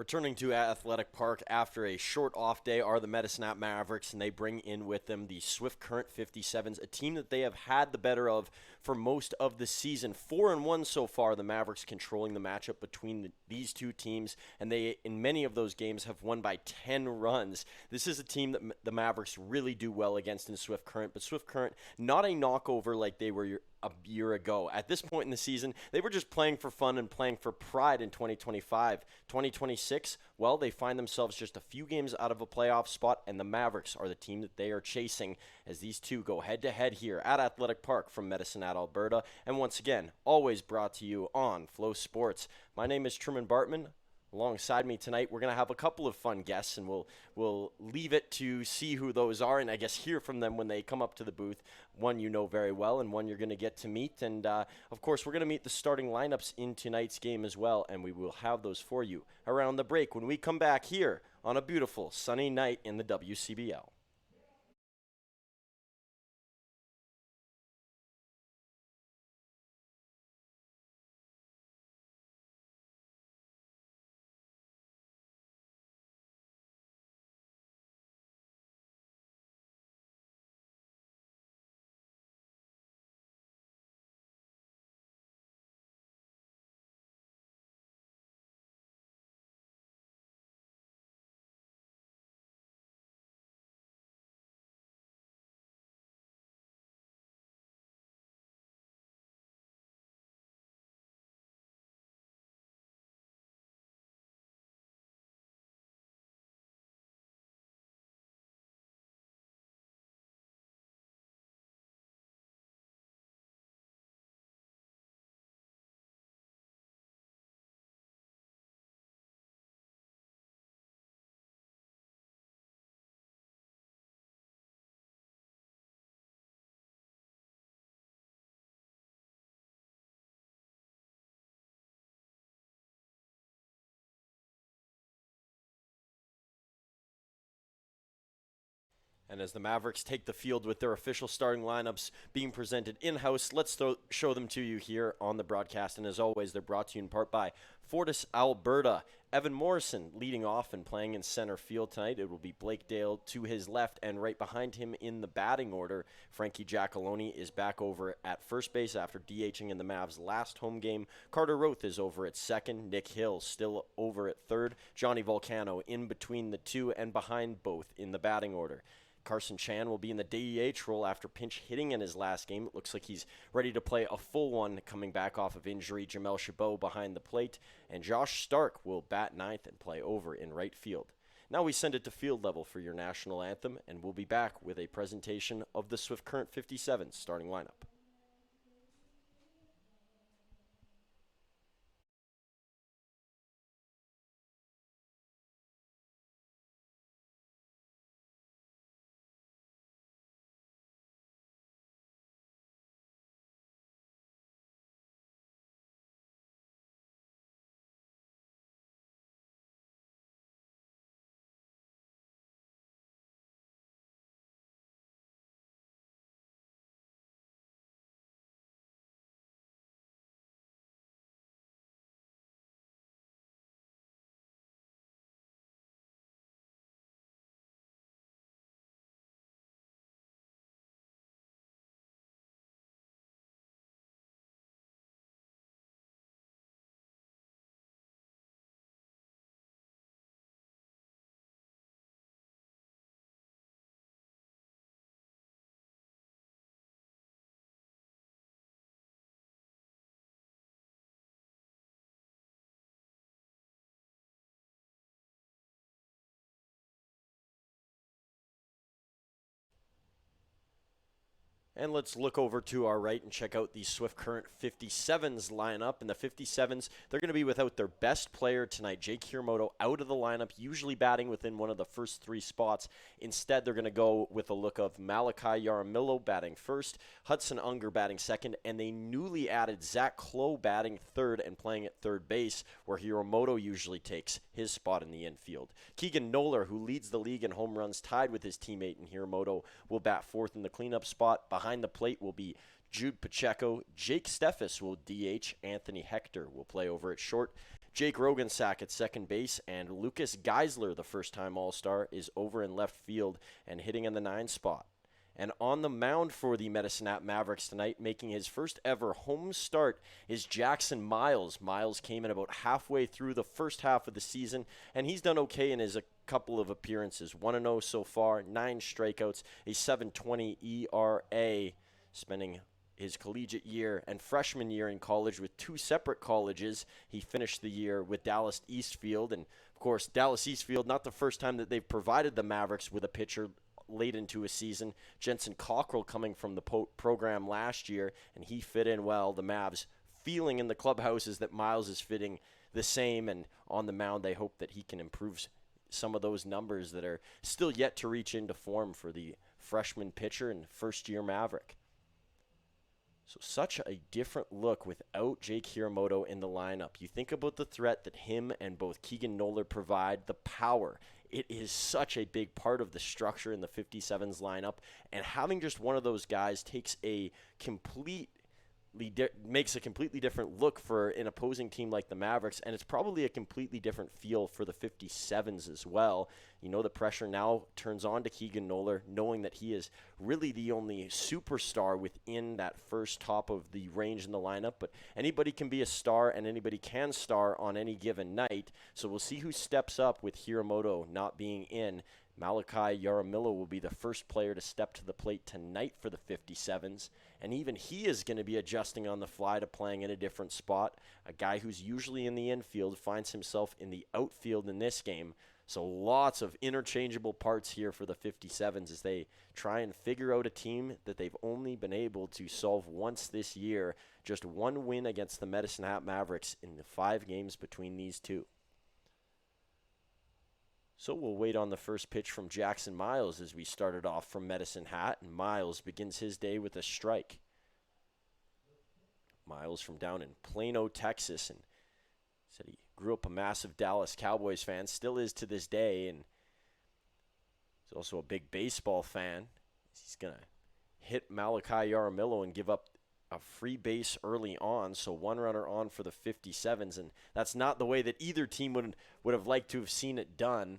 Returning to Athletic Park after a short off day are the Medicine Hat Mavericks, and they bring in with them the Swift Current 57s, a team that they have had the better of for most of the season. 4-1 so far, the Mavericks controlling the matchup between these two teams, and they, in many of those games, have won by 10 runs. This is a team that the Mavericks really do well against in Swift Current, but Swift Current, not a knockover like they were a year ago. At this point in the season, they were just playing for fun and playing for pride in 2025. 2026, well, they find themselves just a few games out of a playoff spot, and the Mavericks are the team that they are chasing as these two go head-to-head here at Athletic Park from Medicine Hat, Alberta. And once again, always brought to you on Flow Sports. My name is Truman Bartman. Alongside me tonight, we're going to have a couple of fun guests, and we'll leave it to see who those are, and I guess hear from them when they come up to the booth. One you know very well, and one you're going to get to meet. And, of course, we're going to meet the starting lineups in tonight's game as well, and we will have those for you around the break when we come back here on a beautiful sunny night in the WCBL. And as the Mavericks take the field with their official starting lineups being presented in-house, let's show them to you here on the broadcast. And as always, they're brought to you in part by Fortis, Alberta. Evan Morrison leading off and playing in center field tonight. It will be Blake Dale to his left, and right behind him in the batting order, Frankie Giacalone is back over at first base after DHing in the Mavs' last home game. Carter Roth is over at second. Nick Hill still over at third. Johnny Volcano in between the two and behind both in the batting order. Carson Chan will be in the DH role after pinch hitting in his last game. It looks like he's ready to play a full one coming back off of injury. Jamel Chabot behind the plate. And Josh Stark will bat ninth and play over in right field. Now we send it to field level for your national anthem, and we'll be back with a presentation of the Swift Current 57 starting lineup. And let's look over to our right and check out the Swift Current 57s lineup. In the 57s, they're going to be without their best player tonight, Jake Hiramoto, out of the lineup, usually batting within one of the first three spots. Instead, they're going to go with a look of Malachi Yaramillo batting first, Hudson Unger batting second, and they newly added Zach Clough batting third and playing at third base, where Hiramoto usually takes his spot in the infield. Keegan Noller, who leads the league in home runs, tied with his teammate in Hiramoto, will bat fourth in the cleanup spot. Behind the plate will be Jude Pacheco. Jake Steffes will DH. Anthony Hector will play over at short. Jake Rogensack at second base, and Lucas Geisler, the first-time All-Star, is over in left field and hitting in the 9 spot. And on the mound for the Medicine Hat Mavericks tonight, making his first ever home start, is Jackson Miles. Miles came in about halfway through the first half of the season, and he's done okay in his couple of appearances. 1-0 so far, 9 strikeouts, a 7.20 ERA, spending his collegiate year and freshman year in college with 2 separate colleges. He finished the year with Dallas Eastfield, and of course, Dallas Eastfield, not the first time that they've provided the Mavericks with a pitcher late into a season. Jensen Cockrell coming from the program last year, and he fit in well. The Mavs feeling in the clubhouses that Miles is fitting the same, and on the mound they hope that he can improve some of those numbers that are still yet to reach into form for the freshman pitcher and first-year Maverick. So such a different look without Jake Hiramoto in the lineup. You think about the threat that him and both Keegan Noller provide, the power. It is such a big part of the structure in the 57's lineup, and having just one of those guys makes a completely different look for an opposing team like the Mavericks, and it's probably a completely different feel for the 57's as well. You know, the pressure now turns on to Keegan Noller, knowing that he is really the only superstar within that first top of the range in the lineup, but anybody can be a star and anybody can star on any given night, so we'll see who steps up with Hiramoto not being in. Malachi Yaramillo will be the first player to step to the plate tonight for the 57's, and even he is going to be adjusting on the fly to playing in a different spot. A guy who's usually in the infield finds himself in the outfield in this game, so lots of interchangeable parts here for the 57's as they try and figure out a team that they've only been able to solve once this year. Just one win against the Medicine Hat Mavericks in the 5 games between these two. So we'll wait on the first pitch from Jackson Miles as we started off from Medicine Hat, and Miles begins his day with a strike. Miles from down in Plano, Texas, and said he grew up a massive Dallas Cowboys fan, still is to this day, and he's also a big baseball fan. He's going to hit Malachi Yaramillo and give up a free base early on, so 1 runner on for the 57's, and that's not the way that either team would have liked to have seen it done.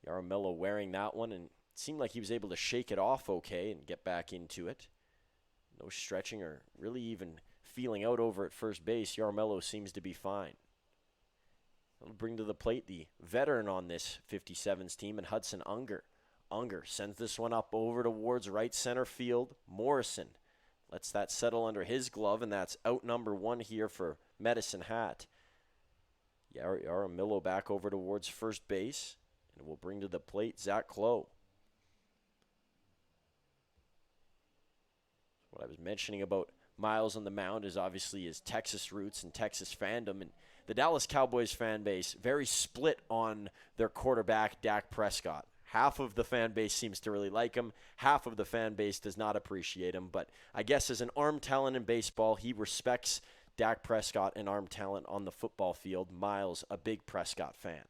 Yaramillo wearing that one, and it seemed like he was able to shake it off okay and get back into it. No stretching or really even feeling out over at first base. Yaramillo seems to be fine. That'll bring to the plate the veteran on this 57's team, and Hudson Unger. Unger sends this one up over towards right center field. Morrison lets that settle under his glove, and that's out number 1 here for Medicine Hat. Yaramillo back over towards first base, and we'll bring to the plate Zach Clough. What I was mentioning about Miles on the mound is obviously his Texas roots and Texas fandom, and the Dallas Cowboys fan base very split on their quarterback, Dak Prescott. Half of the fan base seems to really like him. Half of the fan base does not appreciate him. But I guess as an arm talent in baseball, he respects Dak Prescott and arm talent on the football field. Miles, a big Prescott fan.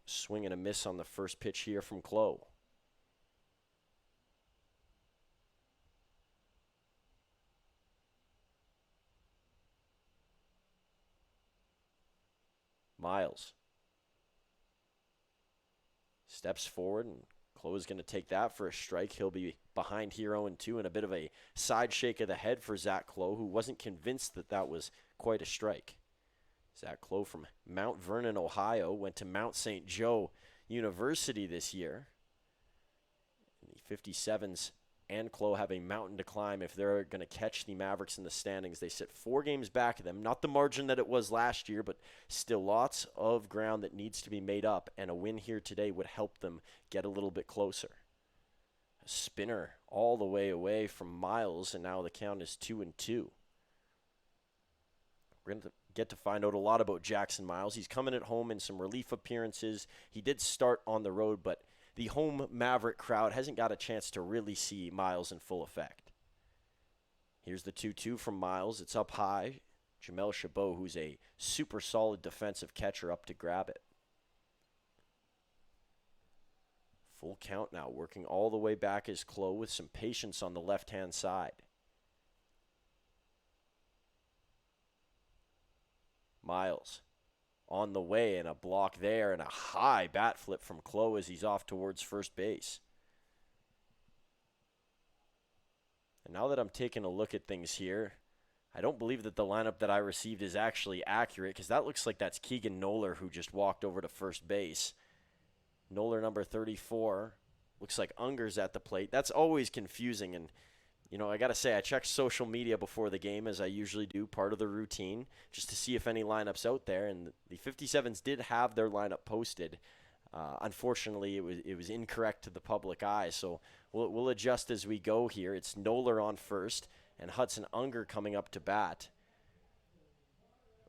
Swing and a miss on the first pitch here from Clough. Miles steps forward, and Clough is going to take that for a strike. He'll be behind here 0-2, and a bit of a side shake of the head for Zach Clough, who wasn't convinced that that was quite a strike. Zach Clough from Mount Vernon, Ohio, went to Mount St. Joe University this year. The 57's and Clough have a mountain to climb if they're going to catch the Mavericks in the standings. They sit 4 games back of them. Not the margin that it was last year, but still lots of ground that needs to be made up, and a win here today would help them get a little bit closer. A spinner all the way away from Miles, and now the count is 2-2. We're going to get to find out a lot about Jackson Miles. He's coming at home in some relief appearances. He did start on the road, but the home Maverick crowd hasn't got a chance to really see Miles in full effect. Here's the 2-2 from Miles. It's up high. Jamel Chabot, who's a super solid defensive catcher, up to grab it. Full count now, working all the way back is Clough with some patience on the left-hand side. Miles on the way, and a block there, and a high bat flip from Clough as he's off towards first base. And now that I'm taking a look at things here, I don't believe that the lineup that I received is actually accurate, because that looks like that's Keegan Noller who just walked over to first base. Noller, number 34. Looks like Unger's at the plate. That's always confusing, and you know, I got to say, I checked social media before the game, as I usually do, part of the routine, just to see if any lineups out there. And the 57s did have their lineup posted. Unfortunately, it was incorrect to the public eye, so we'll adjust as we go here. It's Noller on first, and Hudson Unger coming up to bat.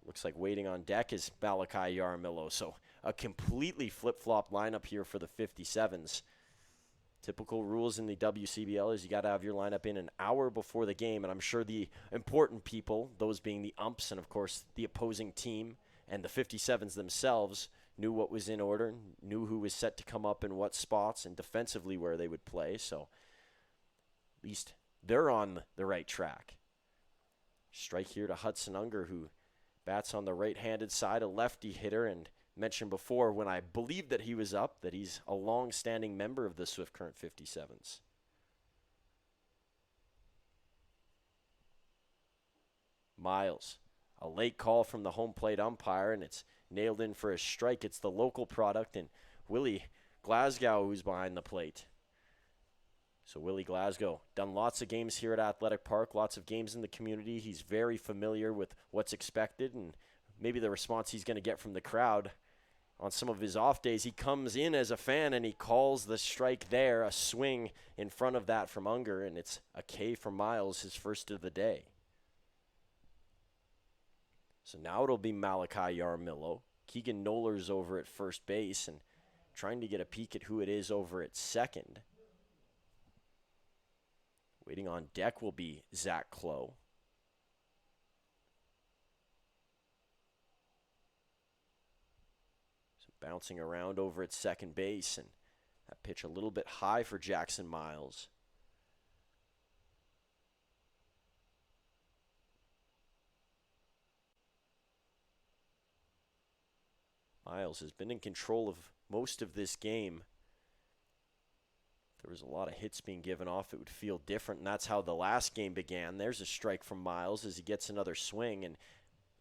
Looks like waiting on deck is Malachi Yaramillo. So a completely flip-flop lineup here for the 57s. Typical rules in the WCBL is you got to have your lineup in an hour before the game, and I'm sure the important people, those being the umps and, of course, the opposing team and the 57s themselves, knew what was in order, knew who was set to come up in what spots, and defensively where they would play. So at least they're on the right track. Strike here to Hudson Unger, who bats on the right-handed side, a lefty hitter, and mentioned before when I believed that he was up that he's a long-standing member of the Swift Current 57s. Miles, a late call from the home plate umpire, and it's nailed in for a strike. It's the local product, and Willie Glasgow who's behind the plate. So Willie Glasgow, done lots of games here at Athletic Park, lots of games in the community. He's very familiar with what's expected and maybe the response he's going to get from the crowd. On some of his off days, he comes in as a fan and he calls the strike there, a swing in front of that from Unger, and it's a K from Miles, his first of the day. So now it'll be Malachi Yaramillo. Keegan Noller's over at first base and trying to get a peek at who it is over at second. Waiting on deck will be Zach Clough. Bouncing around over at second base, and that pitch a little bit high for Jackson Miles. Miles has been in control of most of this game. If there was a lot of hits being given off, it would feel different, and that's how the last game began. There's a strike from Miles as he gets another swing, and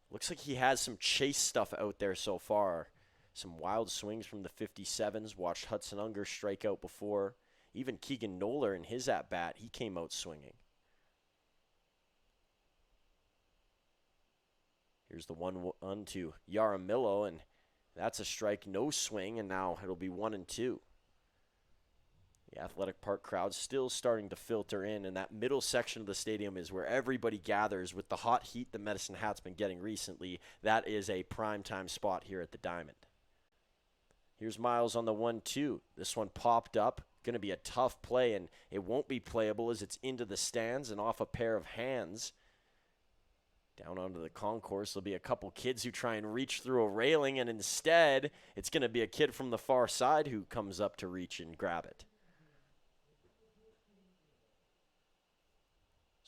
looks like he has some chase stuff out there so far. Some wild swings from the 57s. Watched Hudson Unger strike out before. Even Keegan Noller in his at-bat, he came out swinging. Here's the 1-1 to Yaramillo, and that's a strike, no swing, and now it'll be 1-2. The Athletic Park crowd still starting to filter in, and that middle section of the stadium is where everybody gathers. With the hot heat the Medicine Hat's been getting recently, that is a primetime spot here at the Diamond. Here's Miles on the 1-2. This one popped up. Going to be a tough play, and it won't be playable as it's into the stands and off a pair of hands. Down onto the concourse, there'll be a couple kids who try and reach through a railing, and instead, it's going to be a kid from the far side who comes up to reach and grab it.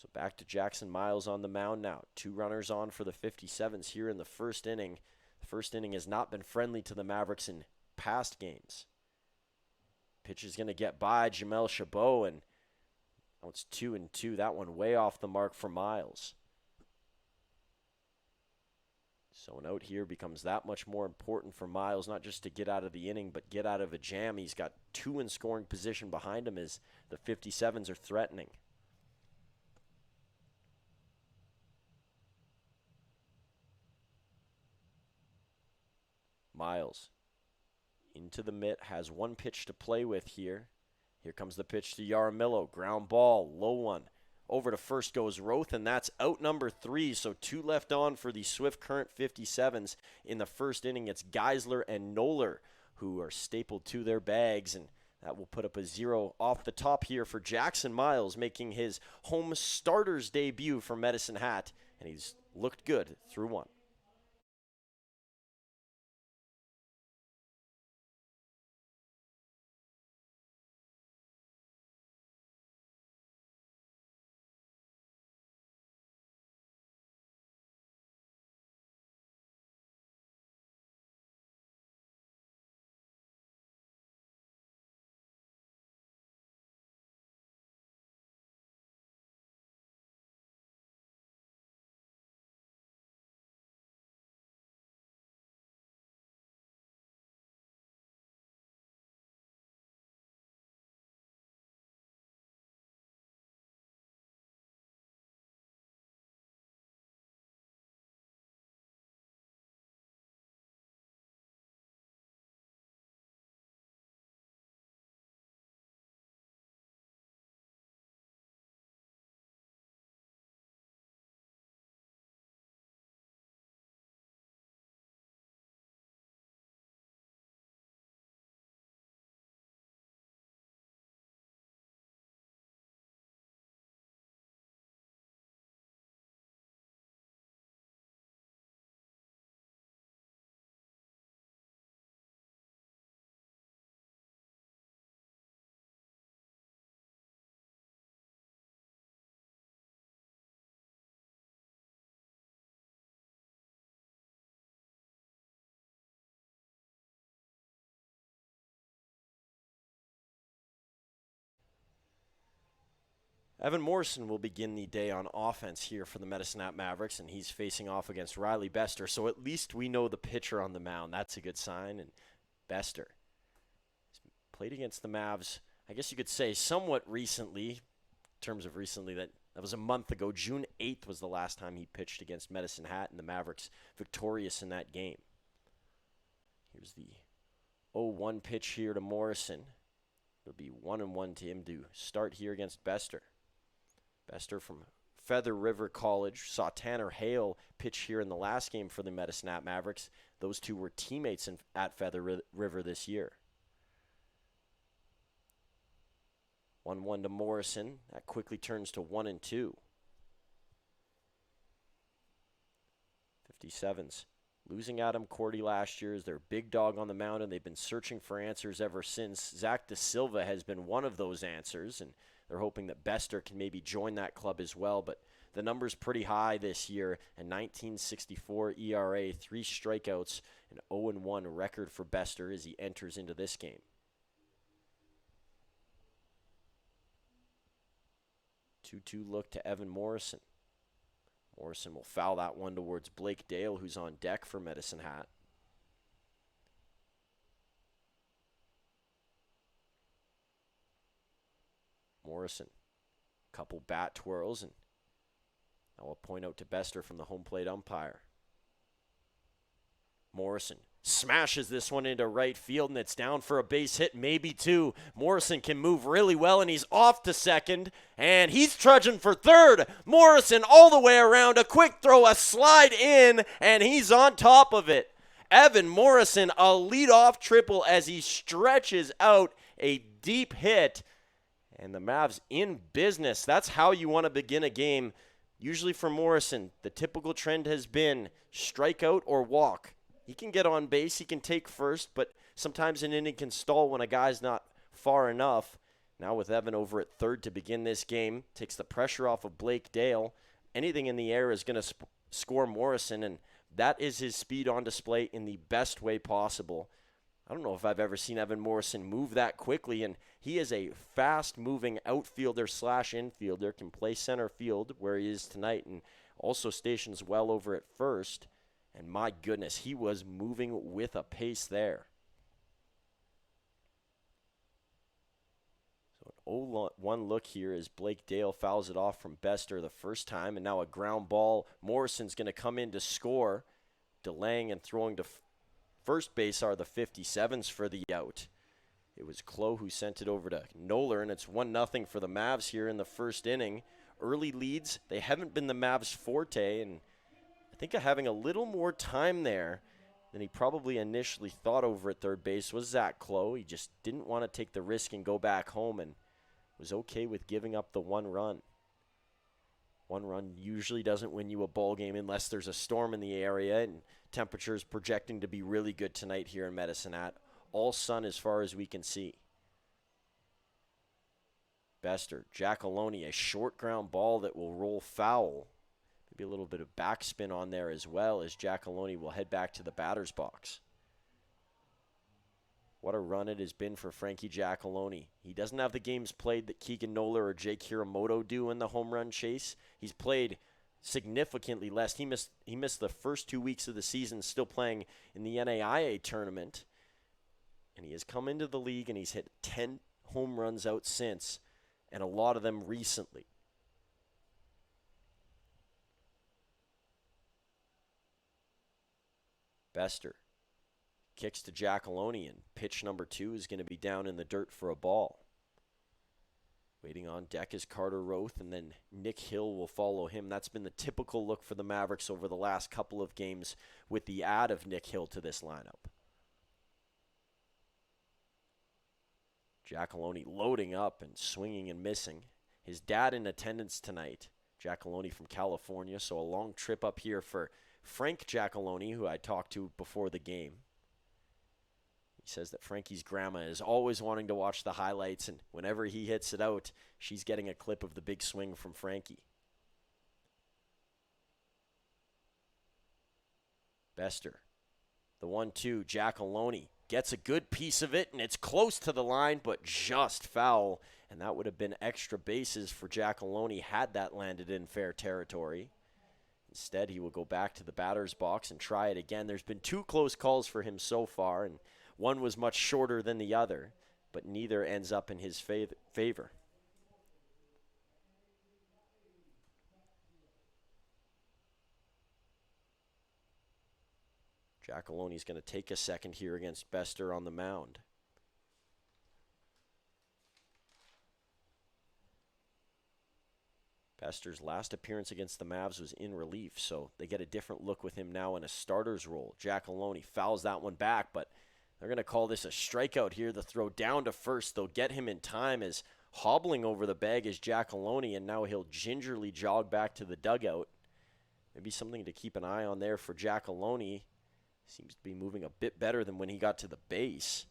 So back to Jackson Miles on the mound now. 2 runners on for the 57s here in the first inning. The first inning has not been friendly to the Mavericks in past games. Pitch is going to get by Jamel Chabot, and now it's 2-2. That one way off the mark for Miles. So an out here becomes that much more important for Miles, not just to get out of the inning, but get out of a jam. He's got 2 in scoring position behind him as the 57s are threatening. Miles into the mitt, has 1 pitch to play with here. Here comes the pitch to Yaramillo. Ground ball, low one. Over to first goes Roth, and that's out number 3. So 2 left on for the Swift Current 57s. In the first inning, it's Geisler and Noller who are stapled to their bags, and that will put up a 0 off the top here for Jackson Miles, making his home starter's debut for Medicine Hat, and he's looked good through 1. Evan Morrison will begin the day on offense here for the Medicine Hat Mavericks, and he's facing off against Riley Bester. So at least we know the pitcher on the mound. That's a good sign. And Bester played against the Mavs, I guess you could say somewhat recently, in terms of recently, that was a month ago. June 8th was the last time he pitched against Medicine Hat, and the Mavericks victorious in that game. Here's the 0-1 pitch here to Morrison. It'll be 1-1 to him to start here against Bester. Bester from Feather River College saw Tanner Hale pitch here in the last game for the Medicine Hat Mavericks. Those two were teammates at Feather River this year. 1-1 to Morrison. That quickly turns to 1-2. 57s. Losing Adam Cordy last year is their big dog on the mound, and they've been searching for answers ever since. Zach De Silva has been one of those answers, and they're hoping that Bester can maybe join that club as well. But the number's pretty high this year, a 19.64 ERA, 3 strikeouts, an 0-1 record for Bester as he enters into this game. 2-2 look to Evan Morrison. Morrison will foul that one towards Blake Dale, who's on deck for Medicine Hat. Morrison, couple bat twirls, and now a point out to Bester from the home plate umpire. Morrison smashes this one into right field, and it's down for a base hit, maybe two. Morrison can move really well, and he's off to second, and he's trudging for third. Morrison all the way around, a quick throw, a slide in, and he's on top of it. Evan Morrison, a leadoff triple as he stretches out a deep hit, and the Mavs in business. That's how you want to begin a game. Usually for Morrison, the typical trend has been strikeout or walk. He can get on base, he can take first, but sometimes an inning can stall when a guy's not far enough. Now with Evan over at third to begin this game, takes the pressure off of Blake Dale. Anything in the air is going to score Morrison, and that is his speed on display in the best way possible. I don't know if I've ever seen Evan Morrison move that quickly, and he is a fast-moving outfielder / infielder, can play center field where he is tonight, and also stations well over at first. And my goodness, he was moving with a pace there. So an 0-1 look here as Blake Dale fouls it off from Bester the first time. And now a ground ball. Morrison's going to come in to score. Delaying and throwing to first base are the 57s for the out. It was Clough who sent it over to Noller, and it's 1-0 for the Mavs here in the first inning. Early leads, they haven't been the Mavs' forte, and I think having a little more time there than he probably initially thought over at third base was Zach Clough. He just didn't want to take the risk and go back home, and was okay with giving up the 1 run. 1 run usually doesn't win you a ball game unless there's a storm in the area, and temperatures projecting to be really good tonight here in Medicine Hat. All sun as far as we can see. Bester, Giacalone, a short ground ball that will roll foul. Maybe a little bit of backspin on there as well, as Giacalone will head back to the batter's box. What a run it has been for Frankie Giacalone. He doesn't have the games played that Keegan Noller or Jake Hiramoto do in the home run chase. He's played significantly less. He missed the first 2 weeks of the season still playing in the NAIA tournament. And he has come into the league and he's hit 10 home runs out since, and a lot of them recently. Bester kicks to Giacalone, and pitch number 2 is going to be down in the dirt for a ball. Waiting on deck is Carter Roth, and then Nick Hill will follow him. That's been the typical look for the Mavericks over the last couple of games with the add of Nick Hill to this lineup. Giacalone loading up and swinging and missing. His dad in attendance tonight, Giacalone from California, so a long trip up here for Frank Giacalone, who I talked to before the game. He says that Frankie's grandma is always wanting to watch the highlights, and whenever he hits it out, she's getting a clip of the big swing from Frankie. Bester, the 1-2, Giacalone gets a good piece of it, and it's close to the line, but just foul. And that would have been extra bases for Giacalone had that landed in fair territory. Instead, he will go back to the batter's box and try it again. There's been 2 close calls for him so far, and one was much shorter than the other, but neither ends up in his favor. Giacalone's going to take a second here against Bester on the mound. Bester's last appearance against the Mavs was in relief, so they get a different look with him now in a starter's role. Giacalone fouls that one back, but they're going to call this a strikeout here. The throw down to first. They'll get him in time as hobbling over the bag is Giacalone, and now he'll gingerly jog back to the dugout. Maybe something to keep an eye on there for Giacalone. Seems to be moving a bit better than when he got to the base.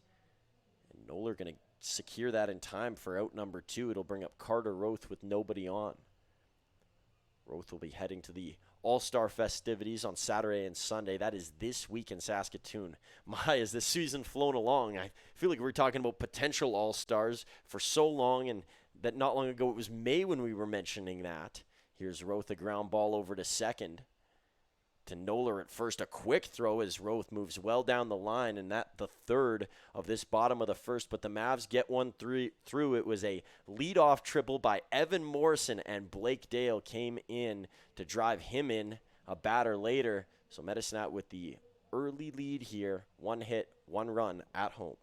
And Noller going to secure that in time for out number 2. It'll bring up Carter Roth with nobody on. Roth will be heading to the All-Star festivities on Saturday and Sunday. That is this week in Saskatoon. My, as this season flown along, I feel like we're talking about potential All-Stars for so long, and that not long ago it was May when we were mentioning that. Here's Roth, a ground ball over to second. To Noller at first, a quick throw as Roth moves well down the line, and that the third of this bottom of the first, but the Mavs get one through. It was a leadoff triple by Evan Morrison, and Blake Dale came in to drive him in a batter later. So Medicine with the early lead here, 1 hit, 1 run at home.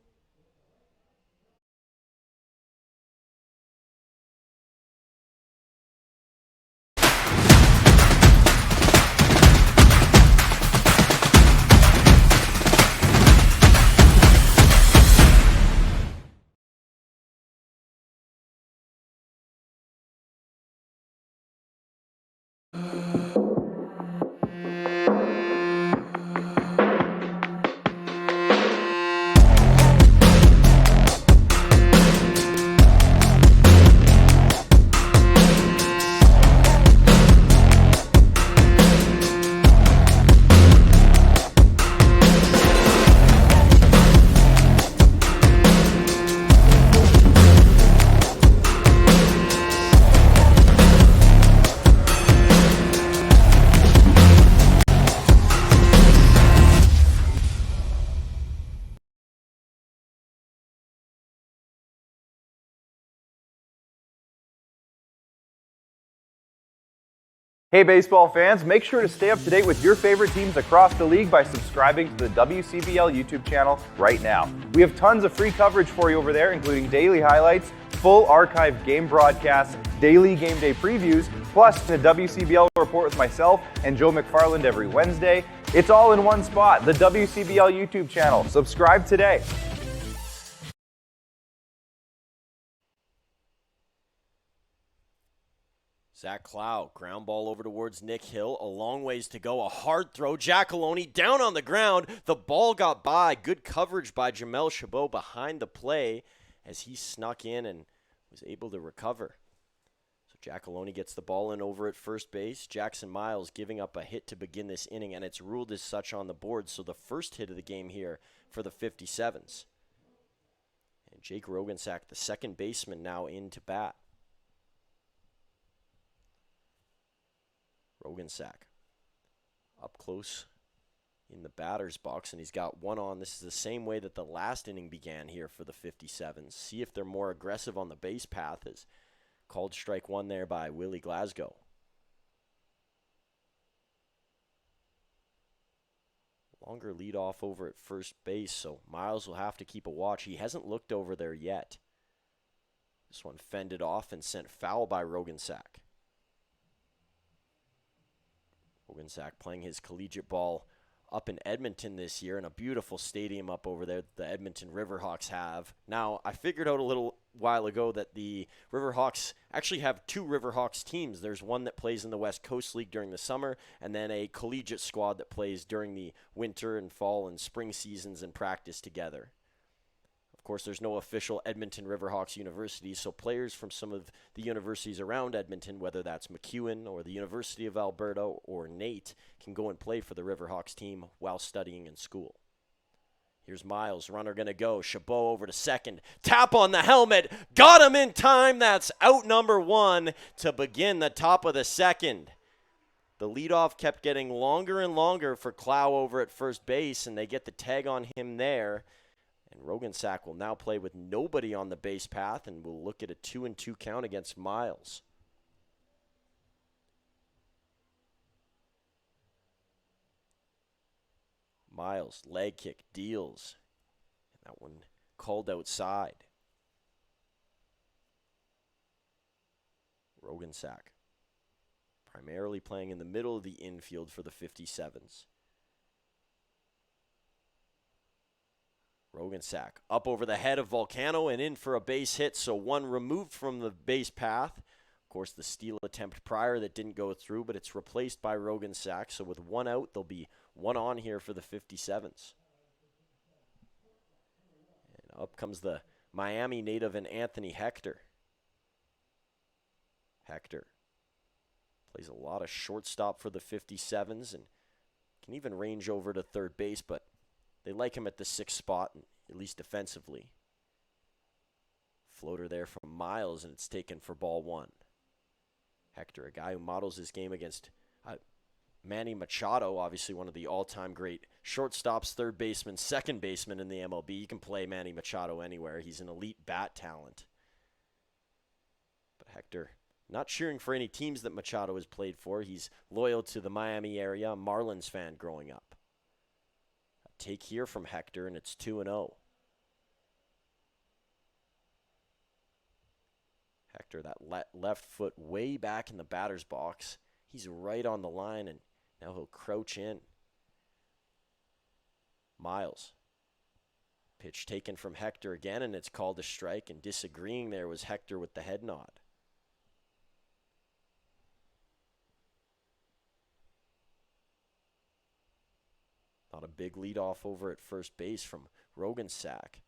Hey baseball fans, make sure to stay up to date with your favorite teams across the league by subscribing to the WCBL YouTube channel right now. We have tons of free coverage for you over there, including daily highlights, full archived game broadcasts, daily game day previews, plus the WCBL report with myself and Joe McFarland every Wednesday. It's all in one spot, the WCBL YouTube channel. Subscribe today. Zach Clow, ground ball over towards Nick Hill. A long ways to go. A hard throw. Giacalone down on the ground. The ball got by. Good coverage by Jamel Chabot behind the play as he snuck in and was able to recover. So Giacalone gets the ball in over at first base. Jackson Miles giving up a hit to begin this inning, and it's ruled as such on the board. So the first hit of the game here for the 57s. And Jake Rogensack, the second baseman, now in to bat. Rogensack up close in the batter's box, and he's got one on. This is the same way that the last inning began here for the 57s. See if they're more aggressive on the base path, as called strike one there by Willie Glasgow. Longer leadoff over at first base, so Miles will have to keep a watch. He hasn't looked over there yet. This one fended off and sent foul by Rogensack. Rogensack playing his collegiate ball up in Edmonton this year in a beautiful stadium up over there that the Edmonton Riverhawks have. Now, I figured out a little while ago that the Riverhawks actually have 2 Riverhawks teams. There's one that plays in the West Coast League during the summer, and then a collegiate squad that plays during the winter and fall and spring seasons and practice together. Of course, there's no official Edmonton Riverhawks University, so players from some of the universities around Edmonton, whether that's MacEwan or the University of Alberta or NAIT, can go and play for the Riverhawks team while studying in school. Here's Miles, runner going to go. Chabot over to second. Tap on the helmet. Got him in time. That's out number 1 to begin the top of the second. The leadoff kept getting longer and longer for Clow over at first base, and they get the tag on him there. And Rogensack will now play with nobody on the base path, and will look at a 2-2 count against Miles. Miles, leg kick, deals. And that one called outside. Rogensack, primarily playing in the middle of the infield for the 57s. Rogensack up over the head of Volcano and in for a base hit, so one removed from the base path. Of course, the steal attempt prior that didn't go through, but it's replaced by Rogensack, so with one out, there'll be one on here for the 57s. And up comes the Miami native and Anthony Hector. Hector plays a lot of shortstop for the 57s and can even range over to third base, but they like him at the 6th spot, at least defensively. Floater there from Miles, and it's taken for ball 1. Hector, a guy who models his game against Manny Machado, obviously one of the all-time great shortstops, third baseman, second baseman in the MLB. You can play Manny Machado anywhere. He's an elite bat talent. But Hector, not cheering for any teams that Machado has played for. He's loyal to the Miami area, a Marlins fan growing up. A take here from Hector, and it's 2-0. Hector, that left foot way back in the batter's box. He's right on the line, and now he'll crouch in. Miles. Pitch taken from Hector again, and it's called a strike, and disagreeing there was Hector with the head nod. Not a big leadoff over at first base from Rogensack.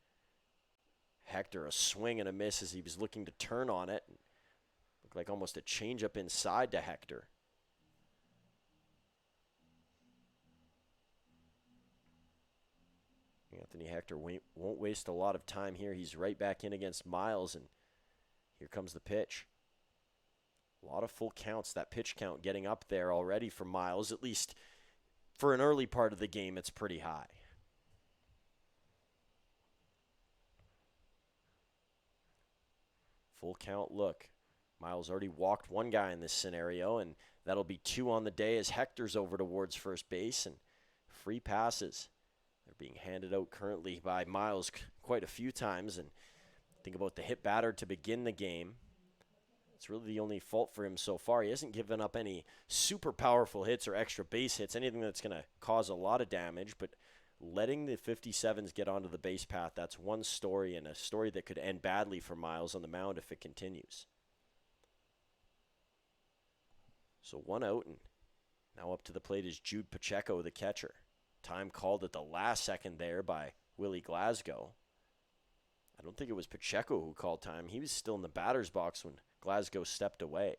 Hector, a swing and a miss as he was looking to turn on it. Looked like almost a changeup inside to Hector. Anthony Hector won't waste a lot of time here. He's right back in against Miles, and here comes the pitch. A lot of full counts. That pitch count getting up there already for Miles. At least for an early part of the game, it's pretty high. Full count look. Miles already walked one guy in this scenario, and that'll be 2 on the day as Hector's over towards first base, and free passes. They're being handed out currently by Miles quite a few times, and think about the hit batter to begin the game. It's really the only fault for him so far. He hasn't given up any super powerful hits or extra base hits, anything that's going to cause a lot of damage, but letting the 57s get onto the base path, that's one story, and a story that could end badly for Miles on the mound if it continues. So one out, and now up to the plate is Jude Pacheco, the catcher. Time called at the last second there by Willie Glasgow. I don't think it was Pacheco who called time. He was still in the batter's box when Glasgow stepped away.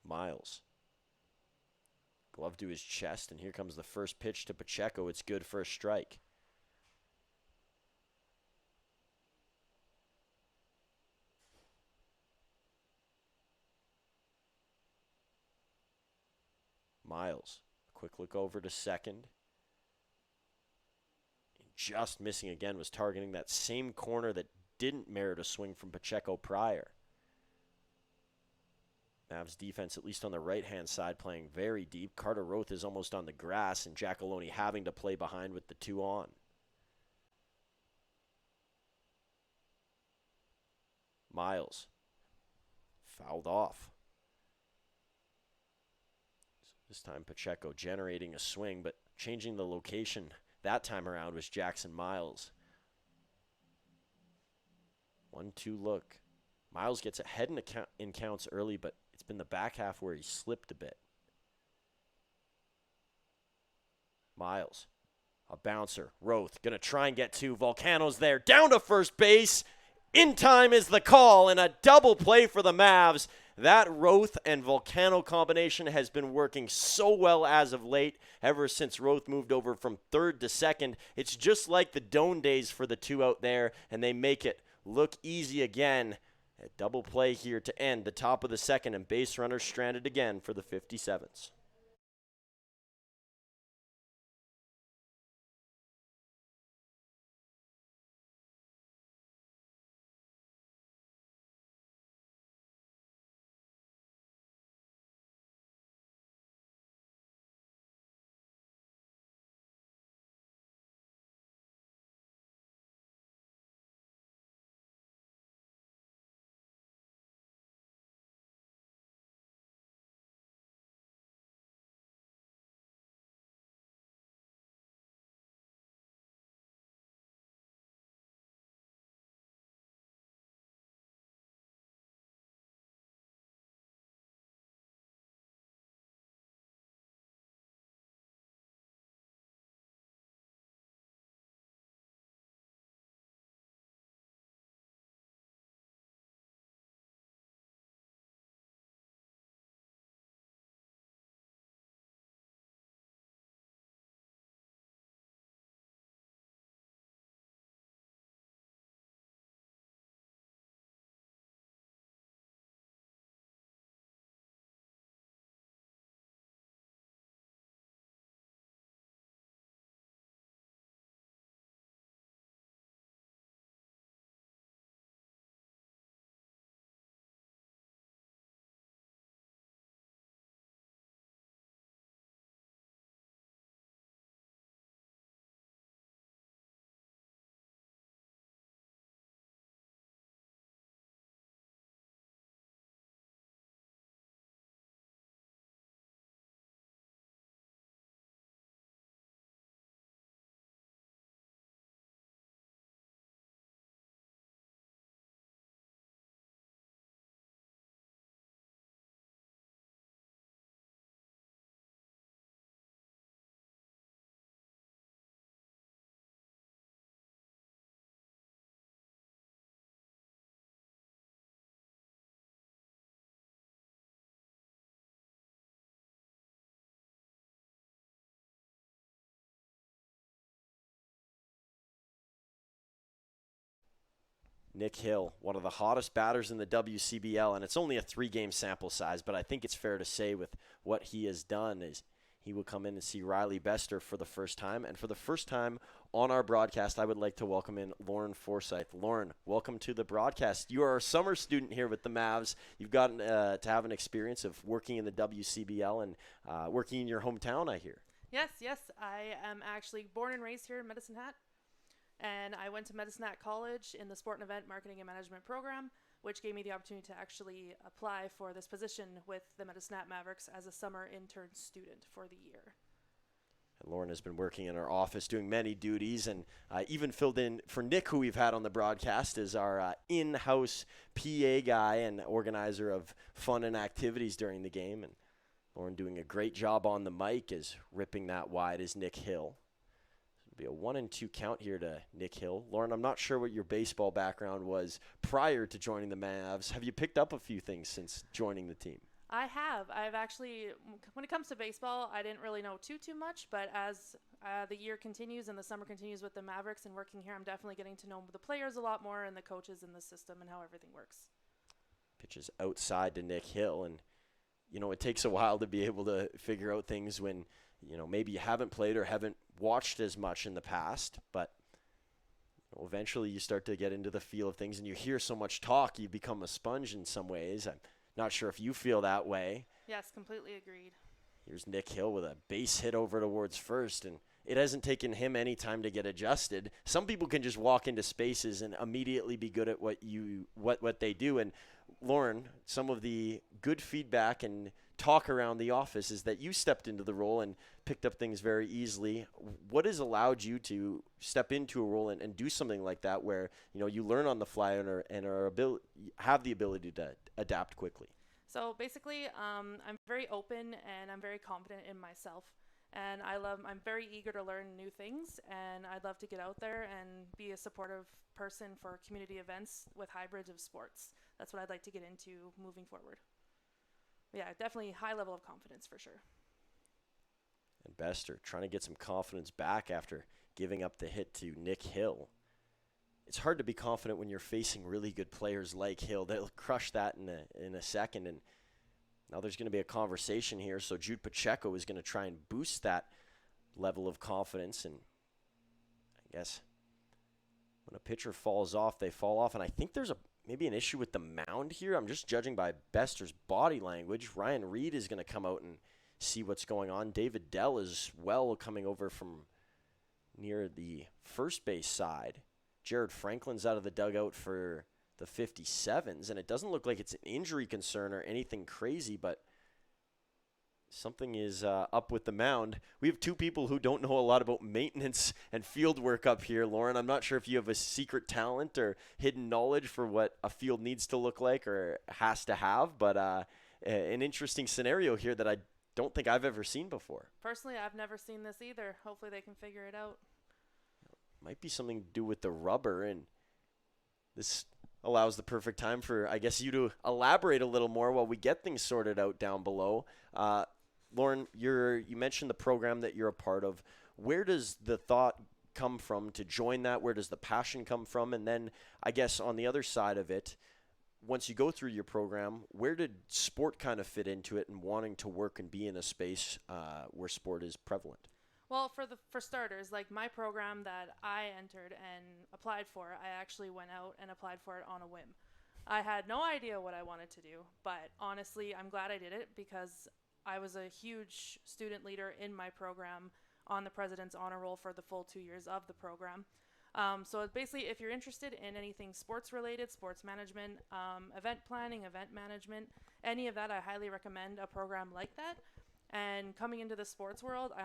Miles. Glove to his chest, and here comes the first pitch to Pacheco. It's good for a strike. Miles, quick look over to second. Just missing again, was targeting that same corner that didn't merit a swing from Pacheco prior. Mavs defense, at least on the right-hand side, playing very deep. Carter Roth is almost on the grass, and Giacalone having to play behind with the 2 on. Miles. Fouled off. This time Pacheco generating a swing, but changing the location that time around was Jackson Miles. 1-2 look. Miles gets ahead in counts early, but it's been the back half where he slipped a bit. Miles, a bouncer. Roth going to try and get 2. Volcano's there, down to first base. In time is the call, and a double play for the Mavs. That Roth and Volcano combination has been working so well as of late, ever since Roth moved over from third to second. It's just like the Doan days for the two out there, and they make it look easy again. A double play here to end the top of the second, and base runners stranded again for the 57s. Nick Hill, one of the hottest batters in the WCBL, and it's only a 3-game sample size, but I think it's fair to say with what he has done is he will come in and see Riley Bester for the first time. And for the first time on our broadcast, I would like to welcome in Lauren Forsyth. Lauren, welcome to the broadcast. You are a summer student here with the Mavs. You've gotten to have an experience of working in the WCBL and working in your hometown, I hear. Yes. I am actually born and raised here in Medicine Hat. And I went to Medicine Hat College in the Sport and Event Marketing and Management program, which gave me the opportunity to actually apply for this position with the Medicine Hat Mavericks as a summer intern student for the year. And Lauren has been working in our office doing many duties and even filled in for Nick, who we've had on the broadcast, as our in-house PA guy and organizer of fun and activities during the game. And Lauren doing a great job on the mic, as ripping that wide is Nick Hill. Be a 1-2 count here to Nick Hill. Lauren, I'm not sure what your baseball background was prior to joining the Mavs. Have you picked up a few things since joining the team? I have. I've actually, when it comes to baseball, I didn't really know too much, but as the year continues and the summer continues with the Mavericks and working here, I'm definitely getting to know the players a lot more and the coaches and the system and how everything works. Pitches outside to Nick Hill, and it takes a while to be able to figure out things when maybe you haven't played or haven't watched as much in the past, but eventually you start to get into the feel of things and you hear so much talk, you become a sponge in some ways. I'm not sure if you feel that way. Yes, completely agreed. Here's Nick Hill with a base hit over towards first, and it hasn't taken him any time to get adjusted. Some people can just walk into spaces and immediately be good at what they do. And Lauren, some of the good feedback and talk around the office is that you stepped into the role and picked up things very easily. What has allowed you to step into a role and do something like that, where you learn on the fly and have the ability to adapt quickly? So basically, I'm very open and I'm very confident in myself. And I'm very eager to learn new things, and I'd love to get out there and be a supportive person for community events with hybrids of sports. That's what I'd like to get into moving forward. yeah, definitely high level of confidence for sure. And Bester trying to get some confidence back after giving up the hit to Nick Hill. It's hard to be confident when you're facing really good players like Hill. They'll crush that in a second. And now there's going to be a conversation here. So Jude Pacheco is going to try and boost that level of confidence. And I guess when a pitcher falls off, they fall off. And I think there's maybe an issue with the mound here. I'm just judging by Bester's body language. Ryan Reed is going to come out and see what's going on. David Dell is well coming over from near the first base side. Jared Franklin's out of the dugout for the 57s, and it doesn't look like it's an injury concern or anything crazy, but something is up with the mound. We have two people who don't know a lot about maintenance and field work up here, Lauren. I'm not sure if you have a secret talent or hidden knowledge for what a field needs to look like or has to have, but an interesting scenario here that I don't think I've ever seen before. Personally, I've never seen this either. Hopefully they can figure it out. Might be something to do with the rubber, and this allows the perfect time for, I guess, you to elaborate a little more while we get things sorted out down below. Lauren, you mentioned the program that you're a part of. Where does the thought come from to join that? Where does the passion come from? And then, I guess, on the other side of it, once you go through your program, where did sport kind of fit into it and wanting to work and be in a space where sport is prevalent? Well, for starters, like my program that I entered and applied for, I actually went out and applied for it on a whim. I had no idea what I wanted to do, but honestly, I'm glad I did it because I was a huge student leader in my program on the President's Honor Roll for the full 2 years of the program. So basically, if you're interested in anything sports related, sports management, event planning, event management, any of that, I highly recommend a program like that. And coming into the sports world, I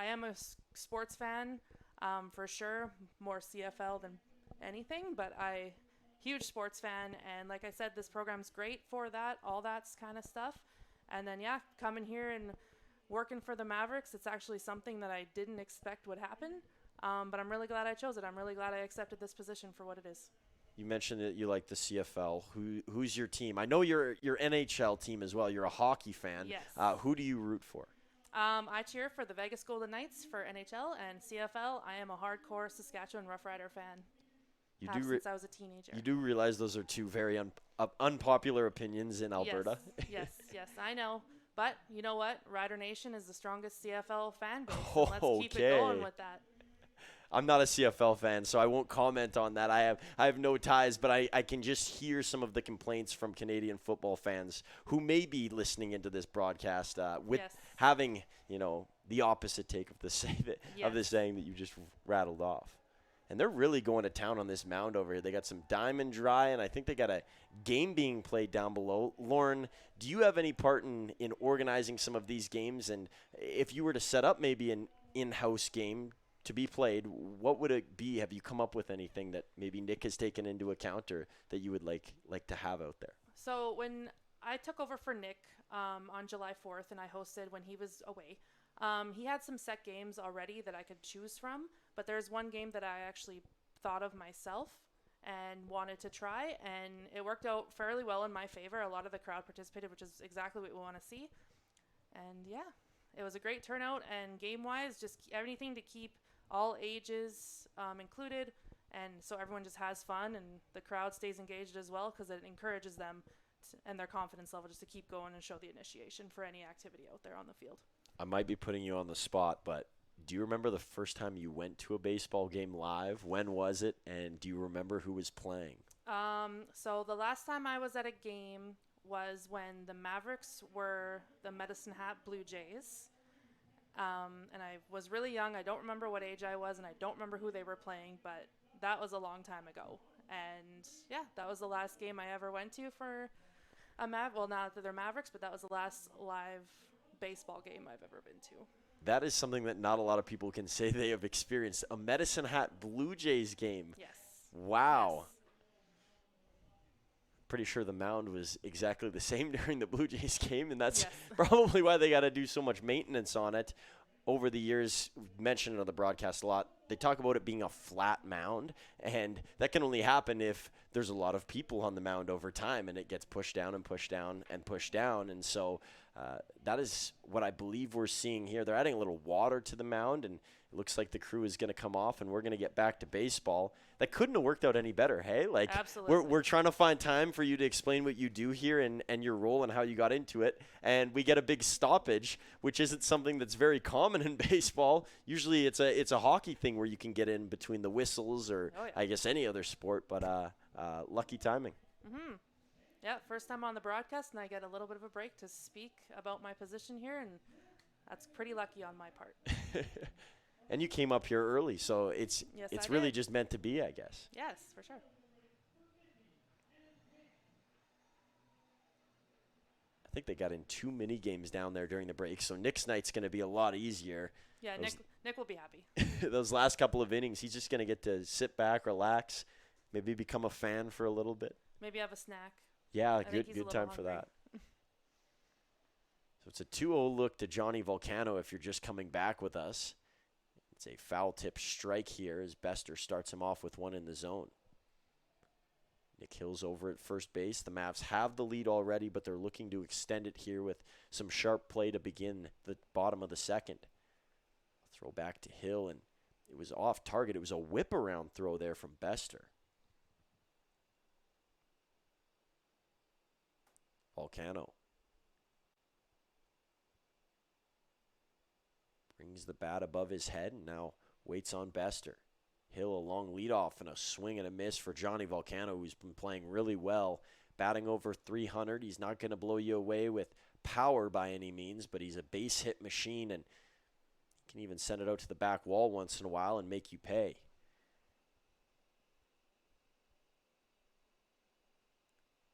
am a sports fan for sure, more CFL than anything, but huge sports fan. And like I said, this program's great for that, all that kind of stuff. And then, yeah, coming here and working for the Mavericks, it's actually something that I didn't expect would happen. But I'm really glad I chose it. I'm really glad I accepted this position for what it is. You mentioned that you like the CFL. Who's your team? I know your NHL team as well. You're a hockey fan. Yes. Who do you root for? I cheer for the Vegas Golden Knights for NHL, and CFL, I am a hardcore Saskatchewan Roughrider fan. Since I was a teenager. You do realize those are two very unpopular opinions in Alberta. Yes, I know. But you know what? Rider Nation is the strongest CFL fan base. So let's keep it going with that. I'm not a CFL fan, so I won't comment on that. I have no ties, but I can just hear some of the complaints from Canadian football fans who may be listening into this broadcast with having, the opposite take of the saying that you just rattled off. And they're really going to town on this mound over here. They got some diamond dry, and I think they got a game being played down below. Lauren, do you have any part in organizing some of these games? And if you were to set up maybe an in-house game to be played, what would it be? Have you come up with anything that maybe Nick has taken into account or that you would like to have out there? So when I took over for Nick on July 4th and I hosted when he was away, he had some set games already that I could choose from, but there's one game that I actually thought of myself and wanted to try, and it worked out fairly well in my favor. A lot of the crowd participated, which is exactly what we want to see. And yeah, it was a great turnout, and game-wise, just everything to keep all ages included, and so everyone just has fun and the crowd stays engaged as well because it encourages them and their confidence level just to keep going and show the initiation for any activity out there on the field. I might be putting you on the spot, but do you remember the first time you went to a baseball game live? When was it, and do you remember who was playing? So the last time I was at a game was when the Mavericks were the Medicine Hat Blue Jays. And I was really young. I don't remember what age I was, and I don't remember who they were playing, but that was a long time ago. And yeah, that was the last game I ever went to for a well, not that they're Mavericks, but that was the last live baseball game I've ever been to. That is something that not a lot of people can say they have experienced. A Medicine Hat Blue Jays game. Yes. Wow. Yes. Pretty sure the mound was exactly the same during the Blue Jays game, and that's probably why they got to do so much maintenance on it. over the years, we've mentioned it on the broadcast a lot, they talk about it being a flat mound, and that can only happen if there's a lot of people on the mound over time, and it gets pushed down and pushed down and pushed down. And so that is what I believe we're seeing here. They're adding a little water to the mound, and it looks like the crew is going to come off, and we're going to get back to baseball. That couldn't have worked out any better, hey? Like, Absolutely. we're trying to find time for you to explain what you do here and your role and how you got into it, and we get a big stoppage, which isn't something that's very common in baseball. Usually it's a hockey thing where you can get in between the whistles or I guess any other sport, but lucky timing. Mm-hmm. Yeah, first time on the broadcast, and I get a little bit of a break to speak about my position here, and that's pretty lucky on my part. And you came up here early, so it's really just meant to be, I guess. Yes, for sure. I think they got in 2 mini games down there during the break, so Nick's night's going to be a lot easier. Yeah, Nick will be happy. Those last couple of innings, he's just going to get to sit back, relax, maybe become a fan for a little bit. Maybe have a snack. Yeah, good time for that. So it's a 2-0 look to Johnny Volcano if you're just coming back with us. It's a foul tip strike here as Bester starts him off with one in the zone. Nick Hill's over at first base. The Mavs have the lead already, but they're looking to extend it here with some sharp play to begin the bottom of the second. Throw back to Hill, and it was off target. It was a whip around throw there from Bester. Volcano brings the bat above his head and now waits on Bester. Hill a long leadoff and a swing and a miss for Johnny Volcano, who's been playing really well, batting over 300. He's not going to blow you away with power by any means, but he's a base hit machine and can even send it out to the back wall once in a while and make you pay.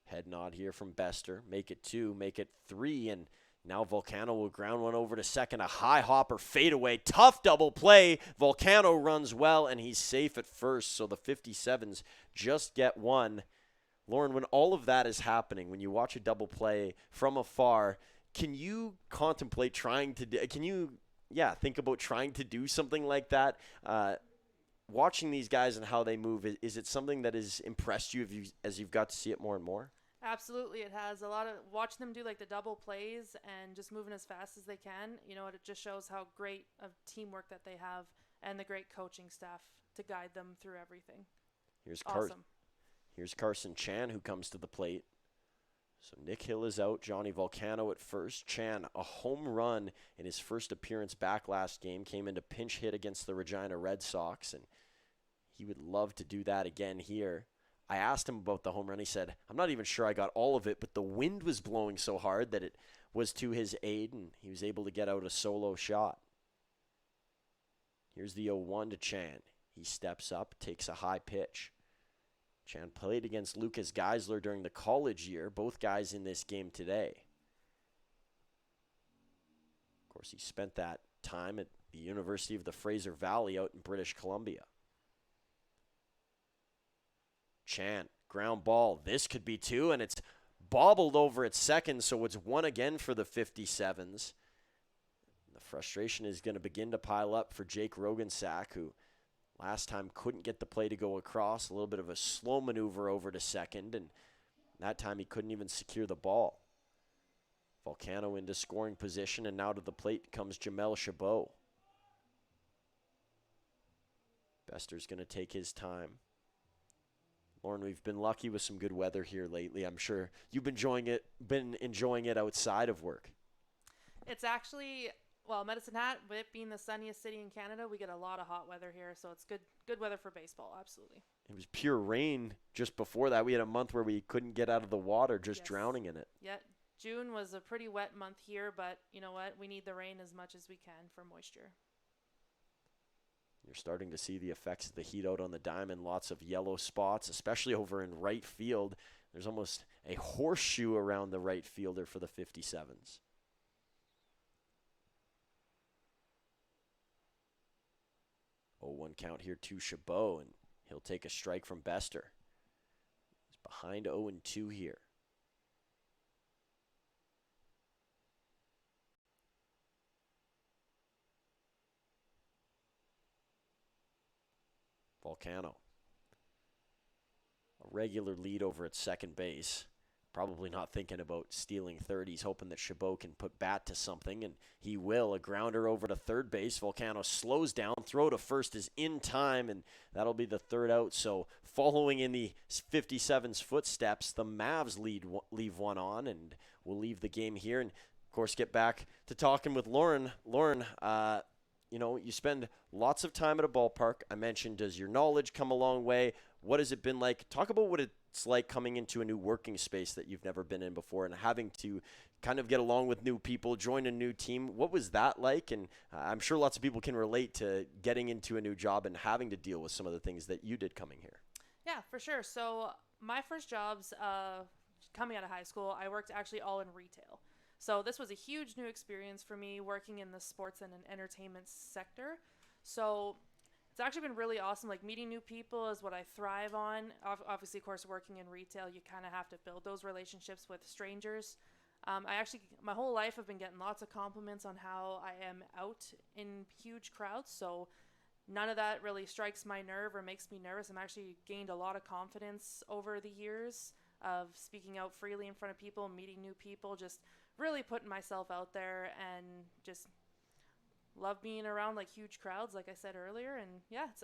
Head nod here from Bester. Make it 2, make it 3, and now Volcano will ground one over to second. A high hopper fadeaway. Tough double play. Volcano runs well, and he's safe at first. So the 57s just get one. Lauren, when all of that is happening, when you watch a double play from afar, can you contemplate trying to think about trying to do something like that? Watching these guys and how they move, is it something that has impressed you as you've got to see it more and more? Absolutely, it has. A lot of watching them do like the double plays and just moving as fast as they can. You know, it just shows how great of teamwork that they have and the great coaching staff to guide them through everything. Here's Carson Chan, who comes to the plate. So Nick Hill is out, Johnny Volcano at first. Chan, a home run in his first appearance back last game, came into pinch hit against the Regina Red Sox, and he would love to do that again here. I asked him about the home run. He said, I'm not even sure I got all of it, but the wind was blowing so hard that it was to his aid, and he was able to get out a solo shot. Here's the 0-1 to Chan. He steps up, takes a high pitch. Chan played against Lucas Geisler during the college year, both guys in this game today. Of course, he spent that time at the University of the Fraser Valley out in British Columbia. Chan, ground ball. This could be 2, and it's bobbled over at second, so it's 1 again for the 57s. The frustration is going to begin to pile up for Jake Rogensack, who last time couldn't get the play to go across. A little bit of a slow maneuver over to second, and that time he couldn't even secure the ball. Volcano into scoring position, and now to the plate comes Jamel Chabot. Bester's going to take his time. Lauren, we've been lucky with some good weather here lately. I'm sure you've been enjoying it outside of work. It's actually, Medicine Hat, with it being the sunniest city in Canada, we get a lot of hot weather here, so it's good weather for baseball, absolutely. It was pure rain just before that. We had a month where we couldn't get out of the water, just drowning in it. Yeah, June was a pretty wet month here, but you know what? We need the rain as much as we can for moisture. You're starting to see the effects of the heat out on the diamond. Lots of yellow spots, especially over in right field. There's almost a horseshoe around the right fielder for the 57s. Oh, 1 count here to Chabot, and he'll take a strike from Bester. He's behind 0-2 here. Volcano. A regular lead over at second base. Probably not thinking about stealing third. He's hoping that Chabot can put bat to something, and he will. A grounder over to third base. Volcano slows down. Throw to first is in time, and that'll be the third out. So following in the 57's footsteps, the Mavs leave one on, and we'll leave the game here. And, of course, get back to talking with Lauren. Lauren, you spend lots of time at a ballpark. I mentioned, does your knowledge come a long way? What has it been like? Talk about what it's like coming into a new working space that you've never been in before and having to kind of get along with new people, join a new team. What was that like? And I'm sure lots of people can relate to getting into a new job and having to deal with some of the things that you did coming here. Yeah, for sure. So my first jobs coming out of high school, I worked actually all in retail. So this was a huge new experience for me working in the sports and entertainment sector. So it's actually been really awesome. Like, meeting new people is what I thrive on. Obviously, of course, working in retail, you kind of have to build those relationships with strangers. My whole life, I've been getting lots of compliments on how I am out in huge crowds. So none of that really strikes my nerve or makes me nervous. I'm actually gained a lot of confidence over the years of speaking out freely in front of people, meeting new people, just really putting myself out there, and just love being around like huge crowds, like I said earlier. And yeah, it's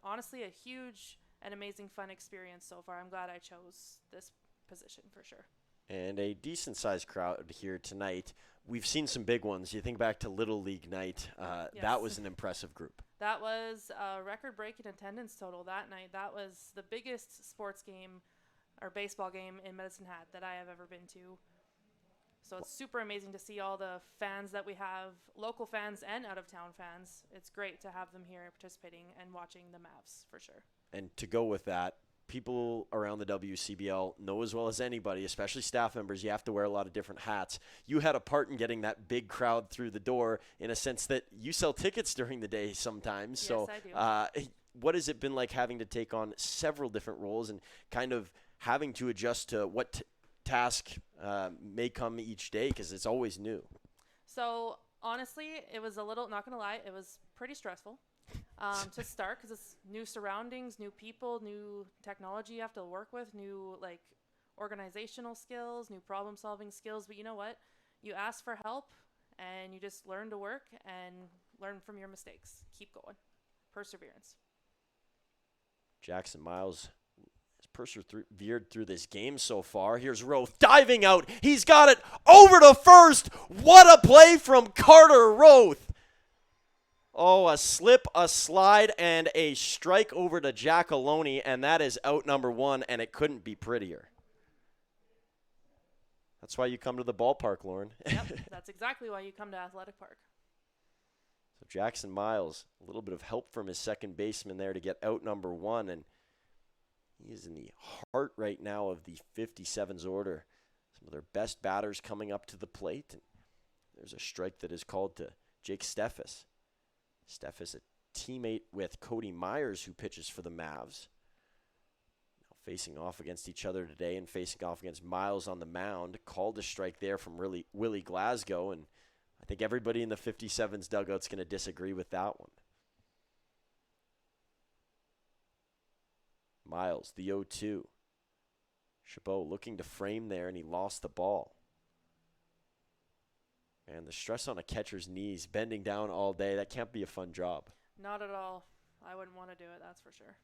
honestly a huge and amazing fun experience so far. I'm glad I chose this position for sure. And a decent-sized crowd here tonight. We've seen some big ones. You think back to Little League night. Yes. That was an impressive group. That was a record-breaking attendance total that night. That was the biggest sports game or baseball game in Medicine Hat that I have ever been to. So it's super amazing to see all the fans that we have, local fans and out-of-town fans. It's great to have them here participating and watching the Mavs for sure. And to go with that, people around the WCBL know as well as anybody, especially staff members, you have to wear a lot of different hats. You had a part in getting that big crowd through the door in a sense that you sell tickets during the day sometimes. Yes, so I do. what has it been like having to take on several different roles and kind of having to adjust to what task may come each day, because it's always new? So honestly, it was a little, not gonna lie, it was pretty stressful to start, because it's new surroundings, new people, new technology you have to work with, new like organizational skills, new problem solving skills. But you know what? You ask for help and you just learn to work and learn from your mistakes. Keep going. Perseverance. Jackson Miles has persevered through this game so far. Here's Roth diving out. He's got it over to first. What a play from Carter Roth. Oh, a slip, a slide, and a strike over to Giacalone, and that is out number one, and it couldn't be prettier. That's why you come to the ballpark, Lauren. Yep, that's exactly why you come to Athletic Park. So Jackson Miles, a little bit of help from his second baseman there to get out number one, and he is in the heart right now of the 57's order. Some of their best batters coming up to the plate, and there's a strike that is called to Jake Steffes. Steffes, a teammate with Cody Myers, who pitches for the Mavs. Now facing off against each other today and facing off against Miles on the mound. Called a strike there from Willie Glasgow, and I think everybody in the 57's dugout's going to disagree with that one. Miles, the 0-2. Chabot looking to frame there, and he lost the ball. And the stress on a catcher's knees, bending down all day, that can't be a fun job. Not at all. I wouldn't want to do it, that's for sure.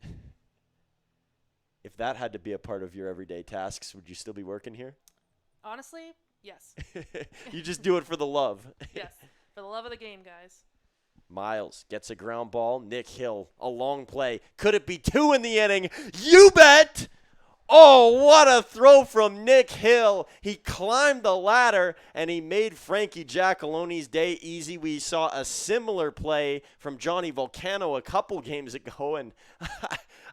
If that had to be a part of your everyday tasks, would you still be working here? Honestly, yes. You just do it for the love. Yes, for the love of the game, guys. Miles gets a ground ball. Nick Hill, a long play. Could it be two in the inning? You bet! Oh, what a throw from Nick Hill. He climbed the ladder, and he made Frankie Giacalone's day easy. We saw a similar play from Johnny Volcano a couple games ago, and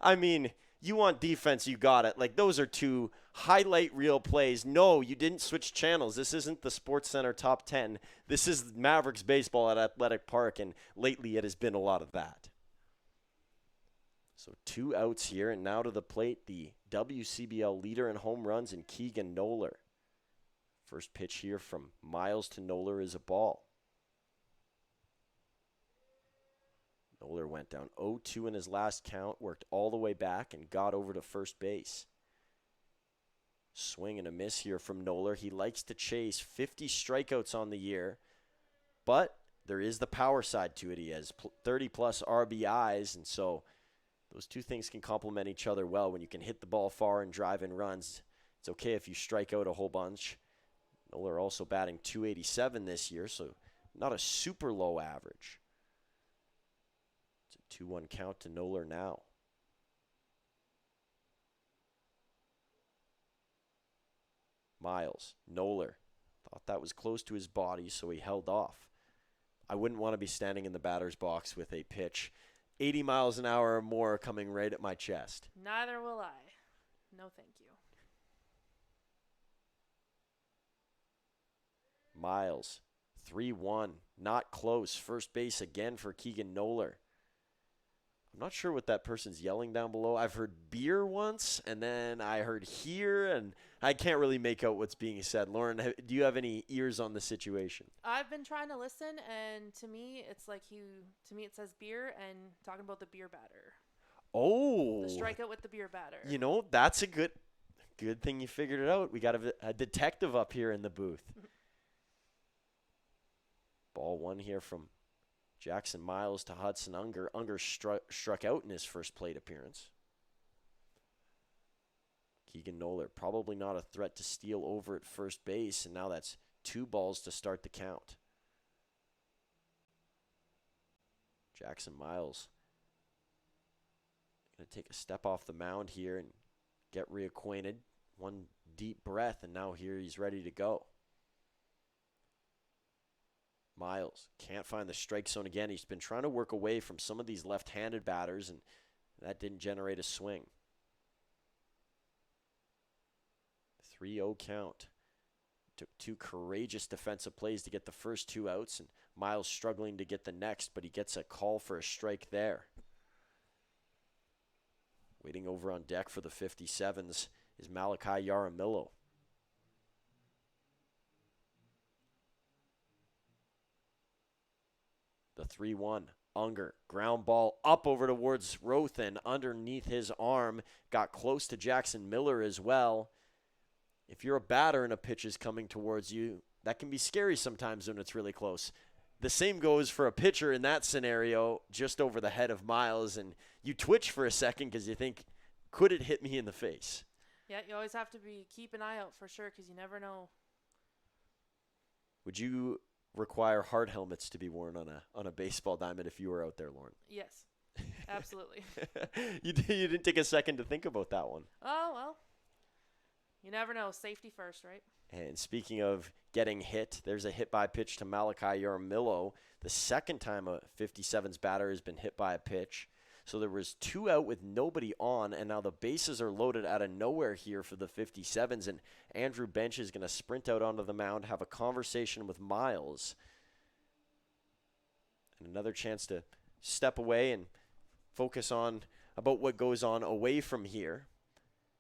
I mean, you want defense, you got it. Like, those are two highlight reel plays. No, you didn't switch channels. This isn't the Sports Center Top 10. This is Mavericks baseball at Athletic Park, and lately it has been a lot of that. So 2 outs here, and now to the plate, the WCBL leader in home runs in Keegan Noller. First pitch here from Miles to Noller is a ball. Noller went down. 0-2 in his last count, worked all the way back and got over to first base. Swing and a miss here from Noller. He likes to chase 50 strikeouts on the year, but there is the power side to it. He has 30-plus RBIs, and so those two things can complement each other well. When you can hit the ball far and drive in runs, it's okay if you strike out a whole bunch. Noller also batting .287 this year, so not a super low average. It's a 2-1 count to Noller now. Miles, Noller, thought that was close to his body, so he held off. I wouldn't want to be standing in the batter's box with a pitch 80 miles an hour or more coming right at my chest. Neither will I. No, thank you. Miles, 3-1, not close. First base again for Keegan Noller. I'm not sure what that person's yelling down below. I've heard beer once, and then I heard here, and I can't really make out what's being said. Lauren, do you have any ears on the situation? I've been trying to listen, and to me, it's like it says beer and talking about the beer batter. Oh. The strikeout with the beer batter. You know, that's a good thing you figured it out. We got a detective up here in the booth. Ball one here from Jackson Miles to Hudson Unger. Unger struck out in his first plate appearance. Keegan Noller probably not a threat to steal over at first base, and now that's 2 balls to start the count. Jackson Miles going to take a step off the mound here and get reacquainted. One deep breath, and now here he's ready to go. Miles can't find the strike zone again. He's been trying to work away from some of these left-handed batters, and that didn't generate a swing. 3-0 count. Took 2 courageous defensive plays to get the first 2 outs, and Miles struggling to get the next, but he gets a call for a strike there. Waiting over on deck for the 57s is Malachi Yaramillo. The 3-1, Unger, ground ball up over towards Rothen, underneath his arm, got close to Jackson Miller as well. If you're a batter and a pitch is coming towards you, that can be scary sometimes when it's really close. The same goes for a pitcher in that scenario, just over the head of Miles, and you twitch for a second because you think, could it hit me in the face? Yeah, you always have to keep an eye out for sure because you never know. Would you require hard helmets to be worn on a baseball diamond if you were out there, Lauren? Yes, absolutely. You didn't take a second to think about that one. Oh, well, you never know. Safety first, right? And speaking of getting hit, there's a hit by pitch to Malachi Yaramillo. The second time a 57's batter has been hit by a pitch. So there was 2 out with nobody on, and now the bases are loaded out of nowhere here for the 57s, and Andrew Bench is going to sprint out onto the mound, have a conversation with Miles. And another chance to step away and focus on about what goes on away from here.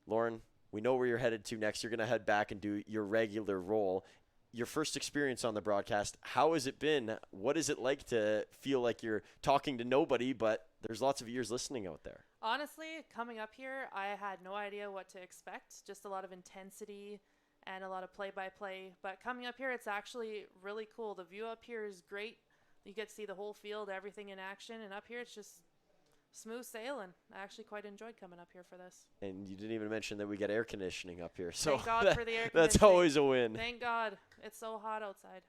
Lauren, we know where you're headed to next. You're going to head back and do your regular role. Your first experience on the broadcast, how has it been? What is it like to feel like you're talking to nobody, but there's lots of ears listening out there? Honestly, coming up here, I had no idea what to expect. Just a lot of intensity and a lot of play-by-play. But coming up here, it's actually really cool. The view up here is great. You get to see the whole field, everything in action. And up here, it's just smooth sailing. I actually quite enjoyed coming up here for this. And you didn't even mention that we get air conditioning up here. So thank God for the air conditioning. That's always a win. Thank God. It's so hot outside.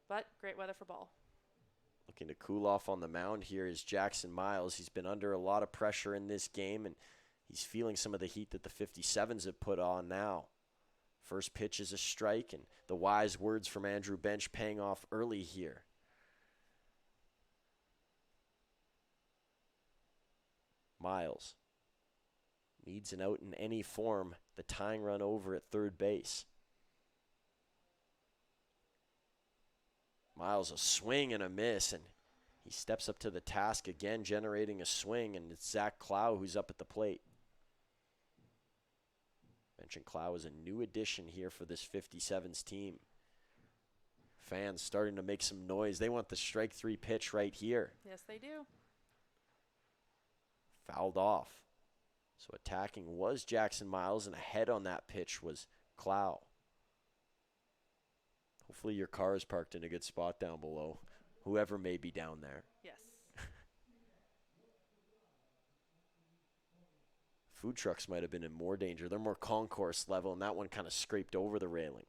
But great weather for ball. Looking to cool off on the mound here is Jackson Miles. He's been under a lot of pressure in this game, and he's feeling some of the heat that the 57s have put on now. First pitch is a strike, and the wise words from Andrew Bench paying off early here. Miles needs an out in any form. The tying run over at third base. Miles, a swing and a miss, and he steps up to the task again, generating a swing, and it's Zach Clow who's up at the plate. Mentioned Clow is a new addition here for this 57's team. Fans starting to make some noise. They want the strike 3 pitch right here. Yes, they do. fouled off. So attacking was Jackson Miles, and ahead on that pitch was Clow. Hopefully your car is parked in a good spot down below, whoever may be down there. Yes. Food trucks might have been in more danger. They're more concourse level, and that one kind of scraped over the railing.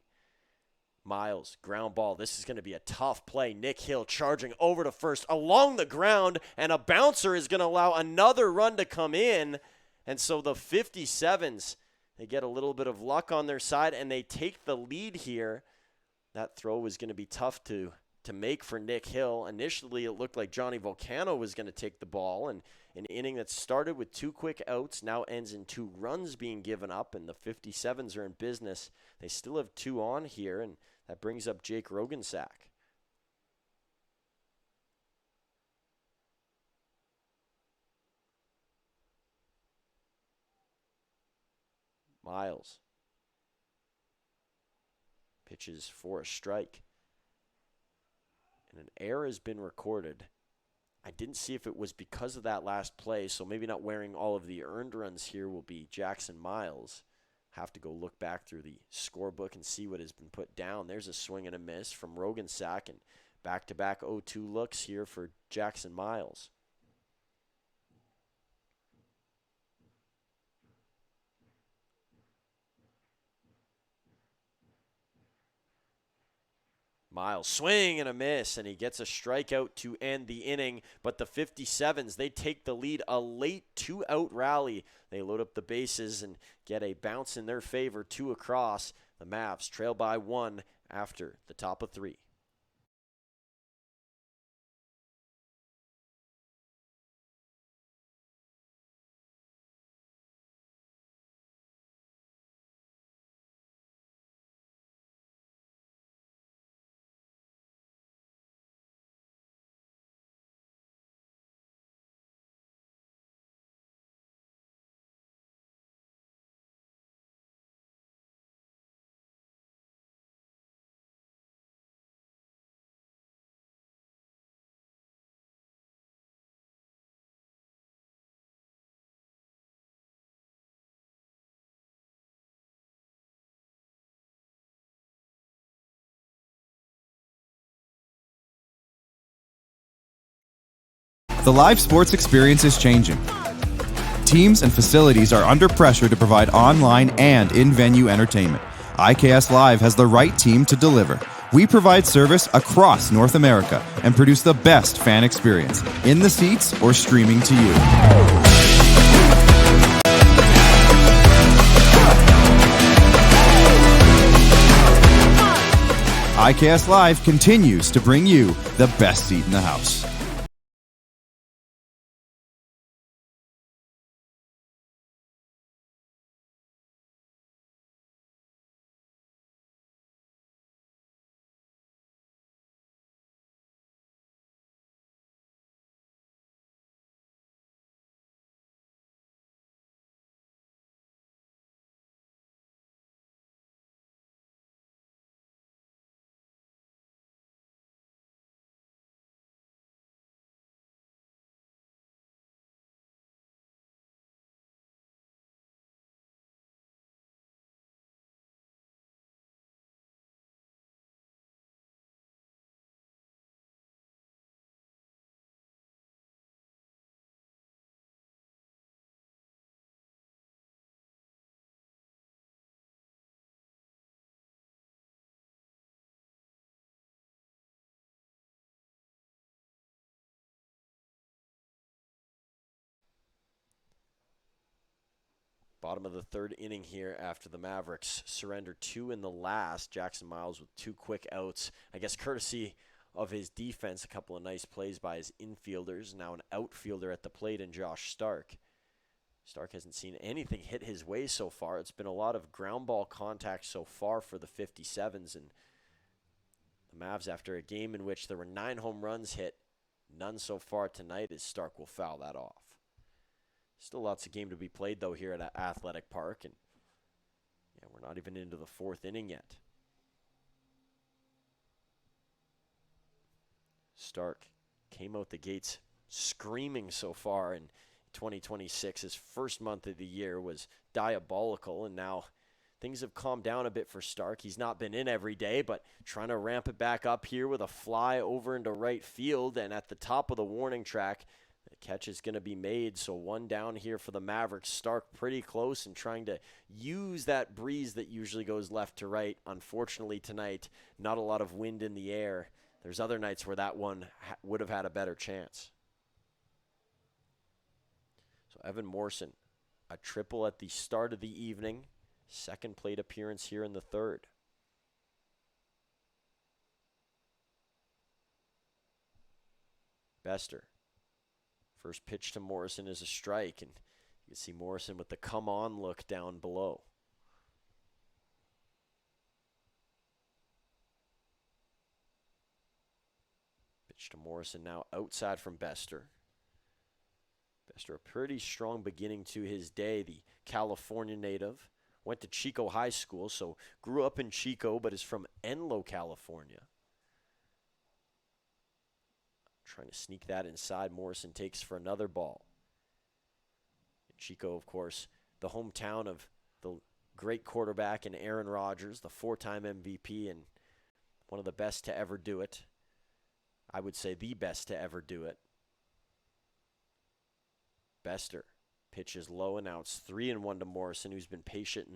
Miles, ground ball. This is going to be a tough play. Nick Hill charging over to first along the ground, and a bouncer is going to allow another run to come in. And so the 57s, they get a little bit of luck on their side, and they take the lead here. That throw was going to be tough to make for Nick Hill. Initially, it looked like Johnny Volcano was going to take the ball, and an inning that started with 2 quick outs now ends in 2 runs being given up, and the 57s are in business. They still have 2 on here, and that brings up Jake Rogensack. Miles pitches for a strike. And an error has been recorded. I didn't see if it was because of that last play, so maybe not wearing all of the earned runs here will be Jackson Miles. Have to go look back through the scorebook and see what has been put down. There's a swing and a miss from Rogensack, and back-to-back 0-2 looks here for Jackson Miles. Miles swing and a miss, and he gets a strikeout to end the inning. But the 57s, they take the lead. A late 2-out rally. They load up the bases and get a bounce in their favor, 2 across. The Mavs trail by 1 after the top of 3. The live sports experience is changing. Teams and facilities are under pressure to provide online and in-venue entertainment. IKS Live has the right team to deliver. We provide service across North America and produce the best fan experience, in the seats or streaming to you. IKS Live continues to bring you the best seat in the house. Bottom of the 3rd inning here after the Mavericks surrender 2 in the last. Jackson Miles with 2 quick outs. I guess courtesy of his defense, a couple of nice plays by his infielders. Now an outfielder at the plate in Josh Stark. Stark hasn't seen anything hit his way so far. It's been a lot of ground ball contact so far for the 57s. And the Mavs, after a game in which there were 9 home runs hit, none so far tonight, as Stark will foul that off. Still lots of game to be played, though, here at Athletic Park. And yeah, we're not even into the 4th inning yet. Stark came out the gates screaming so far, and 2026, his first month of the year, was diabolical, and now things have calmed down a bit for Stark. He's not been in every day, but trying to ramp it back up here with a fly over into right field, and at the top of the warning track, the catch is going to be made. So one down here for the Mavericks. Stark pretty close and trying to use that breeze that usually goes left to right. Unfortunately tonight, not a lot of wind in the air. There's other nights where that one would have had a better chance. So Evan Morrison, a triple at the start of the evening. Second plate appearance here in the third. Bester. First pitch to Morrison is a strike, and you can see Morrison with the come-on look down below. Pitch to Morrison now outside from Bester. Bester, a pretty strong beginning to his day, the California native. Went to Chico High School, so grew up in Chico, but is from Enlo, California. Trying to sneak that inside. Morrison takes for another ball. Chico, of course, the hometown of the great quarterback in Aaron Rodgers, the 4-time MVP and one of the best to ever do it. I would say the best to ever do it. Bester. Pitch is low, and now it's 3-1 to Morrison, who's been patient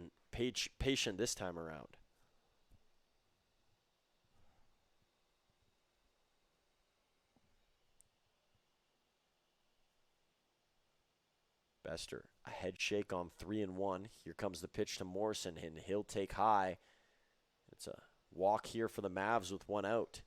this time around. Bester, a head shake on 3-1. Here comes the pitch to Morrison, and he'll take high. It's a walk here for the Mavs with one out.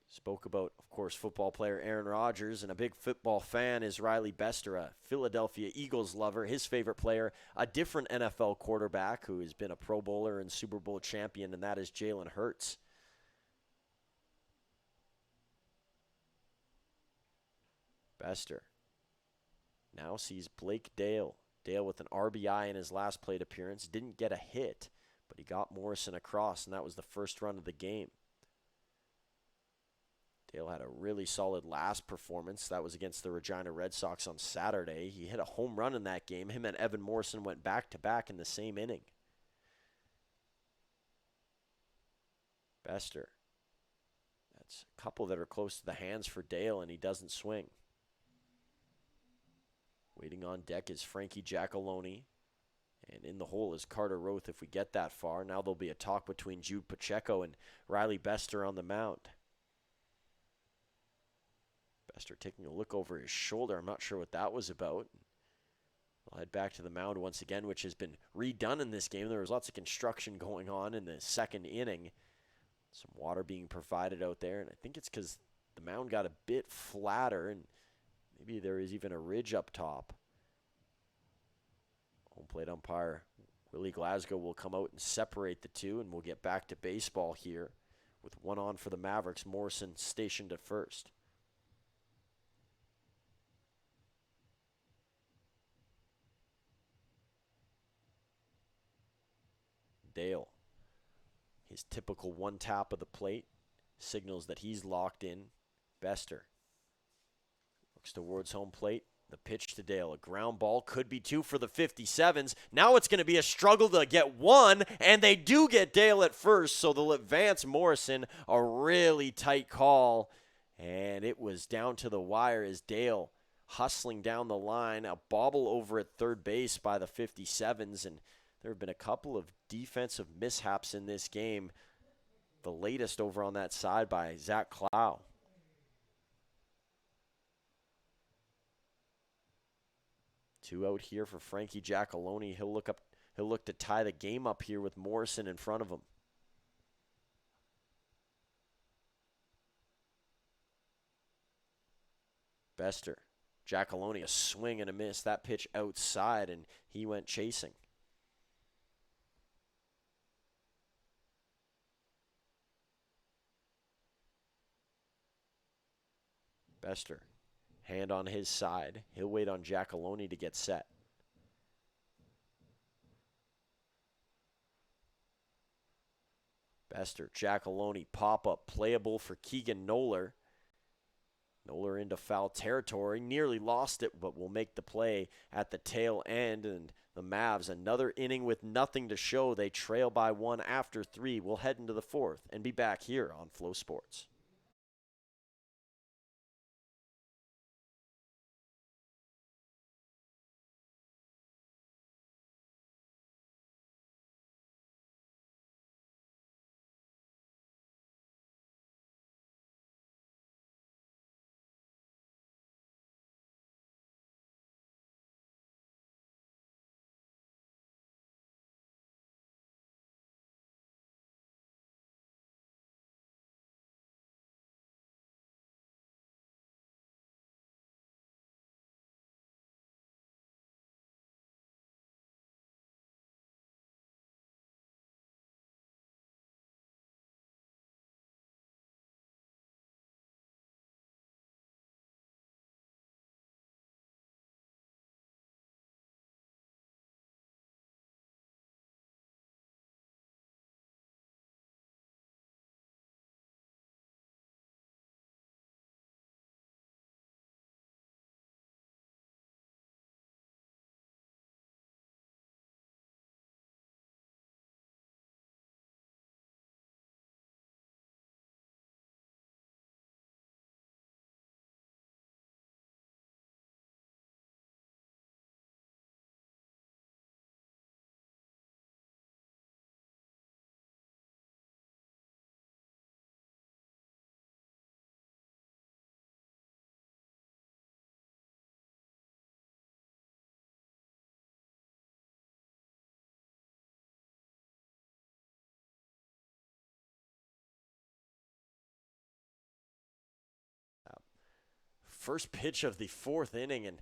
Spoke about, of course, football player Aaron Rodgers, and a big football fan is Riley Bester, a Philadelphia Eagles lover. His favorite player, a different NFL quarterback who has been a Pro Bowler and Super Bowl champion, and that is Jalen Hurts. Bester now sees Blake Dale. Dale with an RBI in his last plate appearance. Didn't get a hit, but he got Morrison across, and that was the first run of the game. Dale had a really solid last performance. That was against the Regina Red Sox on Saturday. He hit a home run in that game. Him and Evan Morrison went back-to-back in the same inning. Bester. That's a couple that are close to the hands for Dale, and he doesn't swing. Waiting on deck is Frankie Giacalone. And in the hole is Carter Roth if we get that far. Now there'll be a talk between Jude Pacheco and Riley Bester on the mound. Bester taking a look over his shoulder. I'm not sure what that was about. We'll head back to the mound once again, which has been redone in this game. There was lots of construction going on in the second inning. Some water being provided out there, and I think it's because the mound got a bit flatter, and maybe there is even a ridge up top. Home plate umpire Willie Glasgow will come out and separate the two, and we'll get back to baseball here with one on for the Mavericks. Morrison stationed at first. Dale, his typical one tap of the plate, signals that he's locked in. Bester looks towards home plate. The pitch to Dale, a ground ball, could be two for the 57s. Now it's going to be a struggle to get one, and they do get Dale at first, so they'll advance Morrison. A really tight call, and it was down to the wire as Dale hustling down the line. A bobble over at third base by the 57s, and there have been a couple of defensive mishaps in this game. The latest over on that side by Zach Clow. Two out here for Frankie Giacalone. He'll look to tie the game up here with Morrison in front of him. Bester. Giacalone, a swing and a miss. That pitch outside, and he went chasing. Bester, hand on his side. He'll wait on Giacalone to get set. Bester, Giacalone, pop-up, playable for Keegan Noller. Nola into foul territory, nearly lost it, but will make the play at the tail end. And the Mavs, another inning with nothing to show. They trail by 1 after 3. We'll head into the 4th and be back here on Flow Sports. First pitch of the 4th inning, and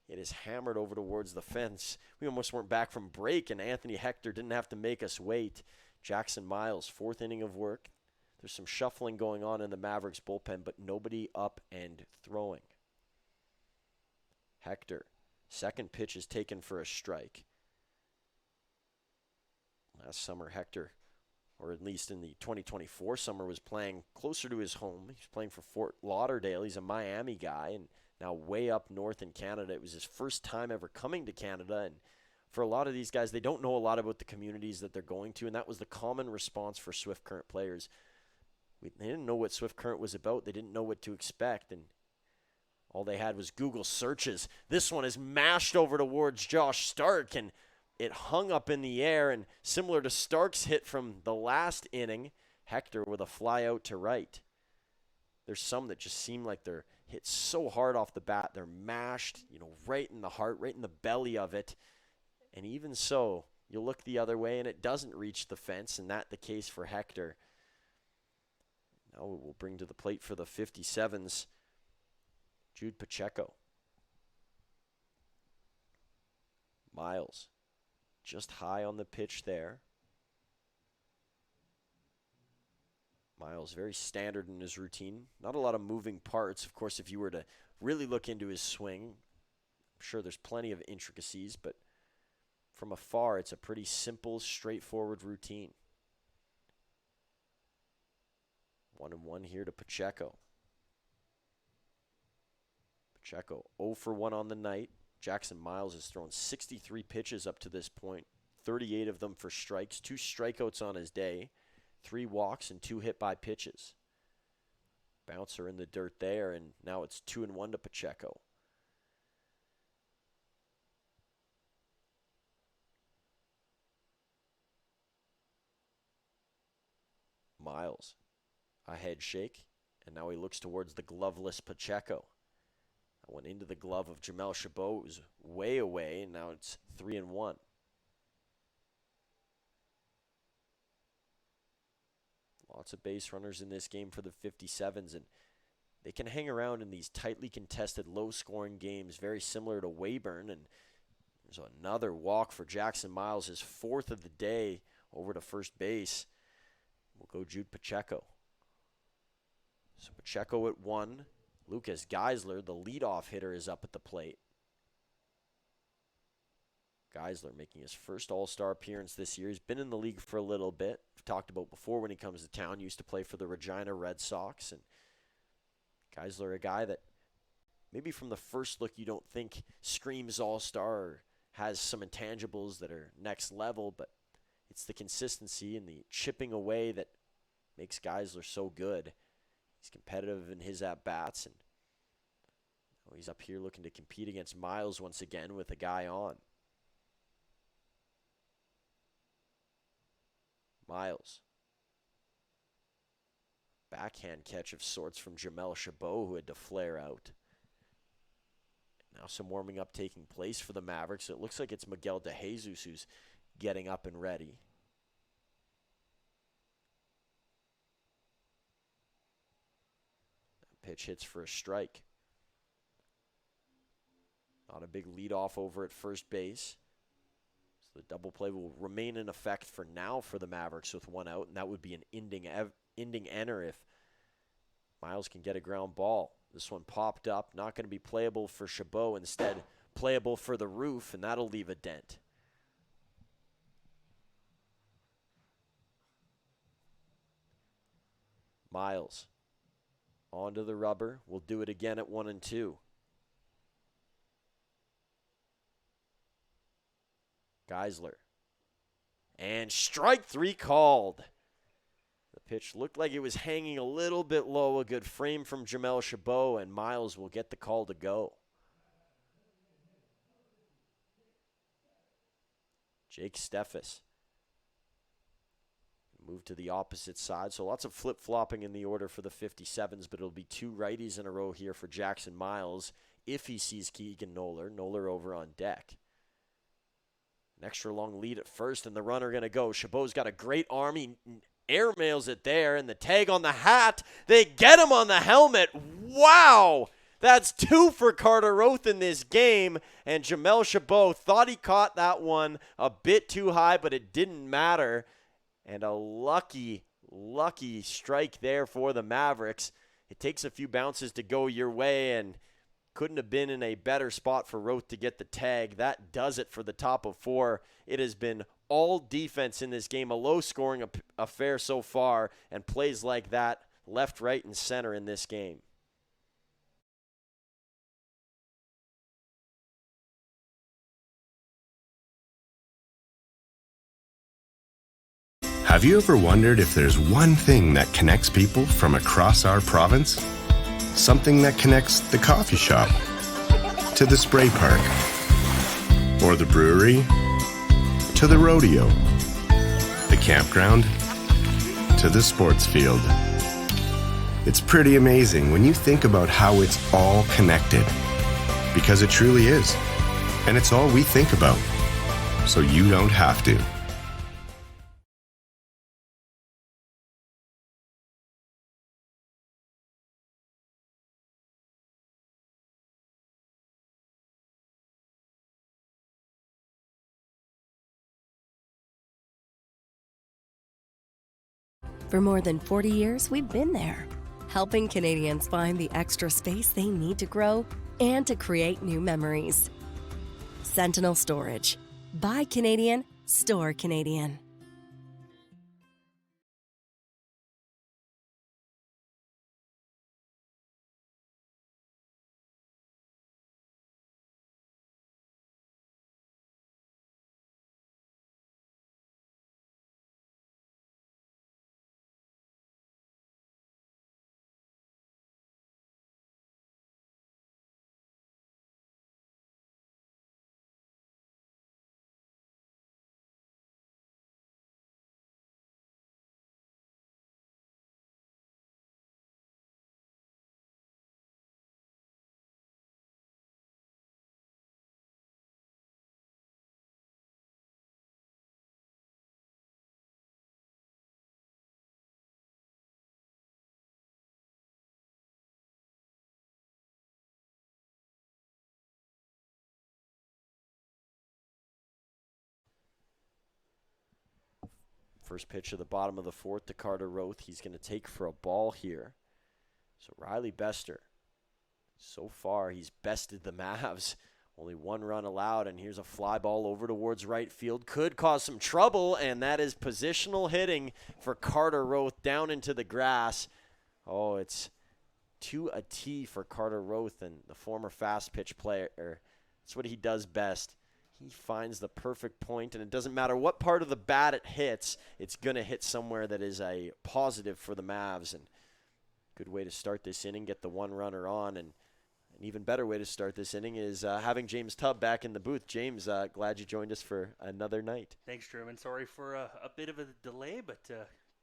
it is hammered over towards the fence. We almost weren't back from break, and Anthony Hector didn't have to make us wait. Jackson Miles, 4th inning of work. There's some shuffling going on in the Mavericks bullpen, but nobody up and throwing. Hector, second pitch is taken for a strike. Last summer, Hector, or at least in the 2024 summer, was playing closer to his home. He's playing for Fort Lauderdale. He's a Miami guy, and now way up north in Canada. It was his first time ever coming to Canada, and for a lot of these guys, they don't know a lot about the communities that they're going to, and that was the common response for Swift Current players. They didn't know what Swift Current was about. They didn't know what to expect, and all they had was Google searches. This one is mashed over towards Josh Stark, and it hung up in the air, and similar to Stark's hit from the last inning, Hector with a fly out to right. There's some that just seem like they're hit so hard off the bat. They're mashed, right in the heart, right in the belly of it. And even so, you look the other way, and it doesn't reach the fence, and that the case for Hector. Now we'll bring to the plate for the 57s, Jude Pacheco. Miles. Just high on the pitch there. Miles, very standard in his routine. Not a lot of moving parts. Of course, if you were to really look into his swing, I'm sure there's plenty of intricacies, but from afar, it's a pretty simple, straightforward routine. 1-1 here to Pacheco. Pacheco 0 for 1 on the night. Jackson Miles has thrown 63 pitches up to this point, 38 of them for strikes, 2 strikeouts on his day, 3 walks, and 2 hit by pitches. Bouncer in the dirt there, and now it's 2-1 to Pacheco. Miles, a head shake, and now he looks towards the gloveless Pacheco. That went into the glove of Jamel Chabot. It was way away, and now it's 3-1. Lots of base runners in this game for the 57s, and they can hang around in these tightly contested, low-scoring games, very similar to Weyburn. And there's another walk for Jackson Miles, his 4th of the day over to first base. We'll go Jude Pacheco. So Pacheco at 1. Lucas Geisler, the leadoff hitter, is up at the plate. Geisler making his first All-Star appearance this year. He's been in the league for a little bit. We've talked about before when he comes to town. He used to play for the Regina Red Sox. And Geisler, a guy that maybe from the first look you don't think screams all-star or has some intangibles that are next level, but it's the consistency and the chipping away that makes Geisler so good. He's competitive in his at-bats, and he's up here looking to compete against Miles once again with a guy on. Miles. Backhand catch of sorts from Jamel Chabot, who had to flare out. Now some warming up taking place for the Mavericks. It looks like it's Miguel De Jesus who's getting up and ready. That pitch hits for a strike. Not a big leadoff over at first base. So the double play will remain in effect for now for the Mavericks with one out, and that would be an ending enter if Miles can get a ground ball. This one popped up, not going to be playable for Chabot, instead playable for the roof, and that'll leave a dent. Miles onto the rubber. We'll do it again at 1-2. Geisler. And strike 3 called. The pitch looked like it was hanging a little bit low. A good frame from Jamel Chabot, and Miles will get the call to go. Jake Steffes. Move to the opposite side. So lots of flip-flopping in the order for the 57s, but it'll be 2 righties in a row here for Jackson Miles if he sees Keegan Noller. Noller over on deck. An extra long lead at first, and the runner going to go. Chabot's got a great arm. He airmails it there, and the tag on the hat. They get him on the helmet. Wow! That's 2 for Carter Roth in this game, and Jamel Chabot thought he caught that one a bit too high, but it didn't matter. And a lucky strike there for the Mavericks. It takes a few bounces to go your way, and couldn't have been in a better spot for Roth to get the tag. That does it for the top of 4. It has been all defense in this game, a low-scoring affair so far, and plays like that left, right, and center in this game. Have you ever wondered if there's one thing that connects people from across our province? Something that connects the coffee shop to the spray park, or the brewery to the rodeo, the campground to the sports field. It's pretty amazing when you think about how it's all connected, because it truly is. And it's all we think about, so you don't have to. For more than 40 years, we've been there, helping Canadians find the extra space they need to grow and to create new memories. Sentinel Storage. Buy Canadian, store Canadian. First pitch of the bottom of the 4th to Carter Roth. He's going to take for a ball here. So Riley Bester, so far he's bested the Mavs. Only 1 run allowed, and here's a fly ball over towards right field. Could cause some trouble, and that is positional hitting for Carter Roth down into the grass. Oh, it's to a T for Carter Roth, and the former fast pitch player. That's what he does best. He finds the perfect point, and it doesn't matter what part of the bat it hits, it's going to hit somewhere that is a positive for the Mavs. And good way to start this inning, get the one runner on. And an even better way to start this inning is having James Tubb back in the booth. James, glad you joined us for another night. Thanks, Truman. Sorry for a bit of a delay, but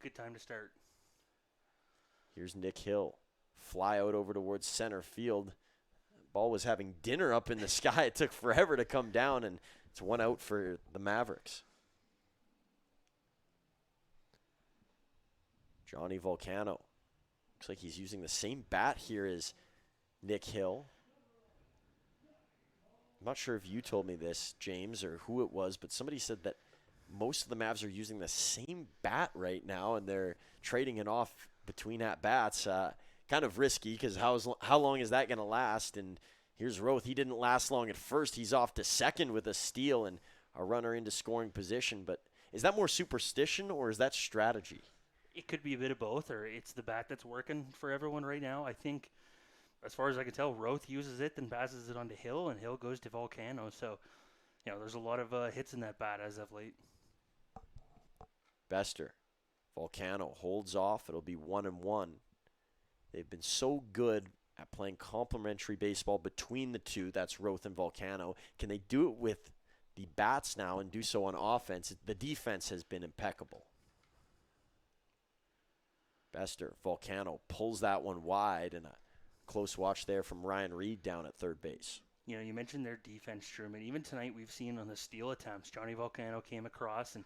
good time to start. Here's Nick Hill. Fly out over towards center field. Ball was having dinner up in the sky. It took forever to come down, and it's one out for the Mavericks. Johnny Volcano. Looks like he's using the same bat here as Nick Hill. I'm not sure if you told me this, James, or who it was, but somebody said that most of the Mavs are using the same bat right now, and they're trading it off between at-bats. Kind of risky, because how long is that going to last? And here's Roth. He didn't last long at first. He's off to second with a steal and a runner into scoring position. But is that more superstition, or is that strategy? It could be a bit of both, or it's the bat that's working for everyone right now. I think, as far as I can tell, Roth uses it, then passes it on to Hill, and Hill goes to Volcano. So, there's a lot of hits in that bat as of late. Bester. Volcano holds off. It'll be 1-1. They've been so good at playing complementary baseball between the two. That's Roth and Volcano. Can they do it with the bats now and do so on offense? The defense has been impeccable. Bester, Volcano pulls that one wide, and a close watch there from Ryan Reed down at third base. You mentioned their defense, Truman. Even tonight we've seen on the steal attempts, Johnny Volcano came across and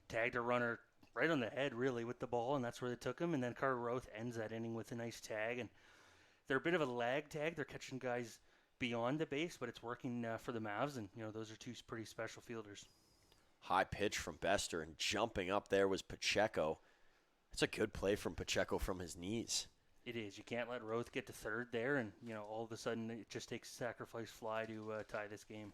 tagged a runner right on the head, really, with the ball, and that's where they took him. And then Carter Roth ends that inning with a nice tag. And they're a bit of a lag tag. They're catching guys beyond the base, but it's working for the Mavs. And, those are two pretty special fielders. High pitch from Bester, and jumping up there was Pacheco. That's a good play from Pacheco from his knees. It is. You can't let Roth get to third there, and, all of a sudden it just takes a sacrifice fly to tie this game.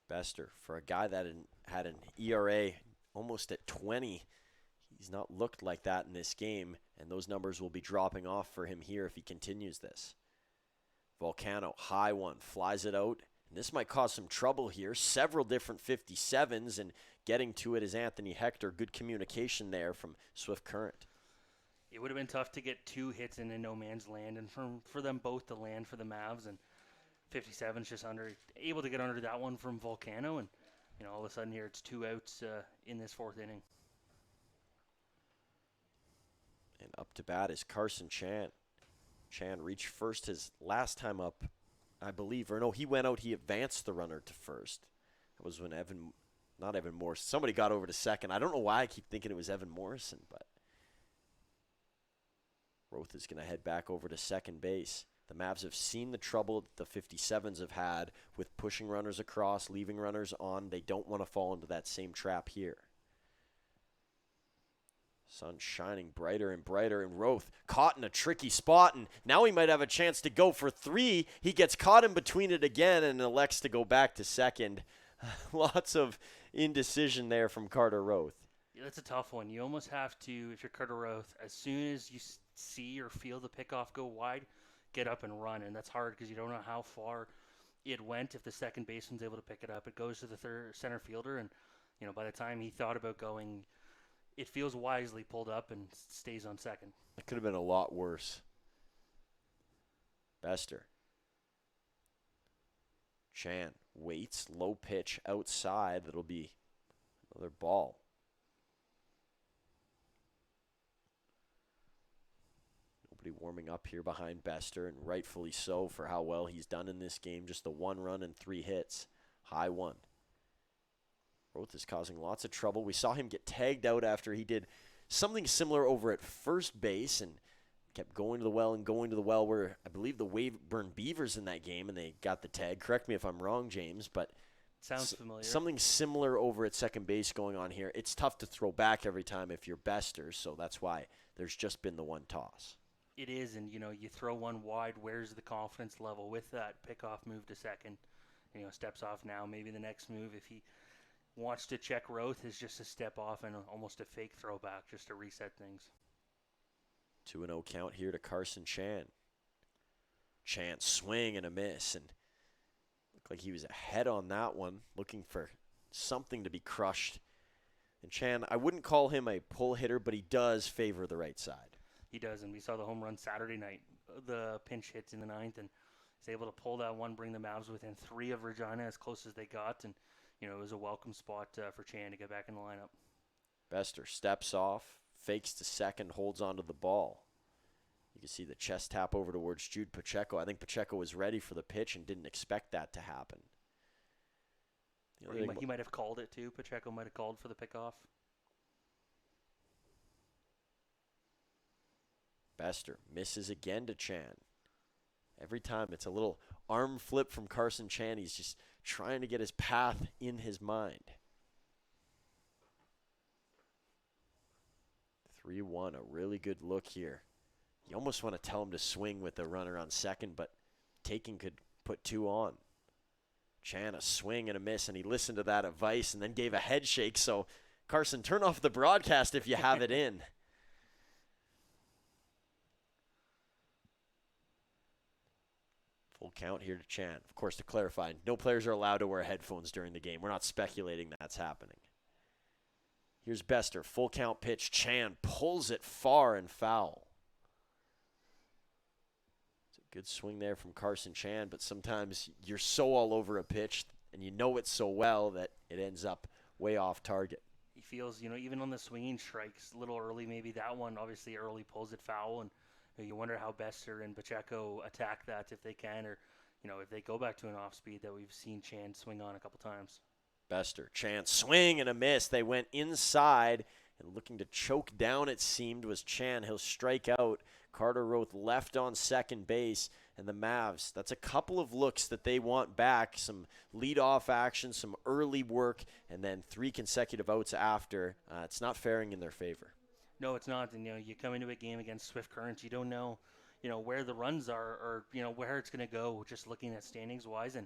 Bester, for a guy that had an ERA almost at 20, he's not looked like that in this game, and those numbers will be dropping off for him here if he continues this. Volcano, high one, flies it out, and this might cause some trouble here. Several different 57s, and getting to it is Anthony Hector. Good communication there from Swift Current. It would have been tough to get two hits in a no man's land, and for them both to land for the Mavs, and 57's just able to get under that one from Volcano, and all of a sudden here it's two outs in this fourth inning. And up to bat is Carson Chan. Chan reached first his last time up, I believe, or no, he went out, he advanced the runner to first. That was when not Evan Morrison, somebody got over to second. I don't know why I keep thinking it was Evan Morrison, but Roth is going to head back over to second base. The Mavs have seen the trouble that the 57s have had with pushing runners across, leaving runners on. They don't want to fall into that same trap here. Sun shining brighter and brighter, and Roth caught in a tricky spot, and now he might have a chance to go for three. He gets caught in between it again and elects to go back to second. Lots of indecision there from Carter Roth. Yeah, that's a tough one. You almost have to, if you're Carter Roth, as soon as you see or feel the pickoff go wide, get up and run, and that's hard because you don't know how far it went. If the second baseman's able to pick it up, it goes to the center fielder, and by the time he thought about going, it feels wisely pulled up and stays on second. It could have been a lot worse. Bester. Chan waits, low pitch outside. That'll be another ball. Warming up here behind Bester, and rightfully so for how well he's done in this game. Just the one run and 3 hits. High one. Roth is causing lots of trouble. We saw him get tagged out after he did something similar over at first base and kept going to the well and going to the well, where I believe the Weyburn Beavers in that game, and they got the tag. Correct me if I'm wrong, James, but sounds familiar. Something similar over at second base going on here. It's tough to throw back every time if you're Bester, so that's why there's just been the one toss. It is, and you throw one wide. Where's the confidence level with that pickoff move to second? Steps off now. Maybe the next move, if he wants to check Roth, is just a step off and almost a fake throwback just to reset things. 2-0 count here to Carson Chan. Chan swing and a miss, and looked like he was ahead on that one, looking for something to be crushed. And Chan, I wouldn't call him a pull hitter, but he does favor the right side. He does, and we saw the home run Saturday night. The pinch hits in the ninth, and he's able to pull that one, bring the Mavs within 3 of Regina, as close as they got, and it was a welcome spot for Chan to get back in the lineup. Bester steps off, fakes to second, holds onto the ball. You can see the chest tap over towards Jude Pacheco. I think Pacheco was ready for the pitch and didn't expect that to happen. Or he might have called it too. Pacheco might have called for the pickoff. Bester misses again to Chan. Every time it's a little arm flip from Carson Chan. He's just trying to get his path in his mind. 3-1, a really good look here. You almost want to tell him to swing with the runner on second, but taking could put 2 on. Chan, a swing and a miss, and he listened to that advice and then gave a head shake. So, Carson, turn off the broadcast if you have it in. Full count here to Chan. Of course, to clarify, no players are allowed to wear headphones during the game. We're not speculating that's happening. Here's Bester. Full count pitch. Chan pulls it far and foul. It's a good swing there from Carson Chan, but sometimes you're so all over a pitch and you know it so well that it ends up way off target. He feels, even on the swinging strikes, a little early, maybe that one obviously early pulls it foul, and you wonder how Bester and Pacheco attack that if they can, or if they go back to an off speed that we've seen Chan swing on a couple times. Bester, Chan, swing and a miss. They went inside, and looking to choke down, it seemed, was Chan. He'll strike out. Carter Roth left on second base, and the Mavs, that's a couple of looks that they want back. Some leadoff action, some early work, and then 3 consecutive outs after. It's not faring in their favor. No, it's not. And, you come into a game against Swift Currents, you don't know, where the runs are, or, where it's going to go, just looking at standings-wise. And,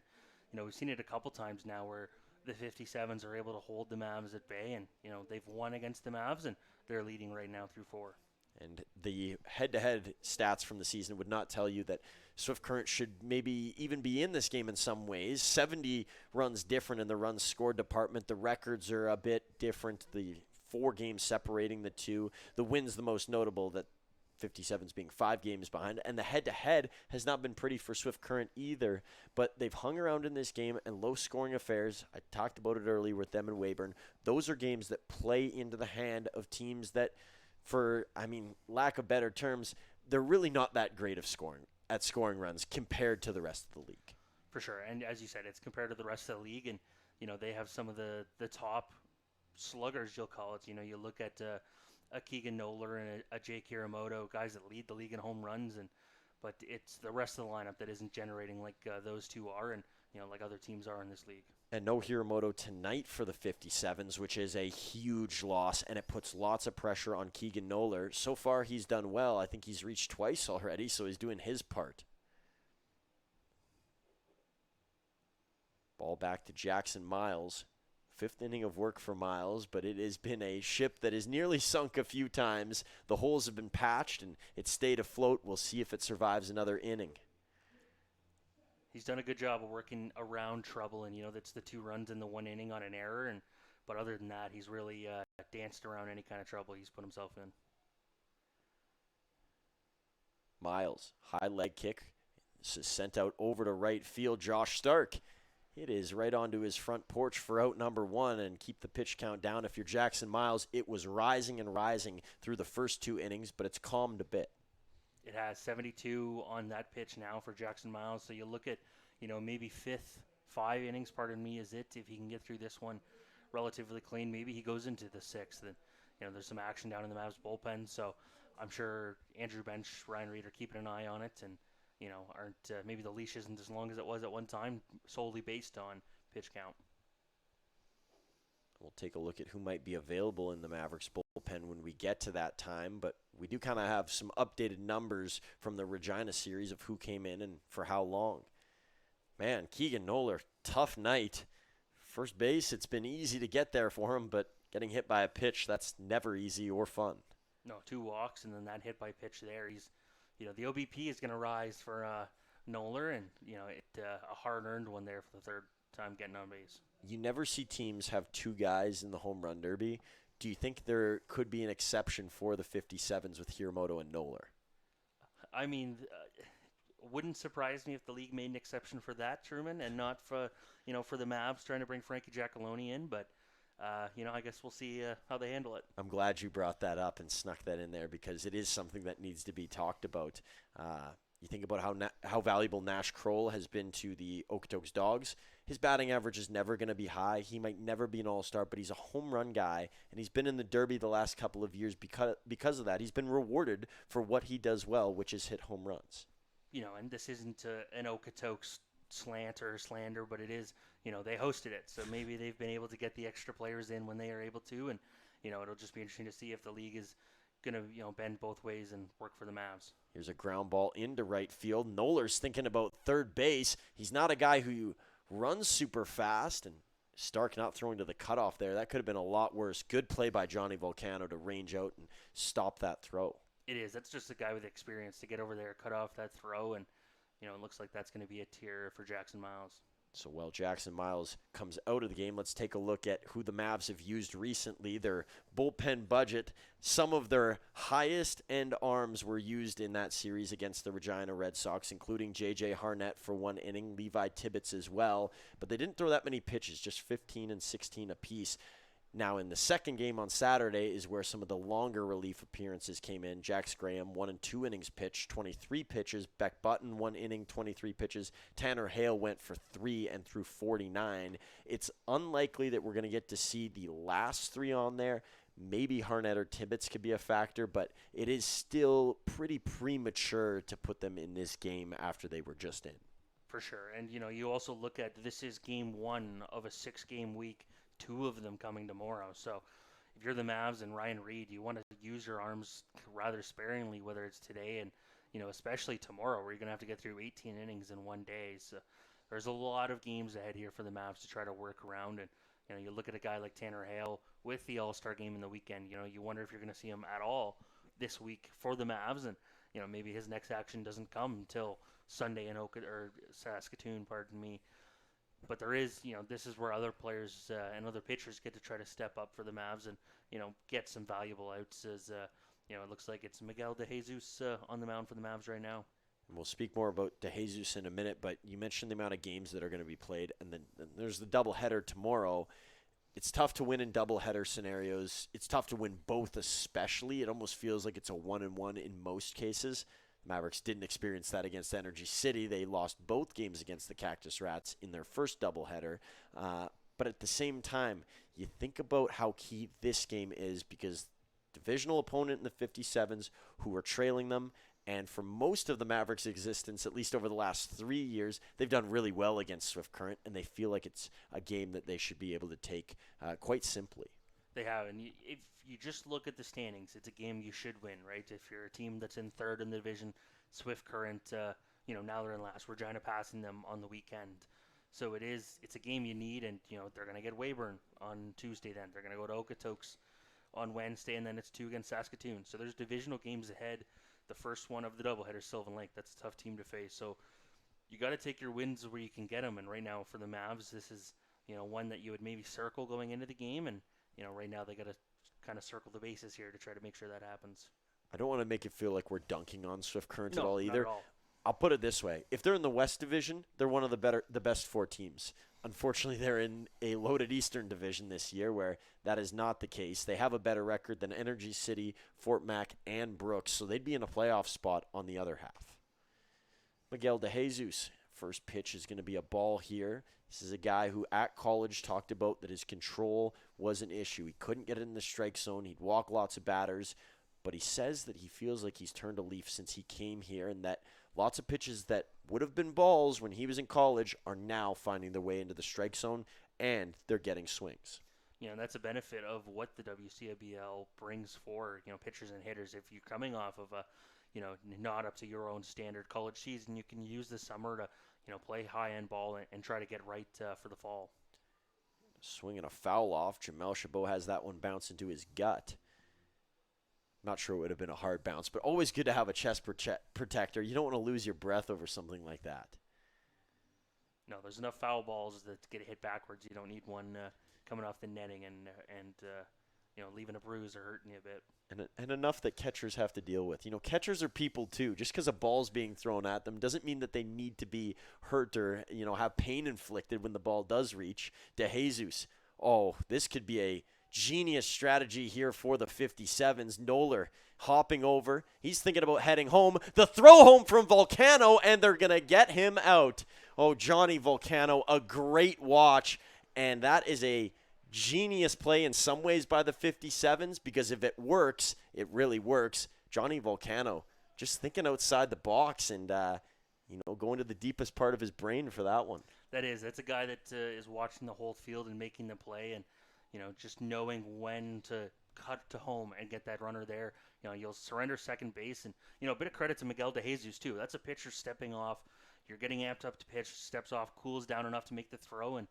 we've seen it a couple times now where the 57s are able to hold the Mavs at bay, and they've won against the Mavs, and they're leading right now through 4. And the head-to-head stats from the season would not tell you that Swift Current should maybe even be in this game in some ways. 70 runs different in the runs scored department. The records are a bit different. The 4 games separating the two. The win's the most notable, that 57's being 5 games behind, and the head-to-head has not been pretty for Swift Current either, but they've hung around in this game, and low-scoring affairs, I talked about it earlier with them and Weyburn, those are games that play into the hand of teams that, for, lack of better terms, they're really not that great of scoring runs compared to the rest of the league. For sure, and as you said, it's compared to the rest of the league, and, they have some of the top sluggers, you'll call it. You look at a Keegan Noller and a Jake Hiramoto, guys that lead the league in home runs, but it's the rest of the lineup that isn't generating like those two are, and like other teams are in this league. And no Hiramoto tonight for the 57s, which is a huge loss, and it puts lots of pressure on Keegan Noller. So far, he's done well. I think he's reached twice already, so he's doing his part. Ball back to Jackson Miles. 5th inning of work for Miles, but it has been a ship that has nearly sunk a few times. The holes have been patched, and it stayed afloat. We'll see if it survives another inning. He's done a good job of working around trouble, and that's the 2 runs in the 1 inning on an error. But other than that, he's really danced around any kind of trouble he's put himself in. Miles, high leg kick, this is sent out over to right field. Josh Stark. It is right onto his front porch for out number 1, and keep the pitch count down. If you're Jackson Miles, it was rising and rising through the first 2 innings, but it's calmed a bit. It has 72 on that pitch now for Jackson Miles. So you look at, maybe 5 innings, pardon me, is it. If he can get through this one relatively clean, maybe he goes into the 6th. And, there's some action down in the Mavs bullpen. So I'm sure Andrew Bench, Ryan Reed are keeping an eye on it, and aren't maybe the leash isn't as long as it was at one time, solely based on pitch count. We'll take a look at who might be available in the Mavericks bullpen when we get to that time, but we do kind of have some updated numbers from the Regina series of who came in and for how long. Man, Keegan Noller, tough night. First base, it's been easy to get there for him, but getting hit by a pitch, that's never easy or fun. No, 2 walks and then that hit by pitch there. He's, the OBP is going to rise for Noller, and a hard-earned one there for the third time getting on base. You never see teams have 2 guys in the home run derby. Do you think there could be an exception for the 57s with Hiramoto and Noller? I mean, wouldn't surprise me if the league made an exception for that, Truman, and not for the Mavs trying to bring Frankie Giacalone in. But I guess we'll see how they handle it. I'm glad you brought that up and snuck that in there because it is something that needs to be talked about. You think about how valuable Nash Kroll has been to the Okotoks Dogs. His batting average is never going to be high. He might never be an all-star, but he's a home run guy, and he's been in the Derby the last couple of years because of that. He's been rewarded for what he does well, which is hit home runs. And this isn't an Okotoks slant or slander, but it is, they hosted it. So maybe they've been able to get the extra players in when they are able to, and, it'll just be interesting to see if the league is going to, bend both ways and work for the Mavs. Here's a ground ball into right field. Noller's thinking about third base. He's not a guy who runs super fast, and Stark not throwing to the cutoff there. That could have been a lot worse. Good play by Johnny Volcano to range out and stop that throw. It is. That's just a guy with experience to get over there, cut off that throw, and, it looks like that's going to be a tier for Jackson Miles. So while Jackson Miles comes out of the game, let's take a look at who the Mavs have used recently. Their bullpen budget, some of their highest end arms were used in that series against the Regina Red Sox, including J.J. Harnett for 1 inning, Levi Tibbetts as well. But they didn't throw that many pitches, just 15 and 16 apiece. Now, in the second game on Saturday is where some of the longer relief appearances came in. Jax Graham, 1 and 2 innings pitched, 23 pitches. Beck Button, 1 inning, 23 pitches. Tanner Hale went for 3 and threw 49. It's unlikely that we're going to get to see the last 3 on there. Maybe Harnett or Tibbetts could be a factor, but it is still pretty premature to put them in this game after they were just in. For sure. And, you also look at this is game 1 of a 6-game week. 2 of them coming tomorrow. So if you're the Mavs and Ryan Reed, you want to use your arms rather sparingly, whether it's today and, especially tomorrow where you're going to have to get through 18 innings in 1 day. So there's a lot of games ahead here for the Mavs to try to work around. And, you look at a guy like Tanner Hale with the All-Star game in the weekend, you wonder if you're going to see him at all this week for the Mavs. And, maybe his next action doesn't come until Sunday in Saskatoon, pardon me. But there is, this is where other players and other pitchers get to try to step up for the Mavs and, get some valuable outs as, it looks like it's Miguel De Jesus on the mound for the Mavs right now. And we'll speak more about De Jesus in a minute, but you mentioned the amount of games that are going to be played, and then there's the doubleheader tomorrow. It's tough to win in doubleheader scenarios. It's tough to win both especially. It almost feels like it's a 1-1 in most cases. Mavericks didn't experience that against Energy City. They lost both games against the Cactus Rats in their first doubleheader. But at the same time, you think about how key this game is because divisional opponent in the 57s who are trailing them, and for most of the Mavericks' existence, at least over the last 3 years, they've done really well against Swift Current, and they feel like it's a game that they should be able to take quite simply. They have, and if you just look at the standings, it's a game you should win, right? If you're a team that's in third in the division, Swift Current, now they're in last. Regina passing them on the weekend. So it's a game you need, and, they're going to get Weyburn on Tuesday then. They're going to go to Okotoks on Wednesday, and then it's 2 against Saskatoon. So there's divisional games ahead. The first one of the doubleheader, Sylvan Lake. That's a tough team to face. So you got to take your wins where you can get them, and right now for the Mavs, this is, one that you would maybe circle going into the game, and right now they got to kind of circle the bases here to try to make sure that happens. I don't want to make it feel like we're dunking on Swift Current No, at all either. not at all. I'll put it this way. If they're in the West Division, they're one of the best 4 teams. Unfortunately, they're in a loaded Eastern Division this year where that is not the case. They have a better record than Energy City, Fort Mac, and Brooks, so they'd be in a playoff spot on the other half. Miguel De Jesus, first pitch is going to be a ball here. This is a guy who at college talked about that his control was an issue. He couldn't get it in the strike zone. He'd walk lots of batters. But he says that he feels like he's turned a leaf since he came here and that lots of pitches that would have been balls when he was in college are now finding their way into the strike zone, and they're getting swings. That's a benefit of what the WCBL brings for, pitchers and hitters. If you're coming off of a, not up to your own standard college season, you can use the summer to, play high-end ball and try to get right for the fall. Swinging a foul off. Jamel Chabot has that one bounce into his gut. Not sure it would have been a hard bounce, but always good to have a chest protector. You don't want to lose your breath over something like that. No, there's enough foul balls that get hit backwards. You don't need one coming off the netting and leaving a bruise or hurting you a bit. And enough that catchers have to deal with. Catchers are people too. Just because a ball's being thrown at them doesn't mean that they need to be hurt or, have pain inflicted when the ball does reach. DeJesus, this could be a genius strategy here for the 57s. Noller hopping over. He's thinking about heading home. The throw home from Volcano, and they're going to get him out. Johnny Volcano, a great watch. And that is a genius play in some ways by the 57s, because if it works, it really works. Johnny Volcano just thinking outside the box and, going to the deepest part of his brain for that one. That's a guy that is watching the whole field and making the play and, just knowing when to cut to home and get that runner there. You'll surrender second base. And, a bit of credit to Miguel DeJesus, too. That's a pitcher stepping off. You're getting amped up to pitch, steps off, cools down enough to make the throw and,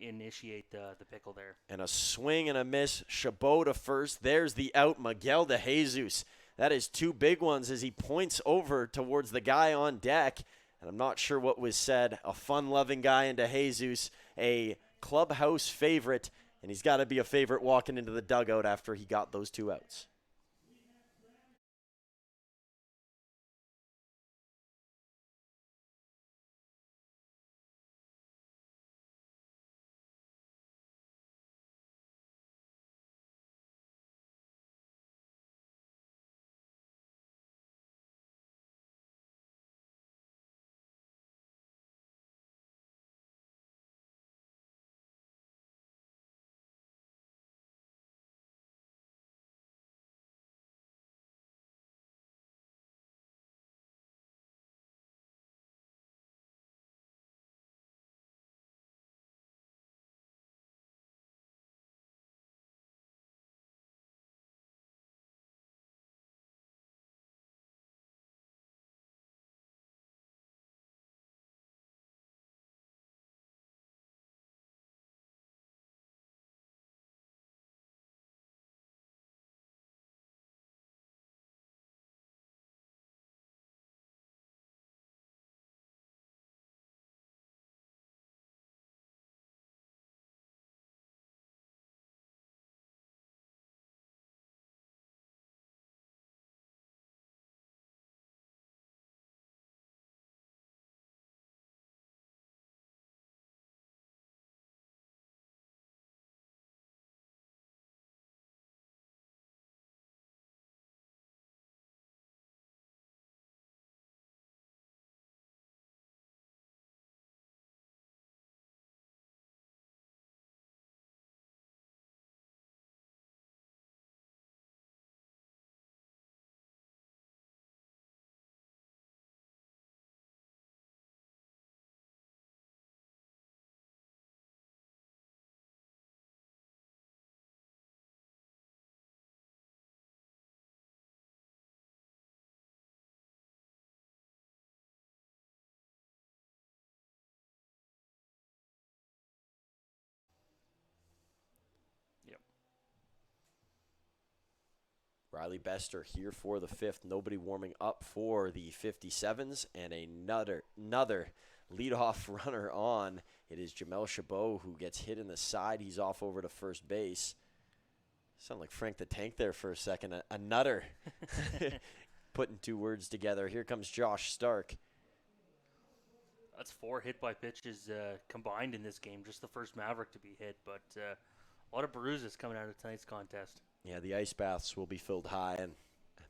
initiate the pickle there. And a swing and a miss. Chabot to first. There's the out. Miguel DeJesus. That is two big ones as he points over towards the guy on deck. And I'm not sure what was said. A fun-loving guy in DeJesus, a clubhouse favorite. And he's got to be a favorite walking into the dugout after he got those two outs. Riley Bester here for the fifth. Nobody warming up for the 57s. And another leadoff runner on. It is Jamel Chabot who gets hit in the side. He's off over to first base. Sound like Frank the Tank there for a second. A nutter. Putting two words together. Here comes Josh Stark. That's 4 hit by pitches combined in this game. Just the first Maverick to be hit. But a lot of bruises coming out of tonight's contest. Yeah, the ice baths will be filled high, and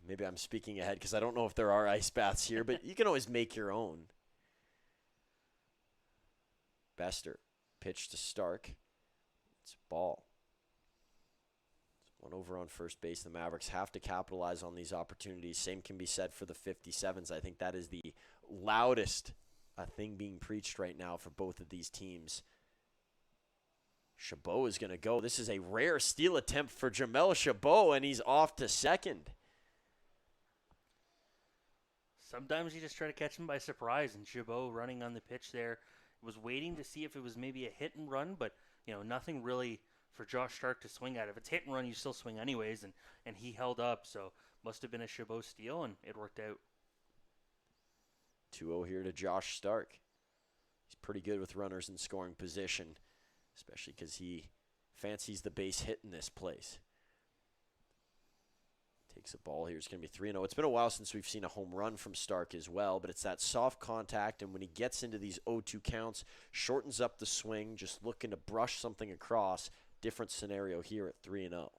maybe I'm speaking ahead because I don't know if there are ice baths here, but you can always make your own. Bester, pitch to Stark. It's a ball. One over on first base. The Mavericks have to capitalize on these opportunities. Same can be said for the 57s. I think that is the loudest thing being preached right now for both of these teams. Chabot is going to go. This is a rare steal attempt for Jamel Chabot, and he's off to second. Sometimes you just try to catch him by surprise, and Chabot running on the pitch there was waiting to see if it was maybe a hit and run, but nothing really for Josh Stark to swing at. If it's hit and run, you still swing anyways, and he held up. So must have been a Chabot steal, and it worked out. 2-0 here to Josh Stark. He's pretty good with runners in scoring position, especially because he fancies the base hit in this place. Takes a ball here. It's going to be 3-0. It's been a while since we've seen a home run from Stark as well, but it's that soft contact, and when he gets into these 0-2 counts, shortens up the swing, just looking to brush something across. Different scenario here at 3-0.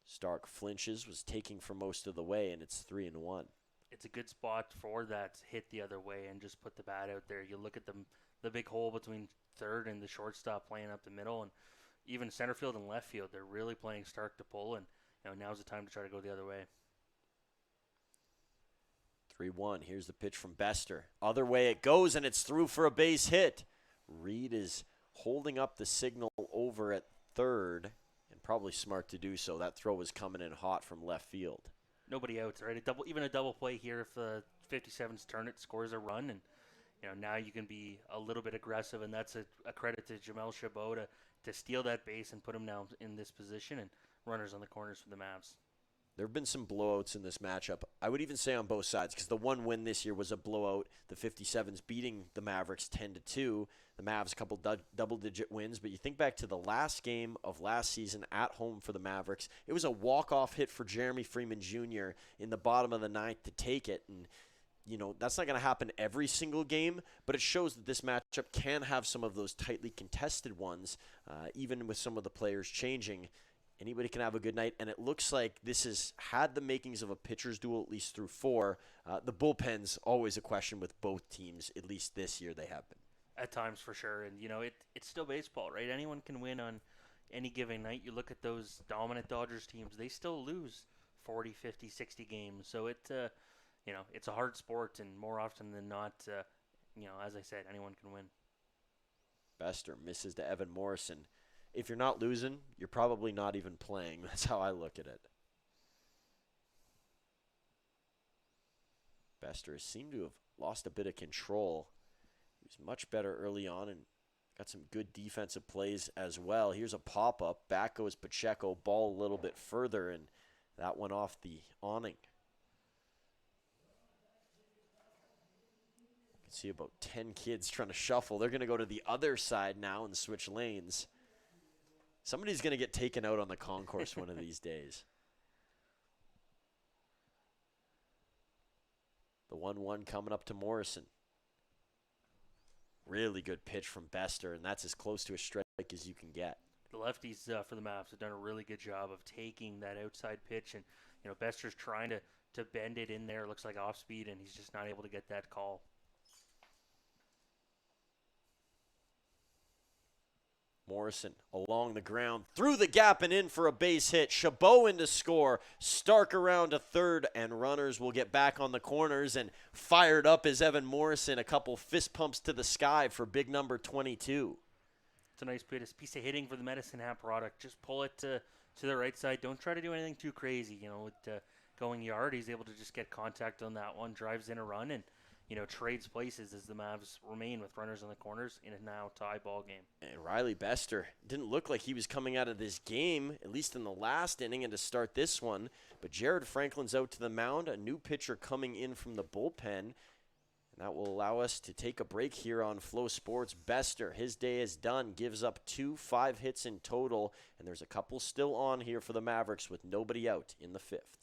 Stark flinches, was taking for most of the way, and it's 3-1. It's a good spot for that hit the other way and just put the bat out there. You look at the big hole between third and the shortstop playing up the middle, and even center field and left field, they're really playing Stark to pull, and now's the time to try to go the other way. 3-1. Here's the pitch from Bester. Other way it goes, and it's through for a base hit. Reed is holding up the signal over at third, and probably smart to do so. That throw was coming in hot from left field. Nobody outs, right? Even a double play here if the 57s turn it, scores a run, and now you can be a little bit aggressive, and that's a credit to Jamel Chabot to steal that base and put him now in this position, and runners on the corners for the Mavs. There have been some blowouts in this matchup. I would even say on both sides, because the one win this year was a blowout. The 57s beating the Mavericks 10-2. The Mavs a couple double-digit wins. But you think back to the last game of last season at home for the Mavericks. It was a walk-off hit for Jeremy Freeman Jr. in the bottom of the ninth to take it. And, that's not going to happen every single game, but it shows that this matchup can have some of those tightly contested ones, even with some of the players changing. Anybody can have a good night, and it looks like this has had the makings of a pitcher's duel at least through 4. The bullpen's always a question with both teams, at least this year they have been. At times, for sure, and it's still baseball, right? Anyone can win on any given night. You look at those dominant Dodgers teams, they still lose 40, 50, 60 games, so it's a hard sport, and more often than not, as I said, anyone can win. Bester misses to Evan Morrison. If you're not losing, you're probably not even playing. That's how I look at it. Bester seemed to have lost a bit of control. He was much better early on and got some good defensive plays as well. Here's a pop-up. Back goes Pacheco. Ball a little bit further, and that went off the awning. You can see about 10 kids trying to shuffle. They're going to go to the other side now and switch lanes. Somebody's going to get taken out on the concourse one of these days. The 1-1 coming up to Morrison. Really good pitch from Bester, and that's as close to a strike as you can get. The lefties for the Mavs have done a really good job of taking that outside pitch, and Bester's trying to bend it in there. Looks like off speed, and he's just not able to get that call. Morrison along the ground, through the gap and in for a base hit. Chabot in to score. Stark around to third, and runners will get back on the corners, and fired up is Evan Morrison. A couple fist pumps to the sky for big number 22. It's a nice piece of hitting for the Medicine Hat product. Just pull it to the right side. Don't try to do anything too crazy. With going yard, he's able to just get contact on that one, drives in a run, and trades places as the Mavs remain with runners on the corners in a now tie ball game. And Riley Bester didn't look like he was coming out of this game, at least in the last inning and to start this one. But Jared Franklin's out to the mound, a new pitcher coming in from the bullpen. And that will allow us to take a break here on Flow Sports. Bester, his day is done, gives up 5 hits in total. And there's a couple still on here for the Mavericks with nobody out in the 5th.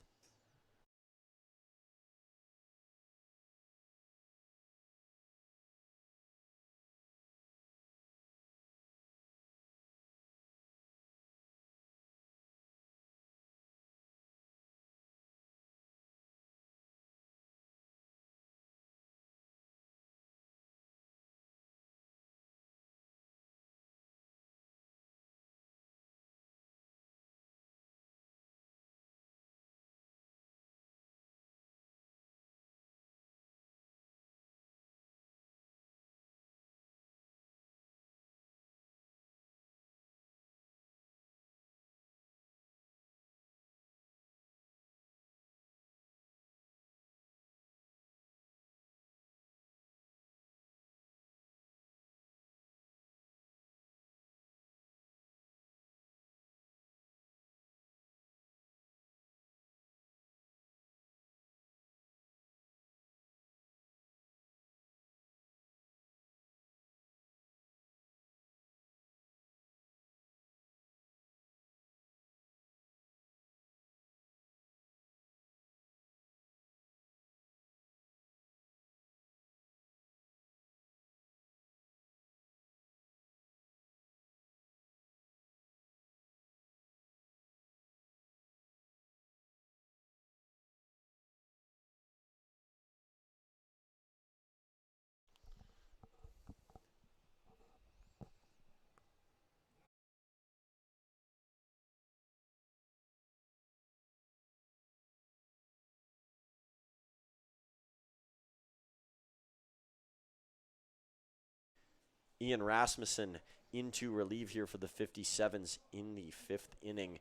Ian Rasmussen in to relieve here for the 57s in the 5th inning.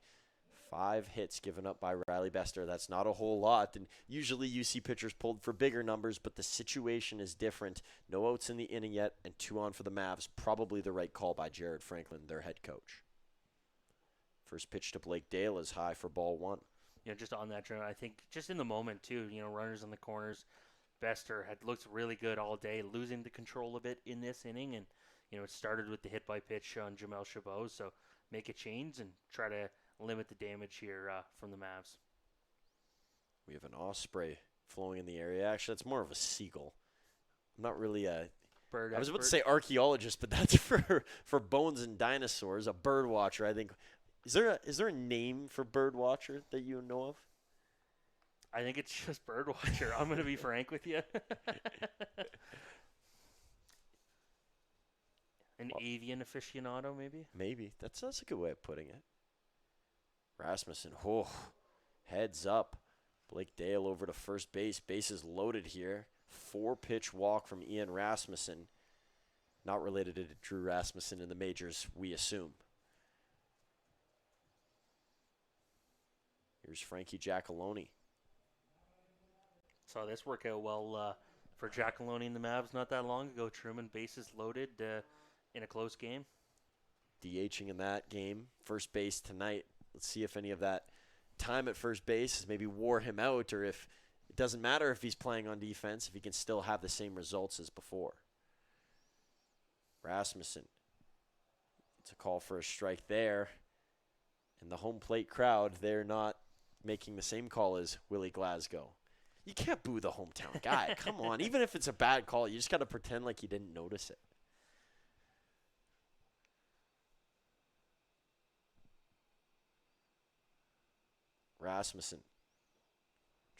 5 hits given up by Riley Bester. That's not a whole lot, and usually you see pitchers pulled for bigger numbers, but the situation is different. No outs in the inning yet, and 2 on for the Mavs. Probably the right call by Jared Franklin, their head coach. First pitch to Blake Dale is high for ball 1. Just on that, I think just in the moment, too, runners on the corners. Bester had looked really good all day, losing the control a bit in this inning, and, it started with the hit by pitch on Jamel Chabot, so make a change and try to limit the damage here from the Mavs. We have an osprey flowing in the area. Actually, it's more of a seagull. I'm not really a bird. I was about to say archaeologist, but that's for bones and dinosaurs. A bird watcher, I think. Is there a name for bird watcher that you know of? I think it's just bird watcher. I'm going to be frank with you. An avian aficionado, maybe? Maybe. That's a good way of putting it. Rasmussen, heads up. Blake Dale over to first base. Bases loaded here. 4-pitch walk from Ian Rasmussen. Not related to Drew Rasmussen in the majors, we assume. Here's Frankie Giacalone. Saw this work out well for Giacalone and the Mavs not that long ago. Truman, bases loaded in a close game. DHing in that game. First base tonight. Let's see if any of that time at first base has maybe wore him out, or if it doesn't matter if he's playing on defense, if he can still have the same results as before. Rasmussen. It's a call for a strike there. And the home plate crowd, they're not making the same call as Willie Glasgow. You can't boo the hometown guy. Come on. Even if it's a bad call, you just got to pretend like you didn't notice it. Rasmussen.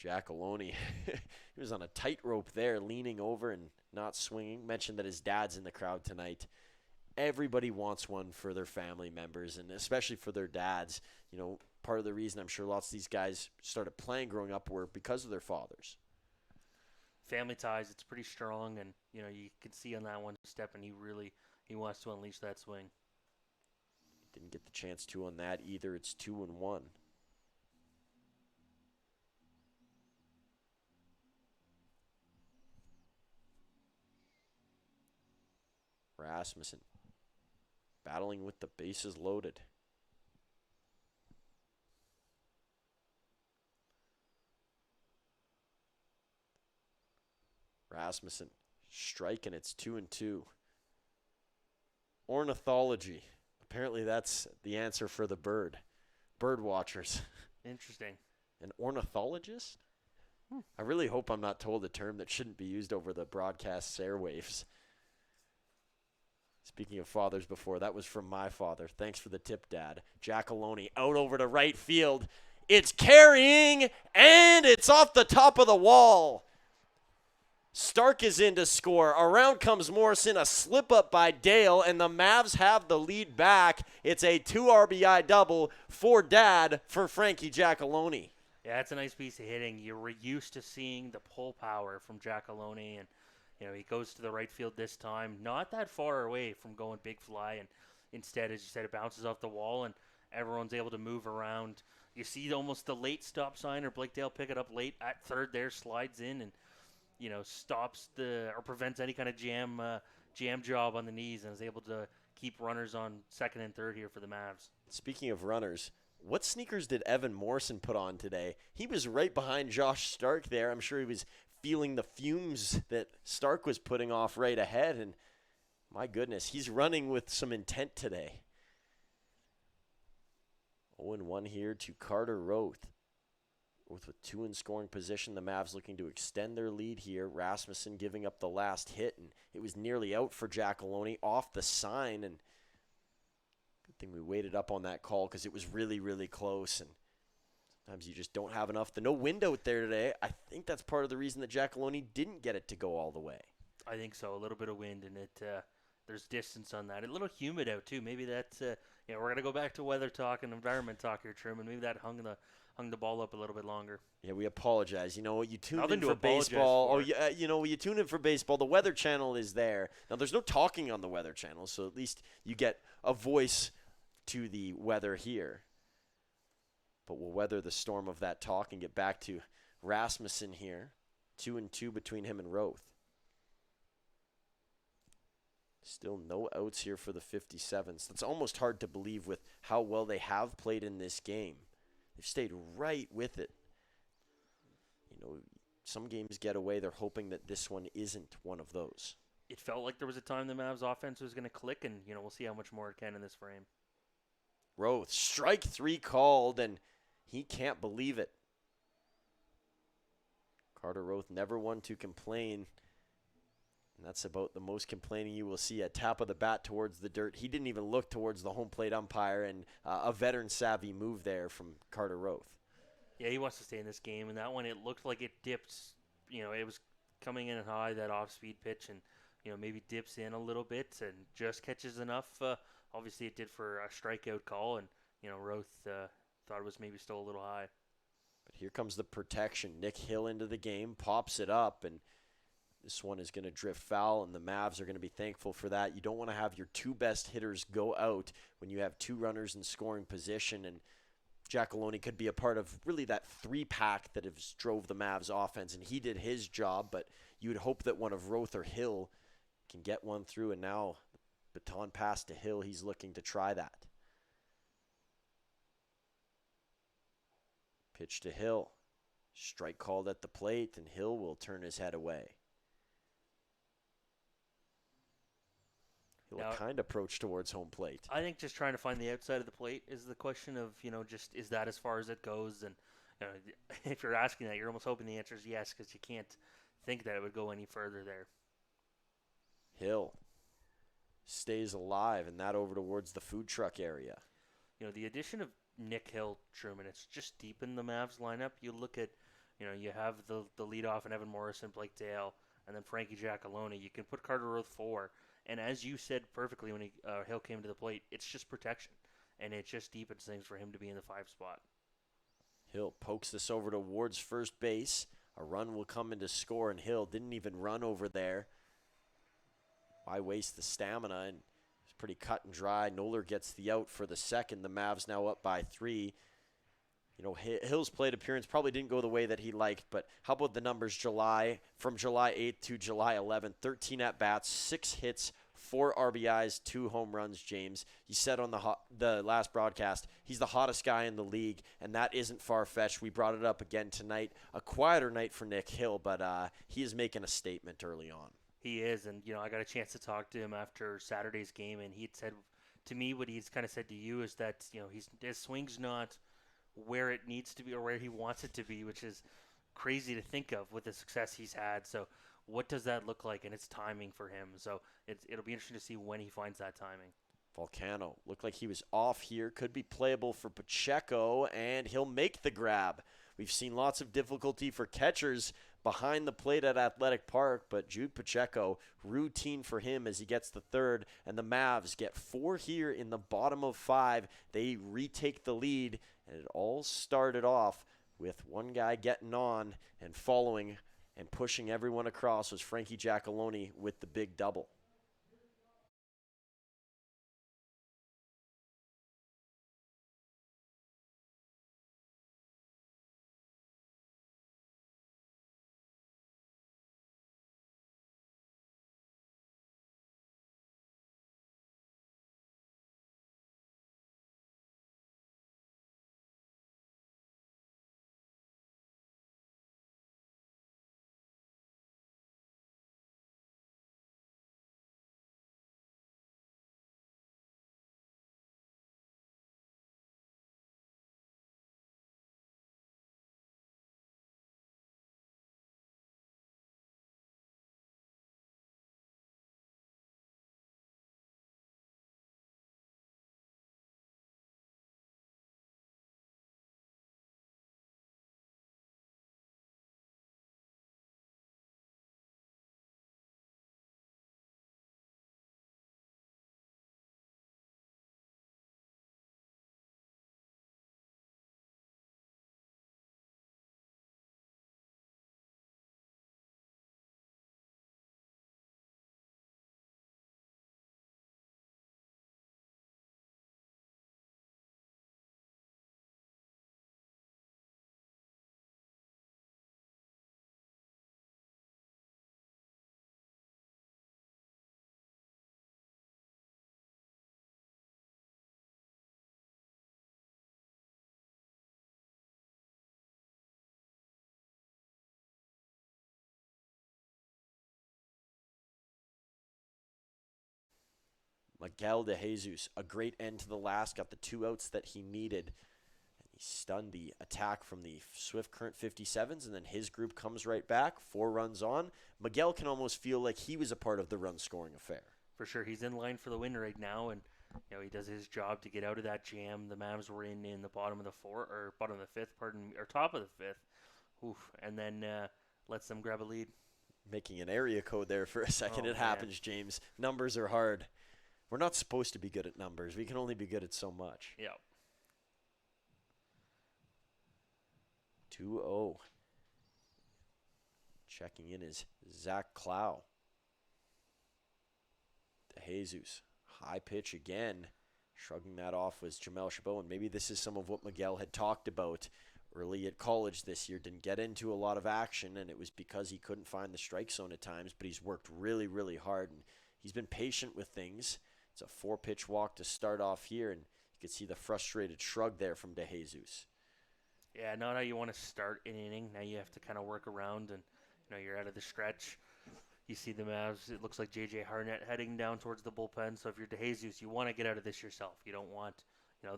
Giacalone. He was on a tightrope there, leaning over and not swinging. Mentioned that his dad's in the crowd tonight. Everybody wants one for their family members, and especially for their dads. Part of the reason I'm sure lots of these guys started playing growing up were because of their fathers. Family ties, it's pretty strong, and you can see on that one step, and he wants to unleash that swing. Didn't get the chance to on that either. It's 2-1. Rasmussen battling with the bases loaded. Rasmussen striking. It's 2-2. Ornithology. Apparently that's the answer for the bird. Bird watchers. Interesting. An ornithologist? I really hope I'm not told a term that shouldn't be used over the broadcast airwaves. Speaking of fathers before, that was from my father. Thanks for the tip, Dad. Giacalone out over to right field. It's carrying, and it's off the top of the wall. Stark is in to score. Around comes Morrison, a slip-up by Dale, and the Mavs have the lead back. It's a 2 RBI double for Dad for Frankie Giacalone. Yeah, that's a nice piece of hitting. You were used to seeing the pull power from Giacalone, and he goes to the right field this time, not that far away from going big fly, and instead, as you said, it bounces off the wall, and everyone's able to move around. You see almost the late stop sign, or Blake Dale pick it up late at third there, slides in, and stops or prevents any kind of jam job on the knees, and is able to keep runners on second and third here for the Mavs. Speaking of runners, what sneakers did Evan Morrison put on today? He was right behind Josh Stark there. I'm sure he was feeling the fumes that Stark was putting off right ahead, and my goodness, he's running with some intent today. 0-1 here to Carter Roth. With 2 in scoring position, the Mavs looking to extend their lead here. Rasmussen giving up the last hit, and it was nearly out for Giacalone off the sign. And good thing we waited up on that call because it was really, really close. And sometimes you just don't have enough. No wind out there today. I think that's part of the reason that Giacalone didn't get it to go all the way. I think so. A little bit of wind, and there's distance on that. A little humid out too. Maybe that's we're gonna go back to weather talk and environment talk here, Truman. Maybe that hung hung the ball up a little bit longer. Yeah, we apologize. You know, you tuned Nothing in to for apologize baseball. for. Oh, yeah, you know, you tune in for baseball. The Weather Channel is there. Now, there's no talking on the Weather Channel, so at least you get a voice to the weather here. But we'll weather the storm of that talk and get back to Rasmussen here. 2-2 between him and Roth. Still no outs here for the 57s. That's almost hard to believe with how well they have played in this game. They've stayed right with it. You know, some games get away. They're hoping that this one isn't one of those. It felt like there was a time the Mavs offense was going to click, and, you know, we'll see how much more it can in this frame. Roth, strike 3 called, and he can't believe it. Carter Roth, never one to complain. And that's about the most complaining you will see. A tap of the bat towards the dirt. He didn't even look towards the home plate umpire, and a veteran-savvy move there from Carter Roth. Yeah, he wants to stay in this game, and that one, it looked like it dipped. You know, it was coming in high, that off-speed pitch, and, you know, maybe dips in a little bit and just catches enough. Obviously, it did for a strikeout call, and, you know, Roth thought it was maybe still a little high. But here comes the protection. Nick Hill into the game, pops it up, and this one is going to drift foul, and the Mavs are going to be thankful for that. You don't want to have your two best hitters go out when you have two runners in scoring position, and Giacalone could be a part of really that three-pack that has drove the Mavs offense, and he did his job, but you would hope that one of Roth or Hill can get one through, and now the baton pass to Hill. He's looking to try that. Pitch to Hill. Strike called at the plate, and Hill will turn his head away. He'll kind of approach towards home plate. I think just trying to find the outside of the plate is the question of, you know, just is that as far as it goes? And, you know, if you're asking that, you're almost hoping the answer is yes, because you can't think that it would go any further there. Hill stays alive, and that over towards the food truck area. You know, the addition of Nick Hill, Truman, it's just deepened the Mavs lineup. You look at, you know, you have the leadoff and Evan Morrison, Blake Dale, and then Frankie Giacalone. You can put Carter Roth 4. And as you said perfectly when Hill came to the plate, it's just protection. And it just deepens things for him to be in the 5 spot. Hill pokes this over towards first base. A run will come in to score, and Hill didn't even run over there. Why waste the stamina? And it's pretty cut and dry. Noller gets the out for the second. The Mavs now up by 3. You know, Hill's plate appearance probably didn't go the way that he liked, but how about the numbers from July 8th to July 11th? 13 at-bats, 6 hits, 4 RBIs, 2 home runs, James. You said on the last broadcast, he's the hottest guy in the league, and that isn't far-fetched. We brought it up again tonight. A quieter night for Nick Hill, but he is making a statement early on. He is, and, you know, I got a chance to talk to him after Saturday's game, and he had said to me what he's kind of said to you is that, you know, his swing's not where it needs to be or where he wants it to be, which is crazy to think of with the success he's had. So what does that look like? And it's timing for him. So it'll be interesting to see when he finds that timing. Volcano looked like he was off here. Could be playable for Pacheco, and he'll make the grab. We've seen lots of difficulty for catchers behind the plate at Athletic Park, but Jude Pacheco, routine for him as he gets the third, and the Mavs get 4 here in the bottom of 5. They retake the lead, and it all started off with one guy getting on and following and pushing everyone across was Frankie Giacalone with the big double. Miguel De Jesus, a great end to the last, got the 2 outs that he needed. And he stunned the attack from the Swift Current 57s, and then his group comes right back, 4 runs on. Miguel can almost feel like he was a part of the run-scoring affair. For sure, he's in line for the win right now, and he does his job to get out of that jam. The Mavs were in the bottom of the fifth, or top of the fifth. Oof, and then lets them grab a lead. Making an area code there for a second. Oh, it happens, James. Numbers are hard. We're not supposed to be good at numbers. We can only be good at so much. Yeah. 2-0. Checking in is Zach Clow. De Jesus. High pitch again. Shrugging that off was Jamel Chabot. And maybe this is some of what Miguel had talked about early at college this year. Didn't get into a lot of action, and it was because he couldn't find the strike zone at times, but he's worked really, really hard, and he's been patient with things. It's a 4-pitch walk to start off here, and you can see the frustrated shrug there from De Jesus. Yeah, not how you want to start an inning. Now you have to kind of work around, and you're out of the stretch. You see the Mavs, it looks like J.J. Harnett heading down towards the bullpen. So if you're De Jesus, you want to get out of this yourself. You don't want,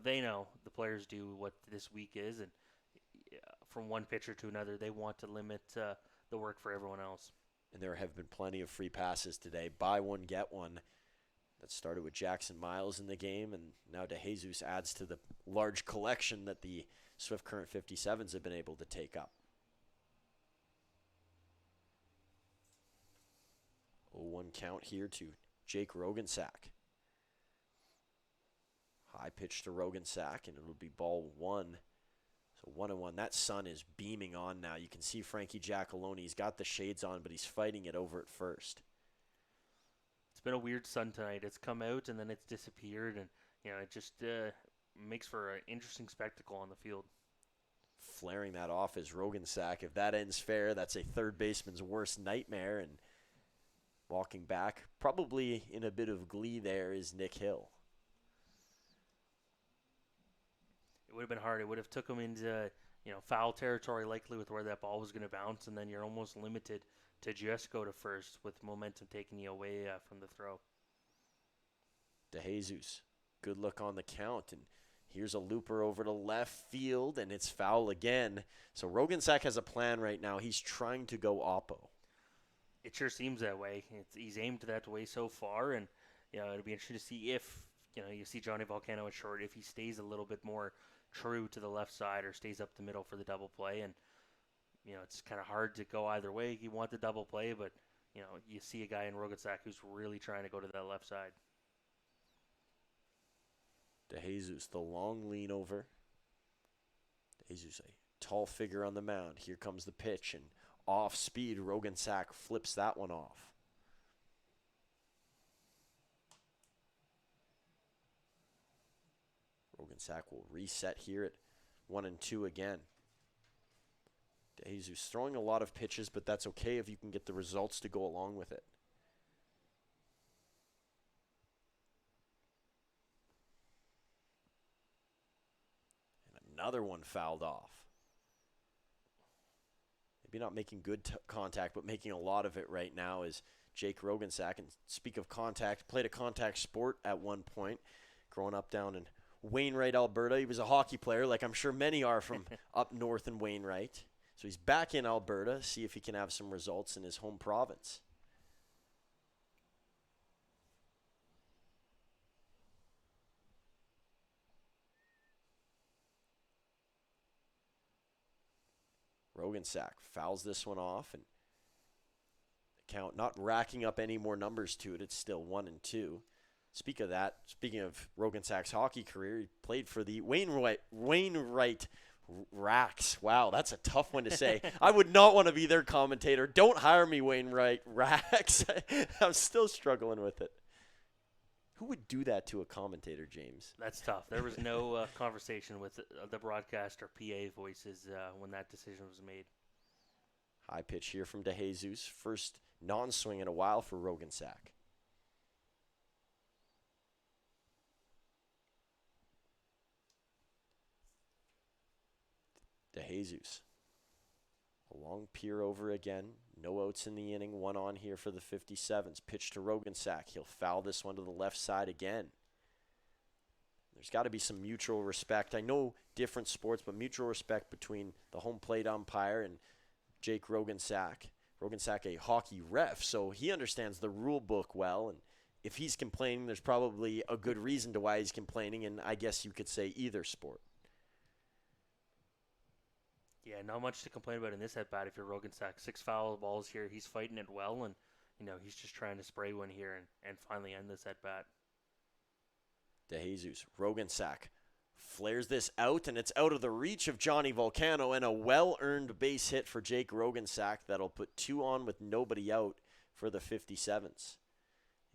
they know, the players do what this week is, and from one pitcher to another, they want to limit the work for everyone else. And there have been plenty of free passes today. Buy one, get one. That started with Jackson Miles in the game, and now De Jesus adds to the large collection that the Swift Current 57s have been able to take up. 0-1 count here to Jake Rogensack. High pitch to Rogensack, and it'll be ball 1. So 1-1. That sun is beaming on now. You can see Frankie Giacalone. He's got the shades on, but he's fighting it over at first. It's been a weird sun tonight. It's come out, and then it's disappeared, and it just makes for an interesting spectacle on the field. Flaring that off is Rogensack. If that ends fair, that's a third baseman's worst nightmare, and walking back, probably in a bit of glee there, is Nick Hill. It would have been hard. It would have took him into, foul territory likely with where that ball was going to bounce, and then you're almost limited to just go to first with momentum taking you away from the throw. De Jesus, good look on the count, and here's a looper over to left field, and it's foul again. So Rogensack has a plan right now. He's trying to go oppo. It sure seems that way. He's aimed that way so far, and it'll be interesting to see if you see Johnny Volcano at short, if he stays a little bit more true to the left side or stays up the middle for the double play. And it's kind of hard to go either way. You want the double play, but you see a guy in Rogensack who's really trying to go to that left side. De Jesus, the long lean over. De Jesus, a tall figure on the mound. Here comes the pitch, and off speed, Rogensack flips that one off. Rogensack will reset here at 1-2 again. De Jesus throwing a lot of pitches, but that's okay if you can get the results to go along with it. And another one fouled off. Maybe not making good contact, but making a lot of it right now is Jake Rogensack. And speak of contact, played a contact sport at one point, growing up down in Wainwright, Alberta. He was a hockey player, like I'm sure many are from up north in Wainwright. So he's back in Alberta, see if he can have some results in his home province. Rogensack fouls this one off, and the count not racking up any more numbers to it. It's still 1-2. Speaking of Rogensack's hockey career, he played for the Wainwright Racks. Wow, that's a tough one to say. I would not want to be their commentator. Don't hire me, Wainwright Racks. I'm still struggling with it. Who would do that to a commentator, James? That's tough. There was no conversation with the broadcast or PA voices when that decision was made. High pitch here from De Jesus. First non-swing in a while for Rogensack. De Jesus. A long peer over again. No outs in the inning, 1 on here for the 57s. Pitch to Rogensack. He'll foul this one to the left side again. There's got to be some mutual respect. I know different sports, but mutual respect between the home plate umpire and Jake Rogensack. Rogensack, a hockey ref, so he understands the rule book well, and if he's complaining, there's probably a good reason to why he's complaining, and I guess you could say either sport. Yeah, not much to complain about in this at-bat if you're Rogensack. 6 foul balls here. He's fighting it well, and, he's just trying to spray one here and finally end this at-bat. DeJesus, Rogensack flares this out, and it's out of the reach of Johnny Volcano, and a well-earned base hit for Jake Rogensack that'll put 2 on with nobody out for the 57s.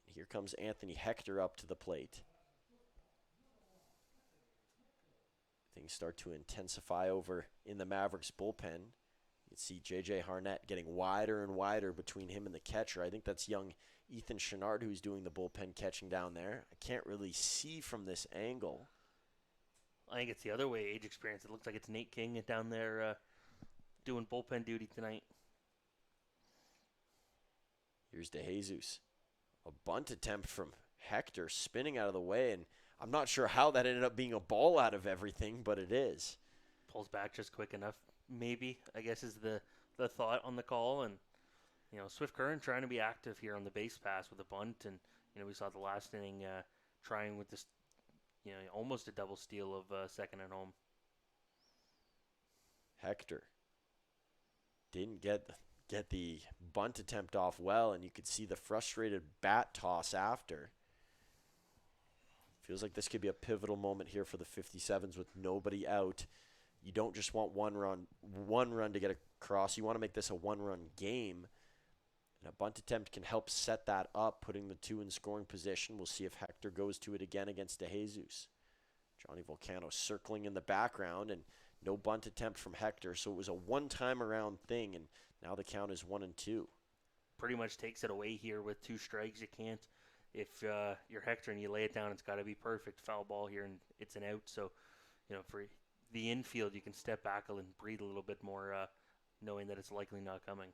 And here comes Anthony Hector up to the plate. Things start to intensify over in the Mavericks bullpen. You can see J.J. Harnett getting wider and wider between him and the catcher. I think that's young Ethan Chenard who's doing the bullpen catching down there. I can't really see from this angle. I think it's the other way, age experience. It looks like it's Nate King down there doing bullpen duty tonight. Here's DeJesus. A bunt attempt from Hector spinning out of the way, and I'm not sure how that ended up being a ball out of everything, but it is. Pulls back just quick enough, maybe, I guess is the thought on the call. And, Swift Current trying to be active here on the base pass with a bunt. And, we saw the last inning trying with this, almost a double steal of second and home. Hector didn't get the bunt attempt off well, and you could see the frustrated bat toss after. Feels like this could be a pivotal moment here for the 57s with nobody out. You don't just want one run to get across. You want to make this a one-run game. And a bunt attempt can help set that up, putting the 2 in scoring position. We'll see if Hector goes to it again against DeJesus. Johnny Volcano circling in the background, and no bunt attempt from Hector. So it was a one-time around thing, and now the count is 1-2. Pretty much takes it away here with 2 strikes. You can't. If you're Hector and you lay it down, it's got to be perfect. Foul ball here, and it's an out. So, for the infield, you can step back and breathe a little bit more, knowing that it's likely not coming.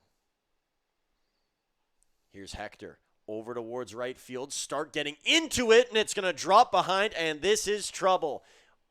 Here's Hector over towards right field. Start getting into it, and it's going to drop behind, and this is trouble.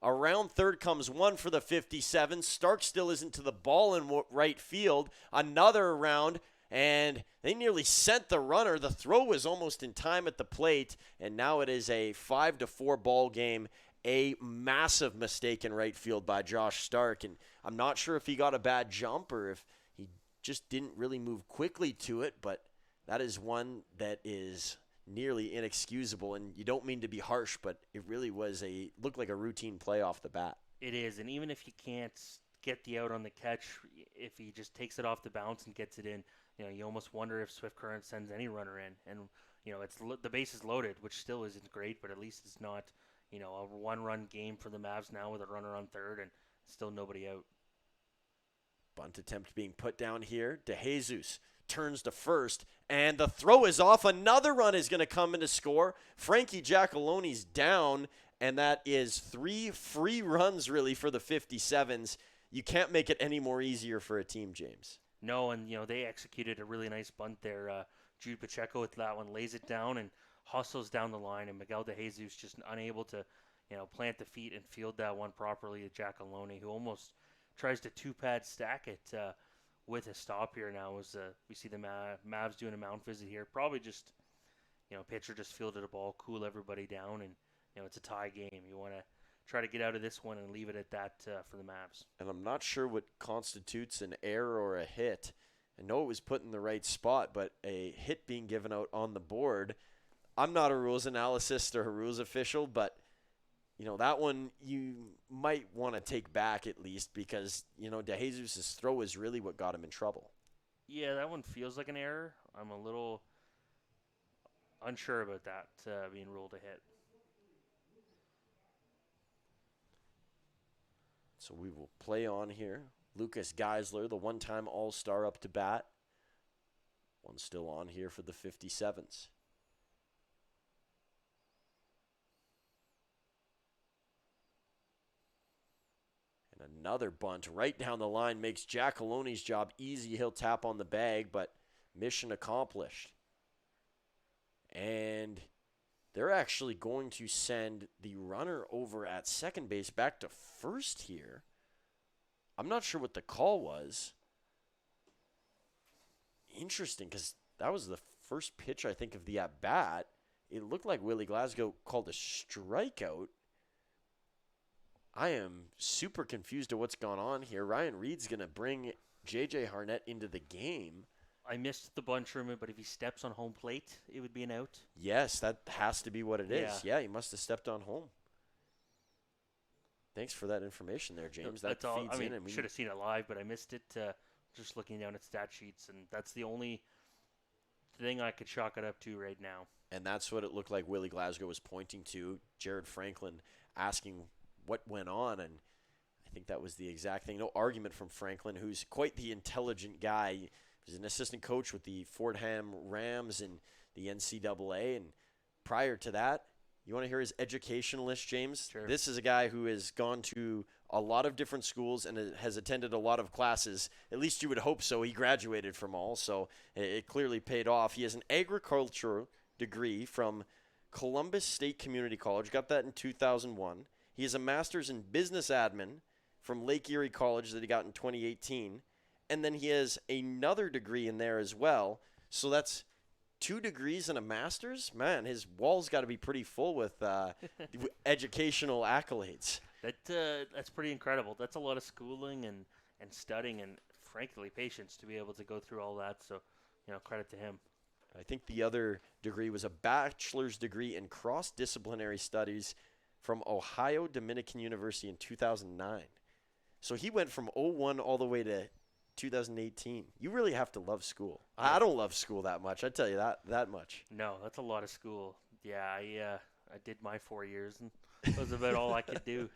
Around third comes one for the 57. Stark still isn't to the ball in right field. Another round. And they nearly sent the runner. The throw was almost in time at the plate, and now it is a 5-4 ball game. A massive mistake in right field by Josh Stark, and I'm not sure if he got a bad jump or if he just didn't really move quickly to it, but that is one that is nearly inexcusable, and you don't mean to be harsh, but it really looked like a routine play off the bat. It is, and even if you can't get the out on the catch, if he just takes it off the bounce and gets it in, you almost wonder if Swift Current sends any runner in. And, it's the base is loaded, which still isn't great, but at least it's not, a one-run game for the Mavs now with a runner on third and still nobody out. Bunt attempt being put down here. DeJesus turns to first, and the throw is off. Another run is going to come in to score. Frankie Giacaloni's down, and that is 3 free runs, really, for the 57s. You can't make it any more easier for a team, James. No, and, they executed a really nice bunt there. Jude Pacheco with that one lays it down and hustles down the line, and Miguel DeJesus just unable to, plant the feet and field that one properly to Giacaloni, who almost tries to 2-pad stack it with a stop here now. As we see the Mavs doing a mound visit here. Probably just, pitcher just fielded a ball, cool everybody down, and, it's a tie game. You want to try to get out of this one and leave it at that for the Mavs. And I'm not sure what constitutes an error or a hit. I know it was put in the right spot, but a hit being given out on the board, I'm not a rules analyst or a rules official, but, that one you might want to take back at least because, DeJesus' throw is really what got him in trouble. Yeah, that one feels like an error. I'm a little unsure about that being ruled a hit. So we will play on here. Lucas Geisler, the one-time All-Star, up to bat. One still on here for the 57s. And another bunt right down the line makes Giacaloni's job easy. He'll tap on the bag, but mission accomplished. And they're actually going to send the runner over at second base back to first here. I'm not sure what the call was. Interesting, because that was the first pitch, I think, of the at-bat. It looked like Willie Glasgow called a strikeout. I am super confused at what's gone on here. Ryan Reed's going to bring J.J. Harnett into the game. I missed the bunch rumor, but if he steps on home plate, it would be an out. Yes, that has to be what it is. Yeah, he must have stepped on home. Thanks for that information there, James. That's that all. feeds I mean, in. And should have seen it live, but I missed it just looking down at stat sheets, and that's the only thing I could chalk it up to right now. And that's what it looked like Willie Glasgow was pointing to. Jared Franklin asking what went on, and I think that was the exact thing. No argument from Franklin, who's quite the intelligent guy. He was an assistant coach with the Fordham Rams and the NCAA, and prior to that, you want to hear his education list, James? Sure. This is a guy who has gone to a lot of different schools and has attended a lot of classes. At least you would hope so. He graduated from all, so it clearly paid off. He has an agriculture degree from Columbus State Community College. Got that in 2001. He has a master's in business admin from Lake Erie College that he got in 2018. And then he has another degree in there as well. So that's 2 degrees and a master's. Man, his wall's got to be pretty full with educational accolades. That's pretty incredible. That's a lot of schooling and studying and, frankly, patience to be able to go through all that. So, credit to him. I think the other degree was a bachelor's degree in cross-disciplinary studies from Ohio Dominican University in 2009. So he went from 01 all the way to 2018. You really have to love school. I don't love school that much. I tell you that much. No, that's a lot of school. Yeah, I did my 4 years, and that was about all I could do.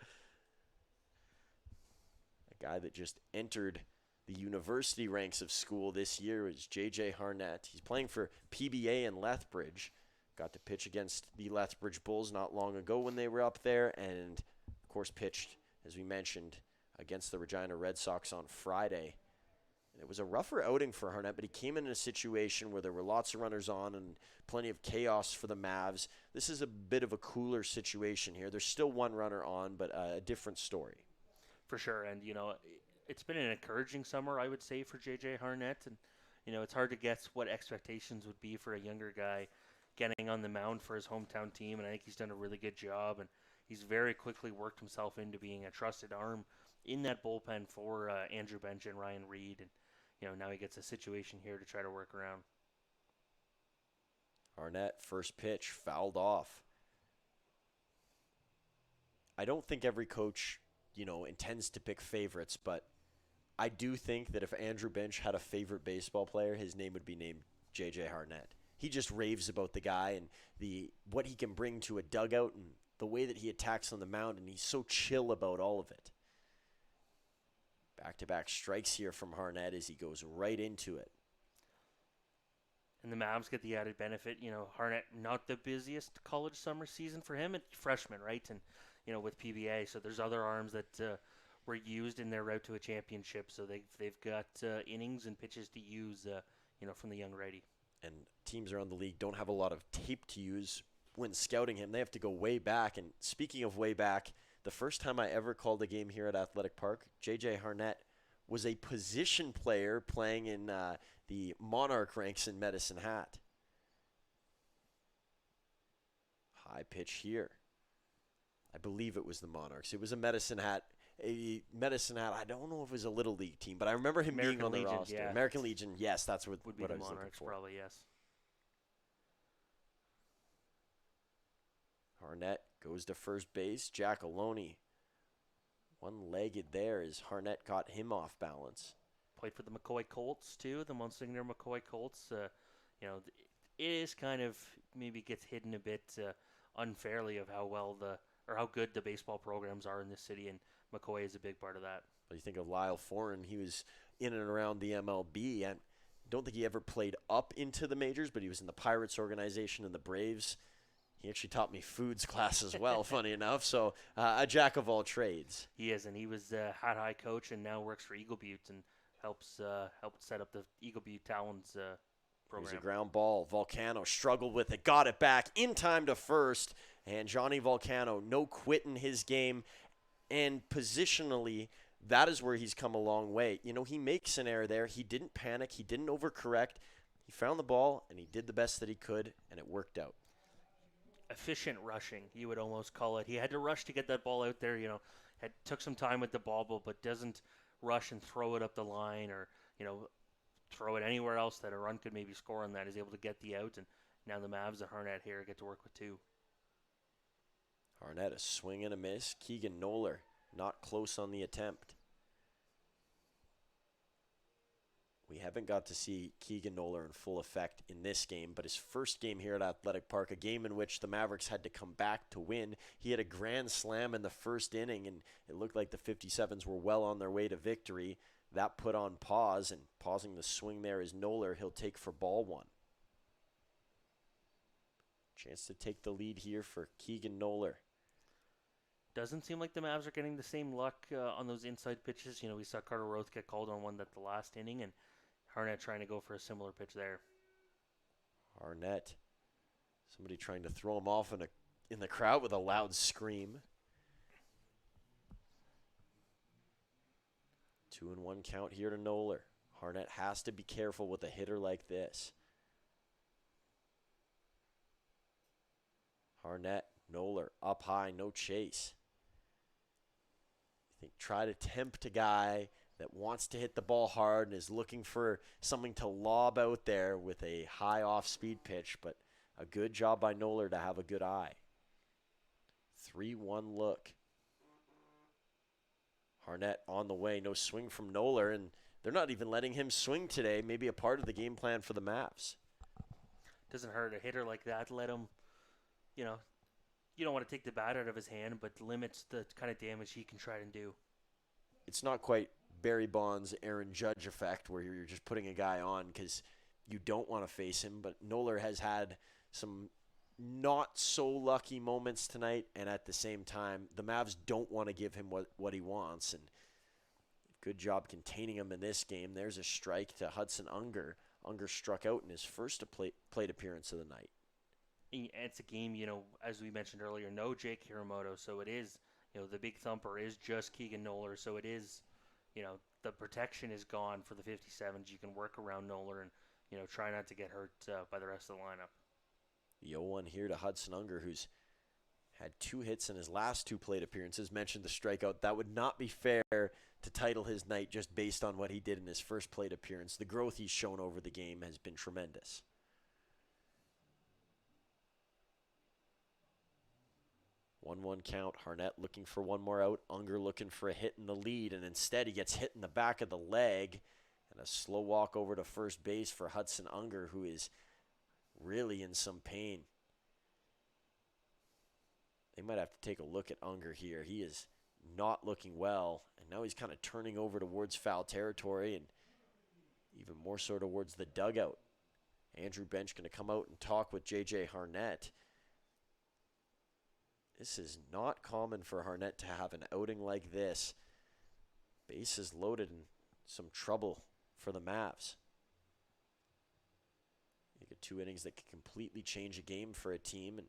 A guy that just entered the university ranks of school this year is J.J. Harnett. He's playing for PBA in Lethbridge. Got to pitch against the Lethbridge Bulls not long ago when they were up there, and, of course, pitched, as we mentioned, against the Regina Red Sox on Friday. It was a rougher outing for Harnett, but he came in a situation where there were lots of runners on and plenty of chaos for the Mavs. This is a bit of a cooler situation here. There's still one runner on, but a different story. For sure, and, it's been an encouraging summer, I would say, for J.J. Harnett, and, it's hard to guess what expectations would be for a younger guy getting on the mound for his hometown team, and I think he's done a really good job, and he's very quickly worked himself into being a trusted arm in that bullpen for Andrew Bench and Ryan Reed, and now he gets a situation here to try to work around. Harnett, first pitch, fouled off. I don't think every coach, intends to pick favorites, but I do think that if Andrew Bench had a favorite baseball player, his name would be named J.J. Harnett. He just raves about the guy and what he can bring to a dugout and the way that he attacks on the mound, and he's so chill about all of it. Back-to-back strikes here from Harnett as he goes right into it. And the Mavs get the added benefit. Harnett, not the busiest college summer season for him. It's freshman, right? And, with PBA. So there's other arms that were used in their route to a championship. So they've got innings and pitches to use, from the young righty. And teams around the league don't have a lot of tape to use when scouting him. They have to go way back. And speaking of way back, the first time I ever called a game here at Athletic Park, J.J. Harnett was a position player playing in the Monarch ranks in Medicine Hat. High pitch here. I believe it was the Monarchs. It was a Medicine Hat. I don't know if it was a Little League team, but I remember him being on the roster. Yeah. American Legion, yes, that's what Would be what the I was looking Monarchs, for. probably, yes. Harnett goes to first base. Giacalone, one-legged there as Harnett caught him off balance. Played for the McCoy Colts, too, the Monsignor McCoy Colts. It is kind of maybe gets hidden a bit unfairly of how good the baseball programs are in this city, and McCoy is a big part of that. You think of Lyle Foran, he was in and around the MLB. I don't think he ever played up into the majors, but he was in the Pirates organization and the Braves. He actually taught me foods class as well, funny enough. So a jack of all trades. He is, and he was Hat High coach and now works for Eagle Butte and helps set up the Eagle Butte Talons Here's a program. ground ball. Volcano struggled with it, got it back in time to first. And Johnny Volcano, no quit in his game. And positionally, that is where he's come a long way. You know, he makes an error there. He didn't panic. He didn't overcorrect. He found the ball, and he did the best that he could, and it worked out. Efficient rushing, you would almost call it. He had to rush to get that ball out there, took some time with the ball, but doesn't rush and throw it up the line or, throw it anywhere else that a run could maybe score on that. He's able to get the out, and now the Mavs and Harnett here get to work with two. Harnett, a swing and a miss. Keegan Noller, not close on the attempt. We haven't got to see Keegan Noller in full effect in this game, but his first game here at Athletic Park, a game in which the Mavericks had to come back to win. He had a grand slam in the first inning, and it looked like the 57s were well on their way to victory. That put on pause, and pausing the swing there is Noller. He'll take for ball one. Chance to take the lead here for Keegan Noller. Doesn't seem like the Mavs are getting the same luck on those inside pitches. We saw Carter Roth get called on one at the last inning, and Harnett trying to go for a similar pitch there. Harnett, somebody trying to throw him off in the crowd with a loud scream. 2-1 count here to Noller. Harnett has to be careful with a hitter like this. Harnett, Noller, up high, no chase. I think try to tempt a guy that wants to hit the ball hard and is looking for something to lob out there with a high off-speed pitch, but a good job by Noller to have a good eye. 3-1 look. Harnett on the way, no swing from Noller, and they're not even letting him swing today. Maybe a part of the game plan for the Mavs. Doesn't hurt a hitter like that. Let him, you don't want to take the bat out of his hand, but limits the kind of damage he can try and do. It's not quite Barry Bonds, Aaron Judge effect where you're just putting a guy on because you don't want to face him, but Noller has had some not so lucky moments tonight, and at the same time, the Mavs don't want to give him what he wants, and good job containing him in this game. There's a strike to Hudson Unger. Unger struck out in his first plate appearance of the night. It's a game, as we mentioned earlier, no Jake Hiramoto, so it is, the big thumper is just Keegan Noller, so it is, the protection is gone for the 57s. You can work around Noller and, try not to get hurt by the rest of the lineup. The 0-1 here to Hudson Unger, who's had 2 hits in his last 2 plate appearances. Mentioned the strikeout. That would not be fair to title his night just based on what he did in his first plate appearance. The growth he's shown over the game has been tremendous. 1-1 count. Harnett looking for one more out. Unger looking for a hit in the lead, and instead he gets hit in the back of the leg. And a slow walk over to first base for Hudson Unger, who is really in some pain. They might have to take a look at Unger here. He is not looking well, and now he's kind of turning over towards foul territory and even more so towards the dugout. Andrew Bench going to come out and talk with J.J. Harnett. This is not common for Harnett to have an outing like this. Bases loaded and some trouble for the Mavs. You get 2 innings that could completely change a game for a team, and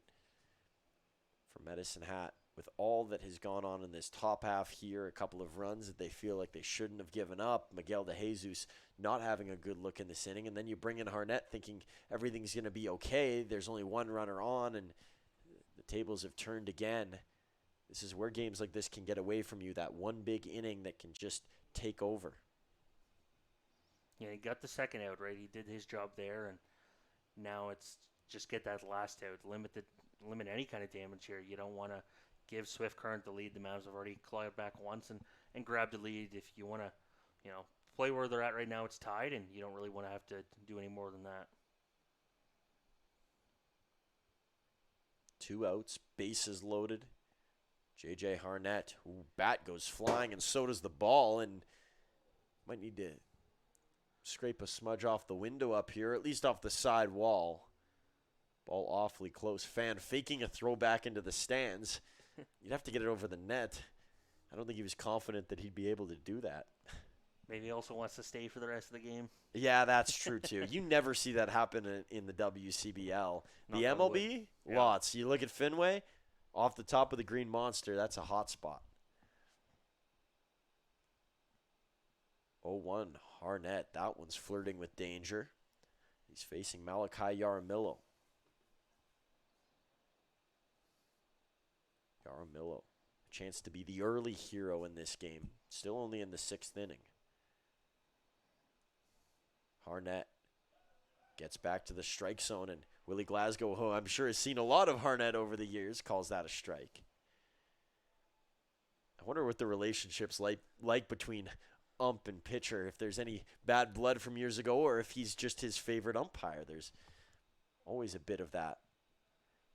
for Medicine Hat, with all that has gone on in this top half here, a couple of runs that they feel like they shouldn't have given up, Miguel De Jesus not having a good look in this inning, and then you bring in Harnett thinking everything's going to be okay. There's only 1 runner on, and the tables have turned again. This is where games like this can get away from you, that one big inning that can just take over. Yeah, he got the second out, right? He did his job there, and now it's just get that last out. Limit any kind of damage here. You don't want to give Swift Current the lead. The Mavs have already clawed back once and grabbed the lead. If you want to, play where they're at right now, it's tied, and you don't really want to have to do any more than that. 2 outs, bases loaded. J.J. Harnett, bat goes flying, and so does the ball, and might need to scrape a smudge off the window up here, at least off the side wall. Ball awfully close. Fan faking a throw back into the stands. You'd have to get it over the net. I don't think he was confident that he'd be able to do that. Maybe he also wants to stay for the rest of the game. Yeah, that's true too. You never see that happen in the WCBL. The Knock on wood. MLB, Yeah. lots. You look at Fenway, off the top of the Green Monster, that's a hot spot. 0-1, Harnett. That one's flirting with danger. He's facing Malachi Yaramillo. Yaramillo, a chance to be the early hero in this game. Still only in the 6th inning. Harnett gets back to the strike zone, and Willie Glasgow, who I'm sure has seen a lot of Harnett over the years, calls that a strike. I wonder what the relationship's like between ump and pitcher, if there's any bad blood from years ago, or if he's just his favorite umpire. There's always a bit of that.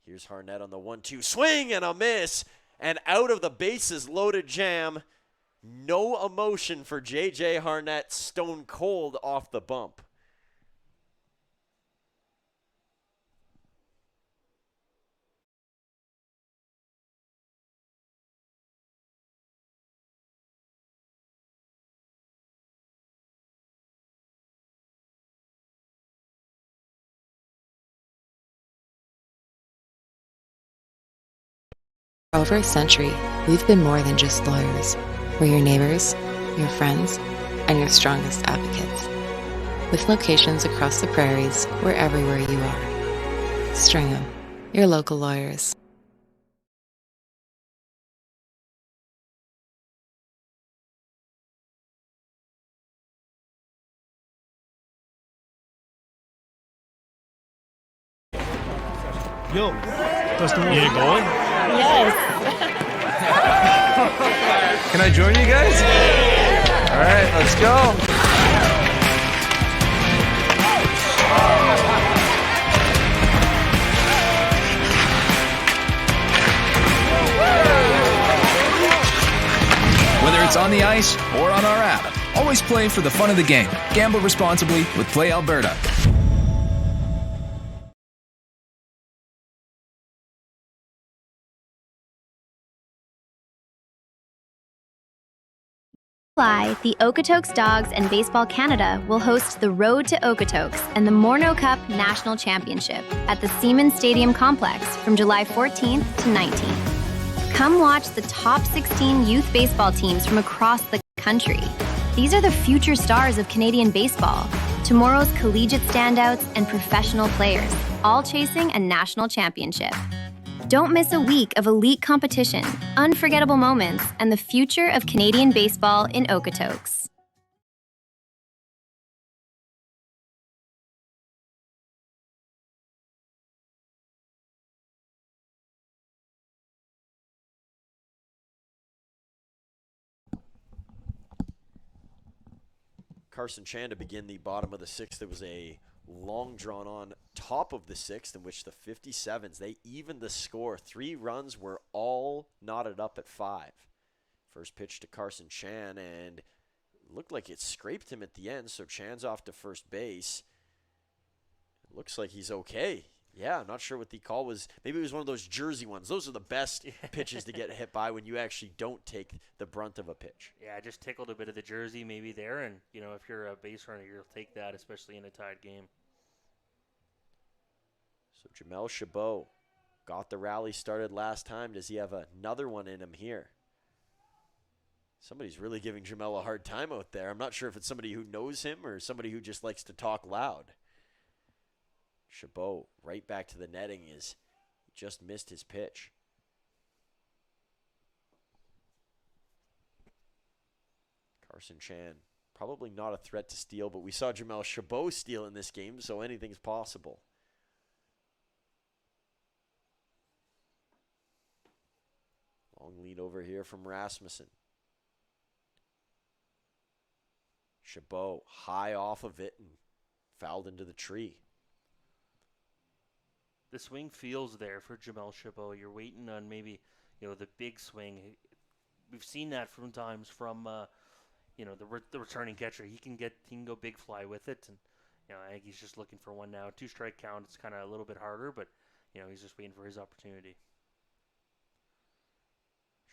Here's Harnett on the 1-2. Swing and a miss, and out of the bases loaded jam. No emotion for J.J. Harnett, stone cold off the bump. For over a century, we've been more than just lawyers. We're your neighbors, your friends, and your strongest advocates. With locations across the prairies, we're everywhere you are. Stringham, your local lawyers. Yo, that's the one. Yeah, going? Yes. Can I join you guys? All right, let's go. Whether it's on the ice or on our app, always play for the fun of the game. Gamble responsibly with Play Alberta. The Okotoks Dogs and Baseball Canada will host the Road to Okotoks and the Morneau Cup National Championship at the Siemens Stadium Complex from July 14th to 19th. Come watch the top 16 youth baseball teams from across the country. These are the future stars of Canadian baseball, tomorrow's collegiate standouts and professional players, all chasing a national championship. Don't miss a week of elite competition, unforgettable moments, and the future of Canadian baseball in Okotoks. Carson Chan to begin the bottom of the 6th. There was a long drawn on top of the 6th in which the 57s, they evened the score. 3 runs were all knotted up at 5. First pitch to Carson Chan, and it looked like it scraped him at the end, so Chan's off to first base. It looks like he's okay. Yeah, I'm not sure what the call was. Maybe it was one of those jersey ones. Those are the best pitches to get hit by when you actually don't take the brunt of a pitch. Yeah, just tickled a bit of the jersey maybe there, and if you're a base runner, you'll take that, especially in a tied game. So Jamel Chabot got the rally started last time. Does he have another one in him here? Somebody's really giving Jamel a hard time out there. I'm not sure if it's somebody who knows him or somebody who just likes to talk loud. Chabot right back to the netting is just missed his pitch. Carson Chan, probably not a threat to steal, but we saw Jamel Chabot steal in this game, so anything's possible. Long lead over here from Rasmussen. Chabot high off of it and fouled into the tree. The swing feels there for Jamel Chabot. You're waiting on maybe, the big swing. We've seen that from times from, the returning catcher. He can go big fly with it, and I think he's just looking for one now. 2-strike count. It's kind of a little bit harder, but he's just waiting for his opportunity.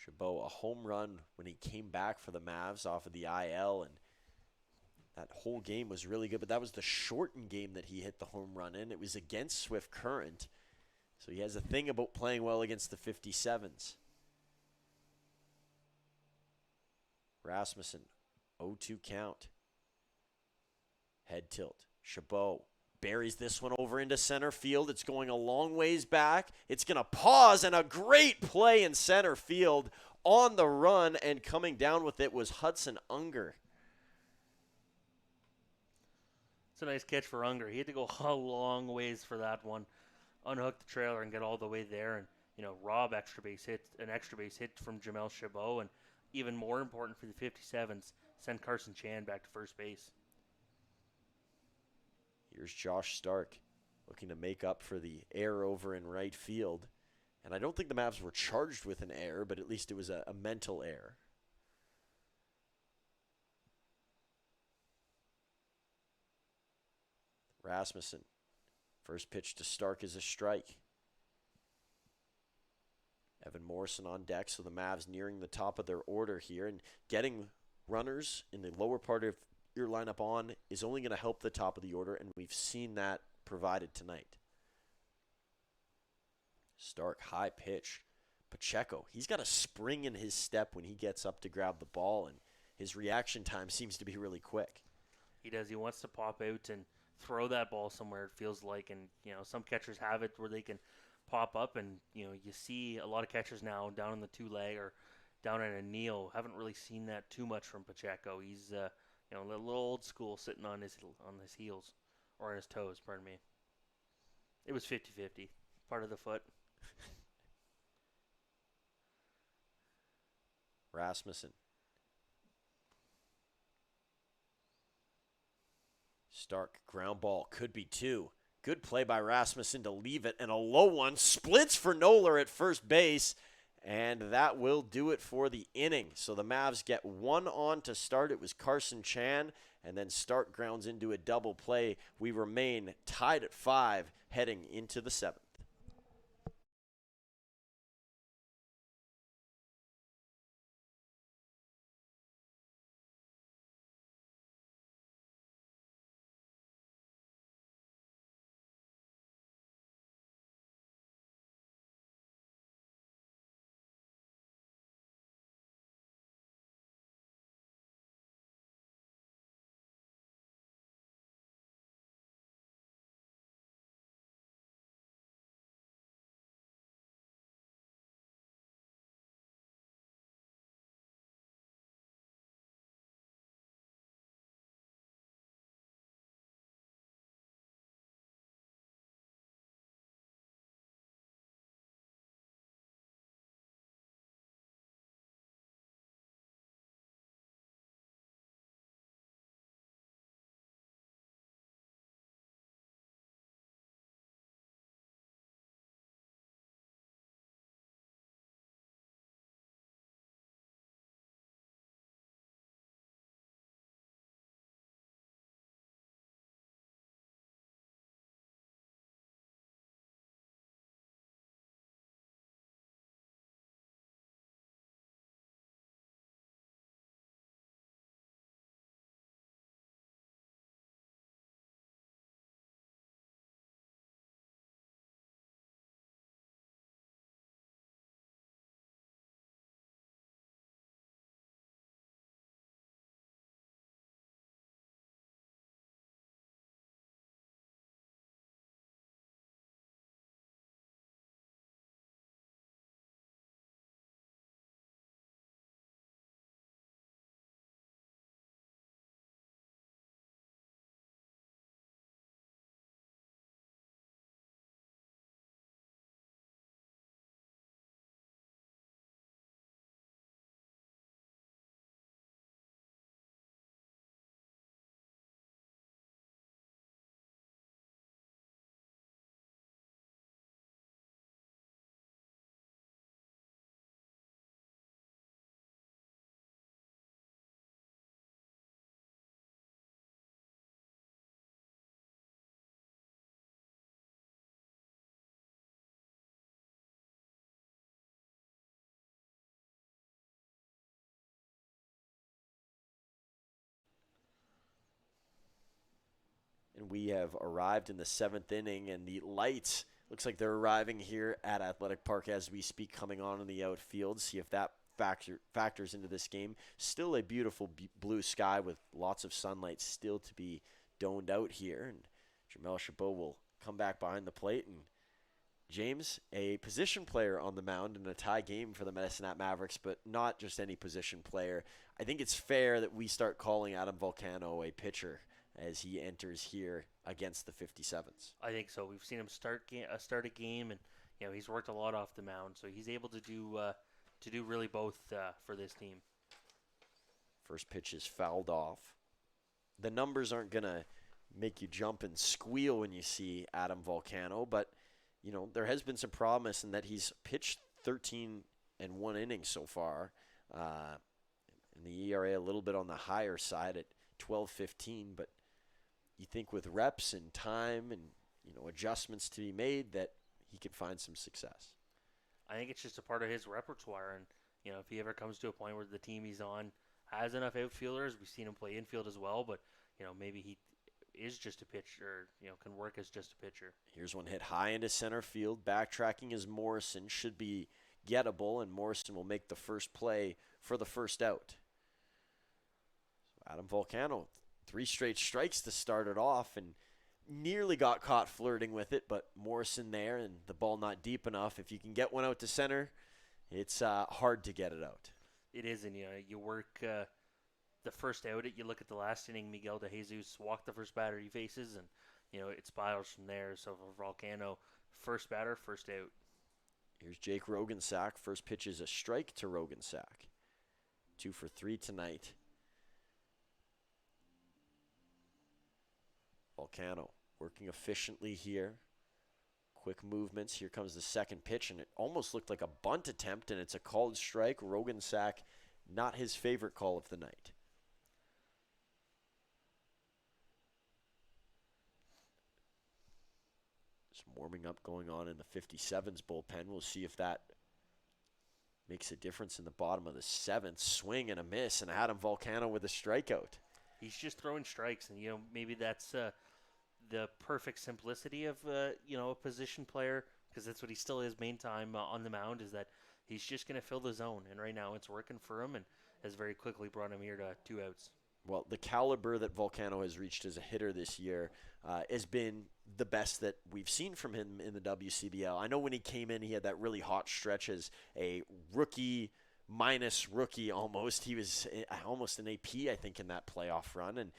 Chabot, a home run when he came back for the Mavs off of the IL, and That whole game was really good, but that was the shortened game that he hit the home run in. It was against Swift Current. So he has a thing about playing well against the 57s. Rasmussen, 0-2 count. Head tilt. Chabot buries this one over into center field. It's going a long ways back. It's going to pause, and a great play in center field on the run, and coming down with it was Hudson Unger. It's a nice catch for Unger. He had to go a long ways for that one. Unhook the trailer and get all the way there, and rob an extra base hit from Jamel Chabot, and even more important for the 57s, send Carson Chan back to first base. Here's Josh Stark looking to make up for the error over in right field, and I don't think the Mavs were charged with an error, but at least it was a mental error. Rasmussen. First pitch to Stark is a strike. Evan Morrison on deck, so the Mavs nearing the top of their order here, and getting runners in the lower part of your lineup on is only going to help the top of the order, and we've seen that provided tonight. Stark, high pitch. Pacheco, he's got a spring in his step when he gets up to grab the ball, and his reaction time seems to be really quick. He does. He wants to pop out and throw that ball somewhere, it feels like, and some catchers have it where they can pop up, and you see a lot of catchers now down on the two leg or down in a kneel. Haven't really seen that too much from Pacheco. He's a little old school, sitting on his heels or on his toes, pardon me. It was 50-50, part of the foot. Rasmussen. Stark, ground ball, could be two. Good play by Rasmussen to leave it, and a low one splits for Noller at first base, and that will do it for the inning. So the Mavs get one on to start. It was Carson Chan, and then Stark grounds into a double play. We remain tied at 5 heading into the 7th. And we have arrived in the 7th inning, and the lights looks like they're arriving here at Athletic Park as we speak, coming on in the outfield. See if that factors into this game. Still a beautiful blue sky with lots of sunlight still to be domed out here. And Jamel Chabot will come back behind the plate. And James, a position player on the mound in a tie game for the Medicine Hat Mavericks, but not just any position player. I think it's fair that we start calling Adam Volcano a pitcher as he enters here against the 57s. I think so. We've seen him start a game, and he's worked a lot off the mound, so he's able to do really both for this team. First pitch is fouled off. The numbers aren't gonna make you jump and squeal when you see Adam Volcano, but there has been some promise in that he's pitched 13 and 1 innings so far. And the ERA a little bit on the higher side at 12.15, but you think with reps and time and adjustments to be made that he could find some success. I think it's just a part of his repertoire, and if he ever comes to a point where the team he's on has enough outfielders, we've seen him play infield as well, but maybe he is just a pitcher, can work as just a pitcher. Here's one hit high into center field. Backtracking is Morrison, should be gettable, and Morrison will make the first play for the first out. So Adam Volcano, 3 straight strikes to start it off, and nearly got caught flirting with it, but Morrison there, and the ball not deep enough. If you can get one out to center, it's hard to get it out. It is, and you work the first out. You look at the last inning, Miguel de Jesus walked the first batter he faces, and it spirals from there. So for Volcano, first batter, first out. Here's Jake Rogensack. First pitch is a strike to Rogensack. 2 for 3 tonight. Volcano working efficiently here. Quick movements. Here comes the second pitch, and it almost looked like a bunt attempt, and it's a called strike. Rogensack, not his favorite call of the night. Some warming up going on in the 57's bullpen. We'll see if that makes a difference in the bottom of the 7th. Swing and a miss, and Adam Volcano with a strikeout. He's just throwing strikes, and maybe that's the perfect simplicity of a position player, because that's what he still is main time on the mound, is that he's just going to fill the zone, and right now it's working for him and has very quickly brought him here to 2 outs. Well, the caliber that Volcano has reached as a hitter this year has been the best that we've seen from him in the WCBL. I know when he came in, he had that really hot stretch as a rookie minus rookie almost. He was almost an AP, I think, in that playoff run. And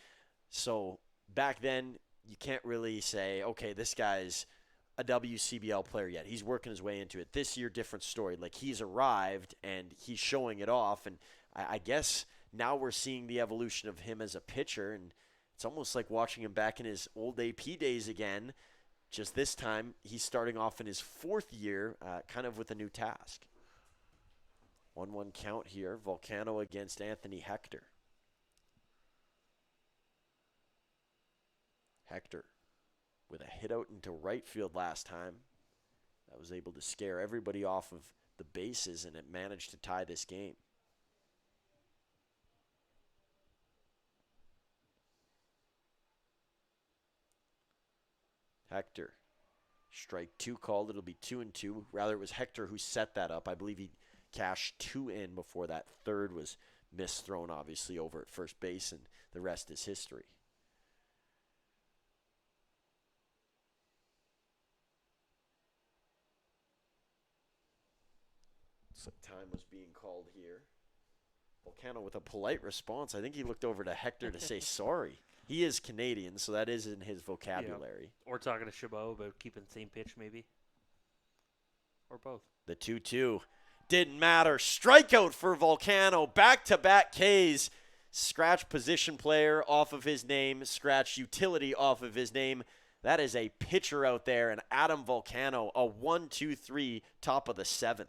so back then, you can't really say, okay, this guy's a WCBL player yet. He's working his way into it. This year, different story. Like, he's arrived, and he's showing it off. And I guess now we're seeing the evolution of him as a pitcher, and it's almost like watching him back in his old AP days again. Just this time, he's starting off in his 4th year, kind of with a new task. 1-1 count here. Volcano against Anthony Hector. Hector with a hit out into right field last time. That was able to scare everybody off of the bases, and it managed to tie this game. Hector, strike 2 called. It'll be 2-2. Rather, it was Hector who set that up. I believe he cashed 2 in before that third was misthrown, obviously, over at first base, and the rest is history. Some time was being called here. Volcano with a polite response. I think he looked over to Hector to say sorry. He is Canadian, so that is in his vocabulary. Yeah. Or talking to Chabot about keeping the same pitch, maybe. Or both. The 2-2 didn't matter. Strikeout for Volcano. Back-to-back Ks. Scratch position player off of his name. Scratch utility off of his name. That is a pitcher out there. And Adam Volcano, a 1-2-3, top of the 7th.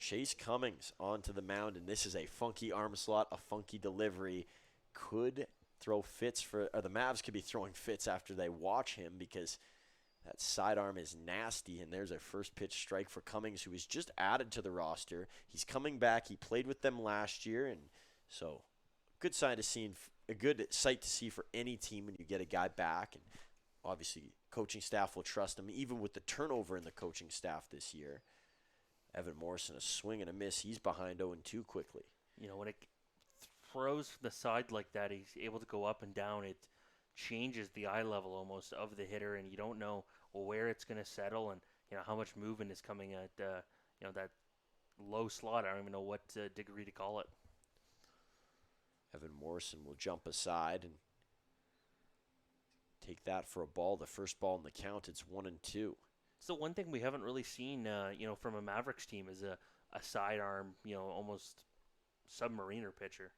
Chase Cummings onto the mound, and this is a funky arm slot, a funky delivery. Could throw fits for, or the Mavs could be throwing fits after they watch him because that sidearm is nasty, and there's a first pitch strike for Cummings, who was just added to the roster. He's coming back. He played with them last year, and so good sign to see, a good sight to see for any team when you get a guy back. And obviously, coaching staff will trust him, even with the turnover in the coaching staff this year. Evan Morrison, a swing and a miss. He's behind 0-2 quickly. You know, when it throws from the side like that, he's able to go up and down. It changes the eye level almost of the hitter, and you don't know where it's going to settle and how much movement is coming at that low slot. I don't even know what degree to call it. Evan Morrison will jump aside and take that for a ball. The first ball in the count. It's 1-2. So one thing we haven't really seen, from a Mavericks team is a sidearm, almost submariner pitcher.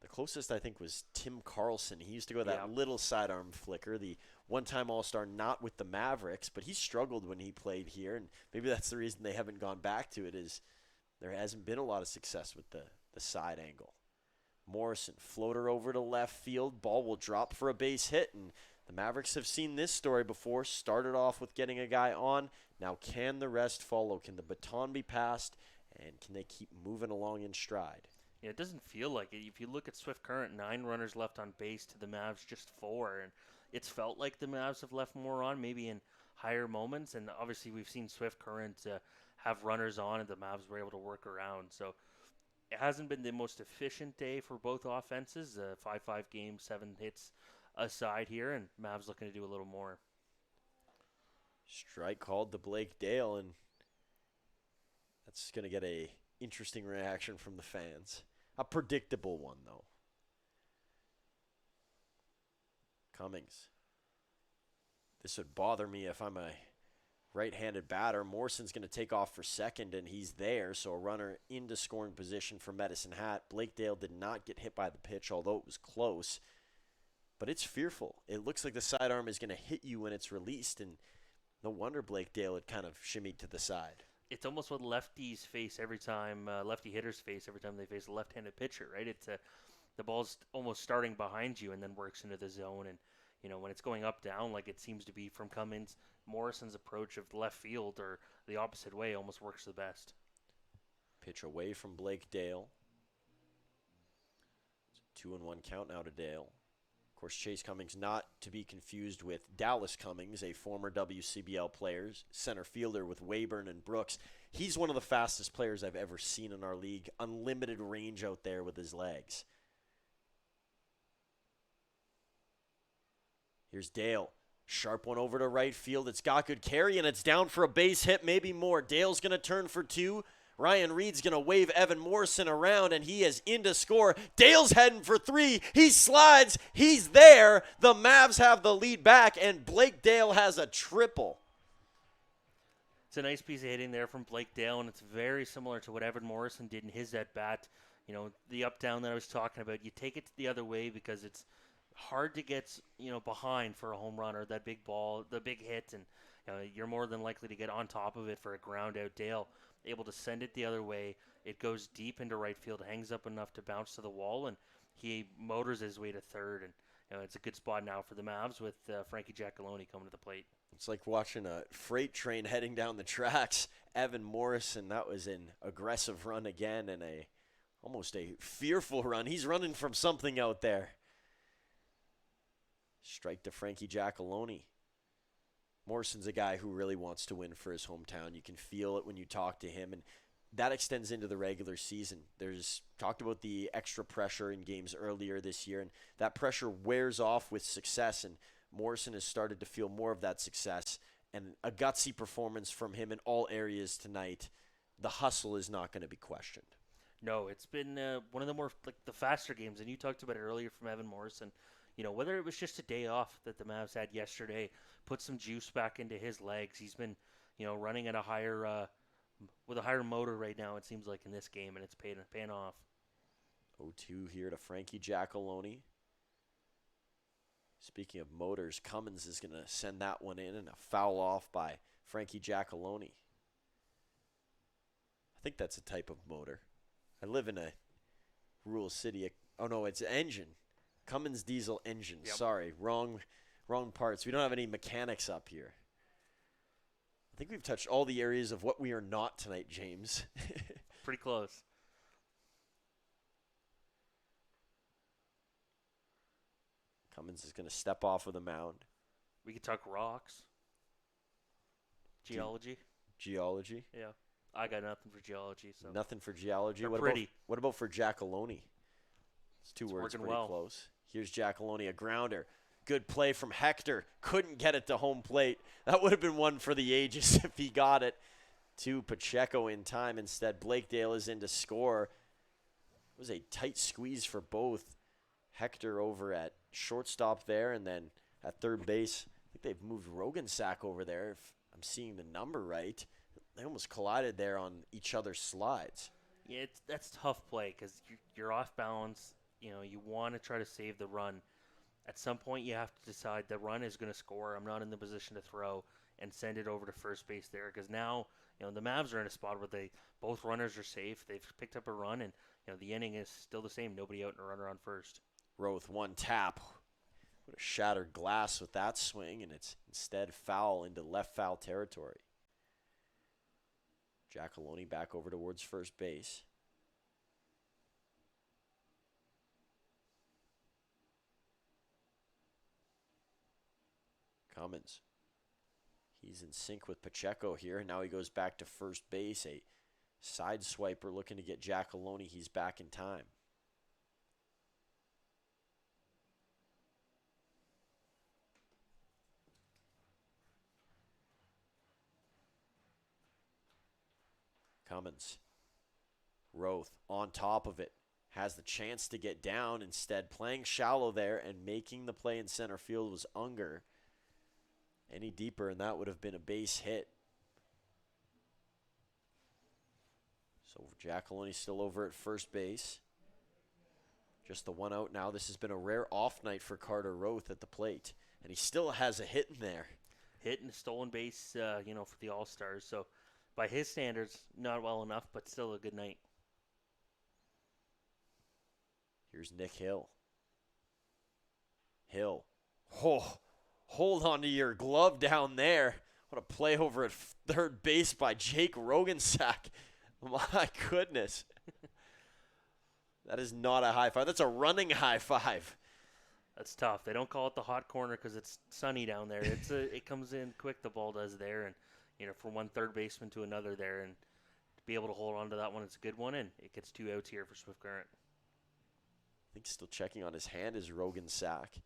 The closest, I think, was Tim Carlson. He used to go that little sidearm flicker, the one-time All-Star, not with the Mavericks, but he struggled when he played here, and maybe that's the reason they haven't gone back to it, is there hasn't been a lot of success with the side angle. Morrison, floater over to left field. Ball will drop for a base hit, and the Mavericks have seen this story before. Started off with getting a guy on. Now can the rest follow? Can the baton be passed, and can they keep moving along in stride? Yeah, it doesn't feel like it. If you look at Swift Current, 9 runners left on base to the Mavs, just 4. And it's felt like the Mavs have left more on, maybe in higher moments. And obviously we've seen Swift Current have runners on, and the Mavs were able to work around. So it hasn't been the most efficient day for both offenses. 5-5 game, 7 hits aside here, and Mavs looking to do a little more. Strike called to Blake Dale, and that's going to get a interesting reaction from the fans. A predictable one, though. Cummings. This would bother me if I'm a right-handed batter. Morrison's going to take off for second, and he's there, so a runner into scoring position for Medicine Hat. Blake Dale did not get hit by the pitch, although it was close. But it's fearful. It looks like the sidearm is going to hit you when it's released, and no wonder Blake Dale had kind of shimmied to the side. It's almost what lefties face every time, lefty hitters face every time they face a left-handed pitcher, right? It's the ball's almost starting behind you and then works into the zone. And, when it's going up, down, like it seems to be from Cummins, Morrison's approach of left field or the opposite way almost works the best. Pitch away from Blake Dale. It's a 2-1 count now to Dale. Of course, Chase Cummings not to be confused with Dallas Cummings, a former WCBL player, center fielder with Wayburn and Brooks. He's one of the fastest players I've ever seen in our league. Unlimited range out there with his legs. Here's Dale. Sharp one over to right field. It's got good carry, and it's down for a base hit, maybe more. Dale's going to turn for 2. Ryan Reed's going to wave Evan Morrison around, and he is in to score. Dale's heading for 3. He slides. He's there. The Mavs have the lead back, and Blake Dale has a triple. It's a nice piece of hitting there from Blake Dale, and it's very similar to what Evan Morrison did in his at-bat. The up-down that I was talking about, you take it the other way because it's hard to get, behind for a home run or that big ball, the big hit, and you're more than likely to get on top of it for a ground-out. Dale able to send it the other way. It goes deep into right field, hangs up enough to bounce to the wall, and he motors his way to third. And it's a good spot now for the Mavs with Frankie Giacalone coming to the plate. It's like watching a freight train heading down the tracks. Evan Morrison, that was an aggressive run again, and almost a fearful run. He's running from something out there. Strike to Frankie Giacalone. Morrison's a guy who really wants to win for his hometown. You can feel it when you talk to him, and that extends into the regular season. There's talked about the extra pressure in games earlier this year, and that pressure wears off with success, and Morrison has started to feel more of that success, and a gutsy performance from him in all areas tonight. The hustle is not going to be questioned. No, it's been one of the more the faster games, and you talked about it earlier from Evan Morrison. Whether it was just a day off that the Mavs had yesterday, put some juice back into his legs. He's been, running at a higher, with a higher motor right now, it seems like, in this game, and it's paying off. 0-2 here to Frankie Giacalone. Speaking of motors, Cummins is going to send that one in, and a foul off by Frankie Giacalone. think that's a type of motor. I live in a rural city. Oh, no, it's an engine. Cummins diesel engine. Yep. Sorry, wrong parts. We don't have any mechanics up here. I think we've touched all the areas of what we are not tonight, James. Pretty close. Cummins is going to step off of the mound. We could talk rocks. Geology. Geology? Yeah. I got nothing for geology. So Nothing for geology. They're What pretty. what about for Jackaloni? It's two words working pretty well. close. Here's Jackaloni, a grounder. Good play from Hector. Couldn't get it to home plate. That would have been one for the ages if he got it to Pacheco in time. Instead, Blakedale is in to score. It was a tight squeeze for both. Hector over at shortstop there, and then at third base, I think they've moved Rogensack over there, if I'm seeing the number right. They almost collided there on each other's slides. Yeah, that's tough play because you're off balance. You know, you want to try to save the run. At some point, you have to decide the run is going to score. I'm not in the position to throw and send it over to first base there because now, you know, the Mavs are in a spot where both runners are safe. They've picked up a run, and you know the inning is still the same. Nobody out and a runner on first. Roth, one tap. What a shattered glass with that swing, and it's instead foul into left foul territory. Jackaloni back over towards first base. Cummins. He's in sync with Pacheco here, and now he goes back to first base. A side swiper looking to get Jackaloni. He's back in time. Cummins. Roth on top of it. Has the chance to get down. Instead, playing shallow there and making the play in center field was Unger. Any deeper, and that would have been a base hit. So Jackaloni still over at first base. Just the one out now. This has been a rare off night for Carter Roth at the plate. And he still has a hit in there. Hit and a stolen base, for the All-Stars. So by his standards, not well enough, but still a good night. Here's Nick Hill. Hill. Oh, hold on to your glove down there. What a play over at third base by Jake Rogensack. My goodness. That is not a high five. That's a running high five. That's tough. They don't call it the hot corner because it's sunny down there. It comes in quick, the ball does there. And, from one third baseman to another there. And to be able to hold on to that one, it's a good one. And it gets 2 outs here for Swift Current. I think still checking on his hand is Rogensack.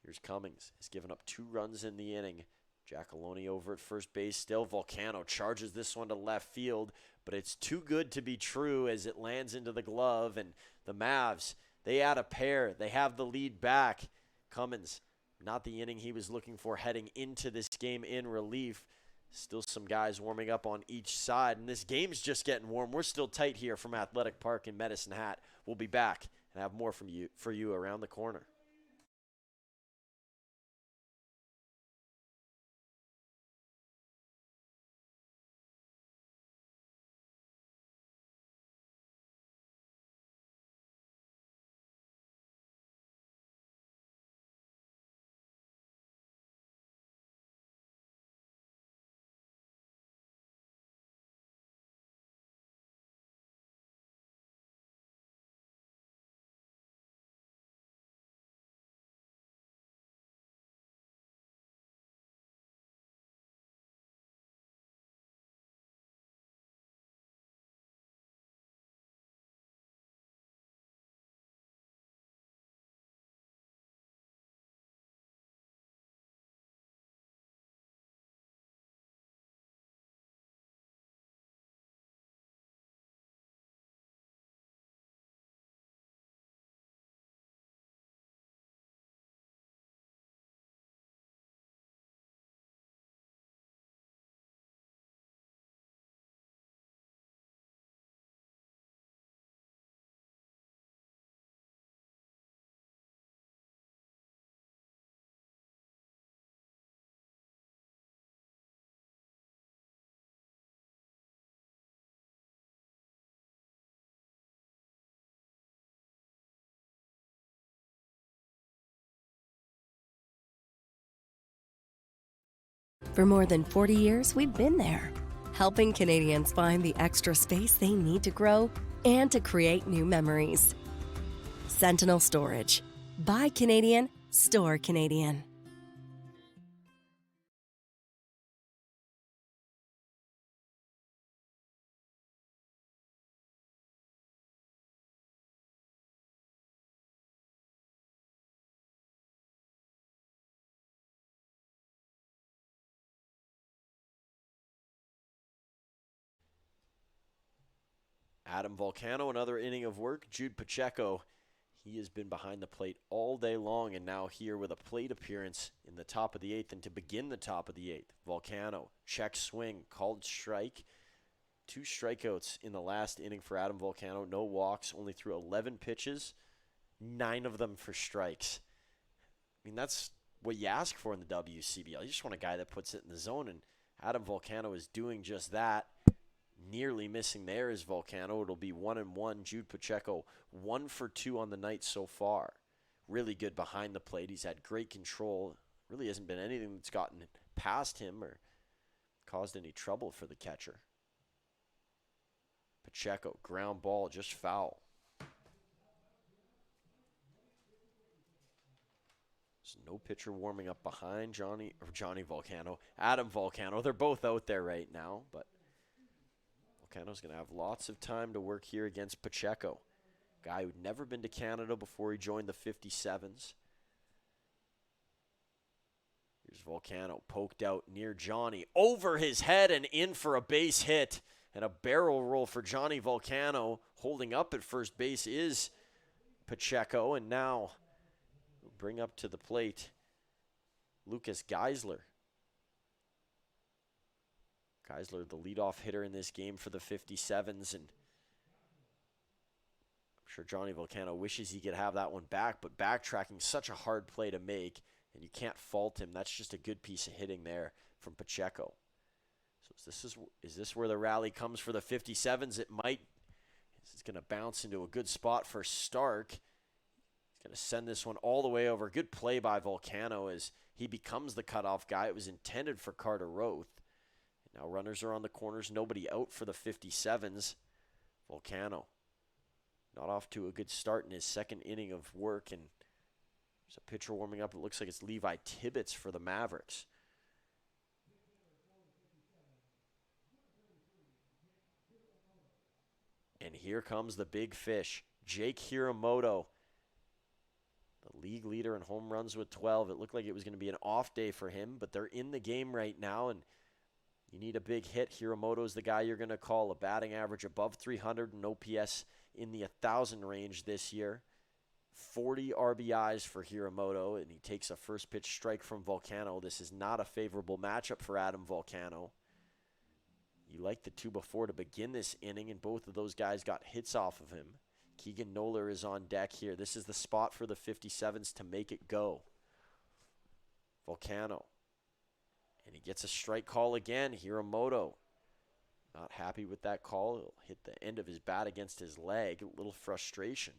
Here's Cummings. He's given up 2 runs in the inning. Jackaloni over at first base still. Volcano charges this one to left field, but it's too good to be true as it lands into the glove. And the Mavs, they add a pair. They have the lead back. Cummins, not the inning he was looking for heading into this game in relief. Still some guys warming up on each side, and this game's just getting warm. We're still tight here from Athletic Park in Medicine Hat. We'll be back and have more for you around the corner. For more than 40 years, we've been there, helping Canadians find the extra space they need to grow and to create new memories. Sentinel Storage. Buy Canadian, store Canadian. Adam Volcano, another inning of work. Jude Pacheco, he has been behind the plate all day long and now here with a plate appearance in the top of the eighth. And to begin the top of the eighth, Volcano, check swing, called strike. 2 strikeouts in the last inning for Adam Volcano. No walks, only threw 11 pitches, 9 of them for strikes. I mean, that's what you ask for in the WCBL. You just want a guy that puts it in the zone, and Adam Volcano is doing just that. Nearly missing there is Volcano. It'll be 1-1. Jude Pacheco 1 for 2 on the night so far. Really good behind the plate. He's had great control. Really hasn't been anything that's gotten past him or caused any trouble for the catcher. Pacheco, ground ball, just foul. There's no pitcher warming up behind Johnny Volcano. Adam Volcano. They're both out there right now, but Volcano's going to have lots of time to work here against Pacheco. Guy who'd never been to Canada before he joined the 57s. Here's Volcano, poked out near Johnny. Over his head and in for a base hit. And a barrel roll for Johnny Volcano. Holding up at first base is Pacheco. And now we'll bring up to the plate Lucas Geisler. Geisler, the leadoff hitter in this game for the 57s. And I'm sure Johnny Volcano wishes he could have that one back. But backtracking, such a hard play to make. And you can't fault him. That's just a good piece of hitting there from Pacheco. So is this where the rally comes for the 57s? It might. This is going to bounce into a good spot for Stark. He's going to send this one all the way over. Good play by Volcano as he becomes the cutoff guy. It was intended for Carter Roth. Now runners are on the corners. Nobody out for the 57s. Volcano not off to a good start in his second inning of work. And there's a pitcher warming up. It looks like it's Levi Tibbetts for the Mavericks. And here comes the big fish, Jake Hiramoto, the league leader in home runs with 12. It looked like it was going to be an off day for him, but they're in the game right now, and you need a big hit. Hiramoto's the guy you're going to call. A batting average above 300 and OPS in the 1,000 range this year. 40 RBIs for Hiramoto, and he takes a first pitch strike from Volcano. This is not a favorable matchup for Adam Volcano. You liked the 2 before to begin this inning, and both of those guys got hits off of him. Keegan Noller is on deck here. This is the spot for the 57s to make it go. Volcano. And he gets a strike call again. Hiramoto. Not happy with that call. He'll hit the end of his bat against his leg. A little frustration.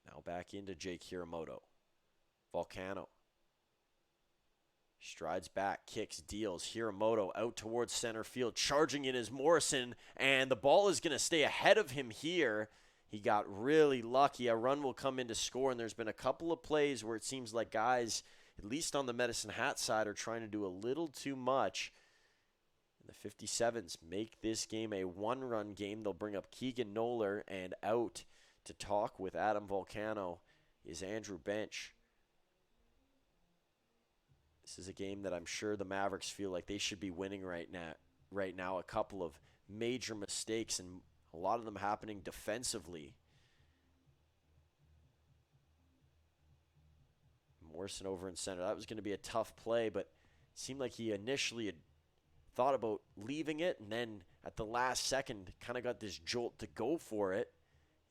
Now back into Jake Hiramoto. Volcano. Strides back, kicks, deals. Hiramoto out towards center field. Charging in is Morrison, and the ball is going to stay ahead of him here. He got really lucky. A run will come in to score, and there's been a couple of plays where it seems like guys, at least on the Medicine Hat side, are trying to do a little too much. And the 57s make this game a one-run game. They'll bring up Keegan Noller, and out to talk with Adam Volcano is Andrew Bench. This is a game that I'm sure the Mavericks feel like they should be winning right now. A couple of major mistakes, and a lot of them happening defensively. Morrison over in center. That was going to be a tough play, but it seemed like he initially had thought about leaving it, and then at the last second kind of got this jolt to go for it,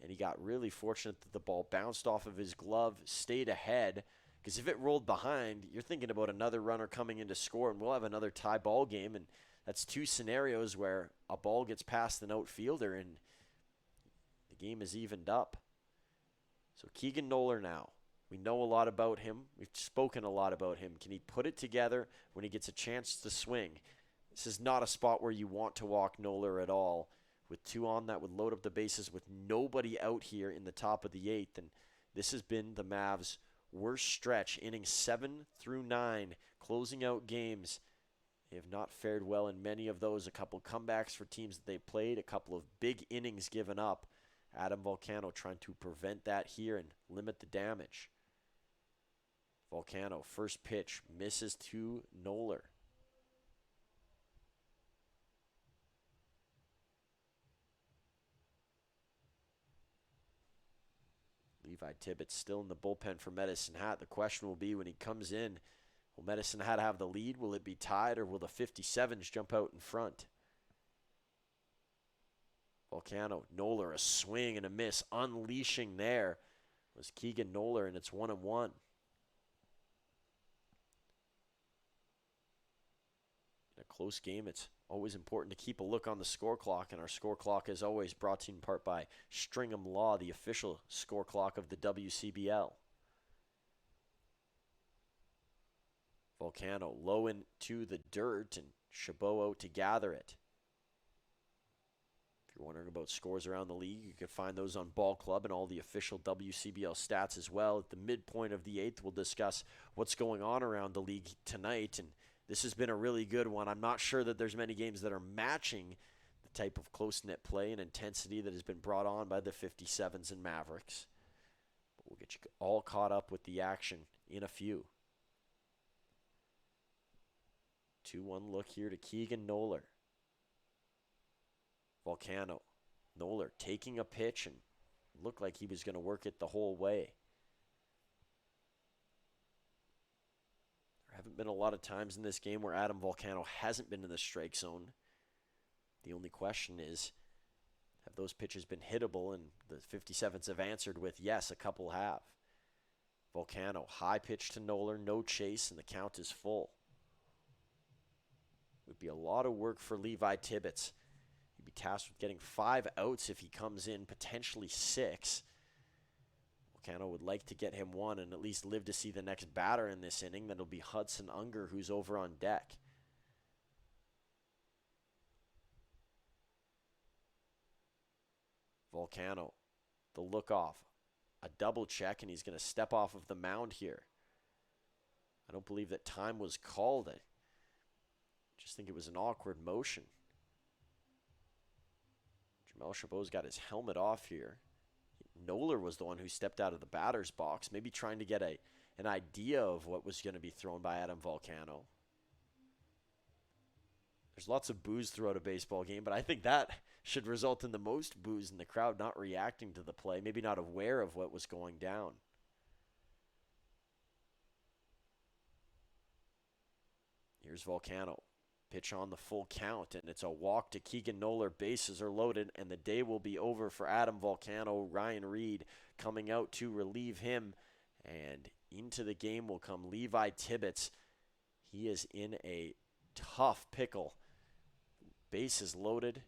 and he got really fortunate that the ball bounced off of his glove, stayed ahead. Because if it rolled behind, you're thinking about another runner coming in to score, and we'll have another tie ball game. And that's 2 scenarios where a ball gets past an outfielder, and the game is evened up. So Keegan Noller now. We know a lot about him. We've spoken a lot about him. Can he put it together when he gets a chance to swing? This is not a spot where you want to walk Noller at all. With 2 on, that would load up the bases with nobody out here in the top of the 8th. And this has been the Mavs' worst stretch, innings 7 through 9, closing out games. They have not fared well in many of those. A couple comebacks for teams that they played, a couple of big innings given up. Adam Volcano trying to prevent that here and limit the damage. Volcano, first pitch, misses to Noller. Levi Tibbetts still in the bullpen for Medicine Hat. The question will be when he comes in, will Medicine Hat have the lead? Will it be tied, or will the 57s jump out in front? Volcano, Noller, a swing and a miss. Unleashing there was Keegan Noller, and it's 1-1. In a close game, it's always important to keep a look on the score clock, and our score clock is always brought to you in part by Stringham Law, the official score clock of the WCBL. Volcano low into the dirt, and Chabot out to gather it. If you're wondering about scores around the league, you can find those on Ball Club and all the official WCBL stats as well. At the midpoint of the 8th, we'll discuss what's going on around the league tonight, and this has been a really good one. I'm not sure that there's many games that are matching the type of close-knit play and intensity that has been brought on by the 57s and Mavericks. But we'll get you all caught up with the action in a few. 2-1 look here to Keegan Noller. Volcano. Noller taking a pitch and looked like he was going to work it the whole way. There haven't been a lot of times in this game where Adam Volcano hasn't been in the strike zone. The only question is, have those pitches been hittable? And the 57s have answered with yes, a couple have. Volcano, high pitch to Noller, no chase, and the count is full. Would be a lot of work for Levi Tibbetts. He'd be tasked with getting 5 outs if he comes in, potentially 6. Volcano would like to get him 1 and at least live to see the next batter in this inning. That'll be Hudson Unger, who's over on deck. Volcano, the look off. A double check, and he's going to step off of the mound here. I don't believe that time was called. I just think it was an awkward motion. Jamel Chabot's got his helmet off here. Noller was the one who stepped out of the batter's box, maybe trying to get an idea of what was going to be thrown by Adam Volcano. There's lots of boos throughout a baseball game, but I think that should result in the most boos in the crowd not reacting to the play, maybe not aware of what was going down. Here's Volcano. Pitch on the full count, and it's a walk to Keegan Noller. Bases are loaded, and the day will be over for Adam Volcano. Ryan Reed coming out to relieve him, and into the game will come Levi Tibbetts. He is in a tough pickle. Bases loaded.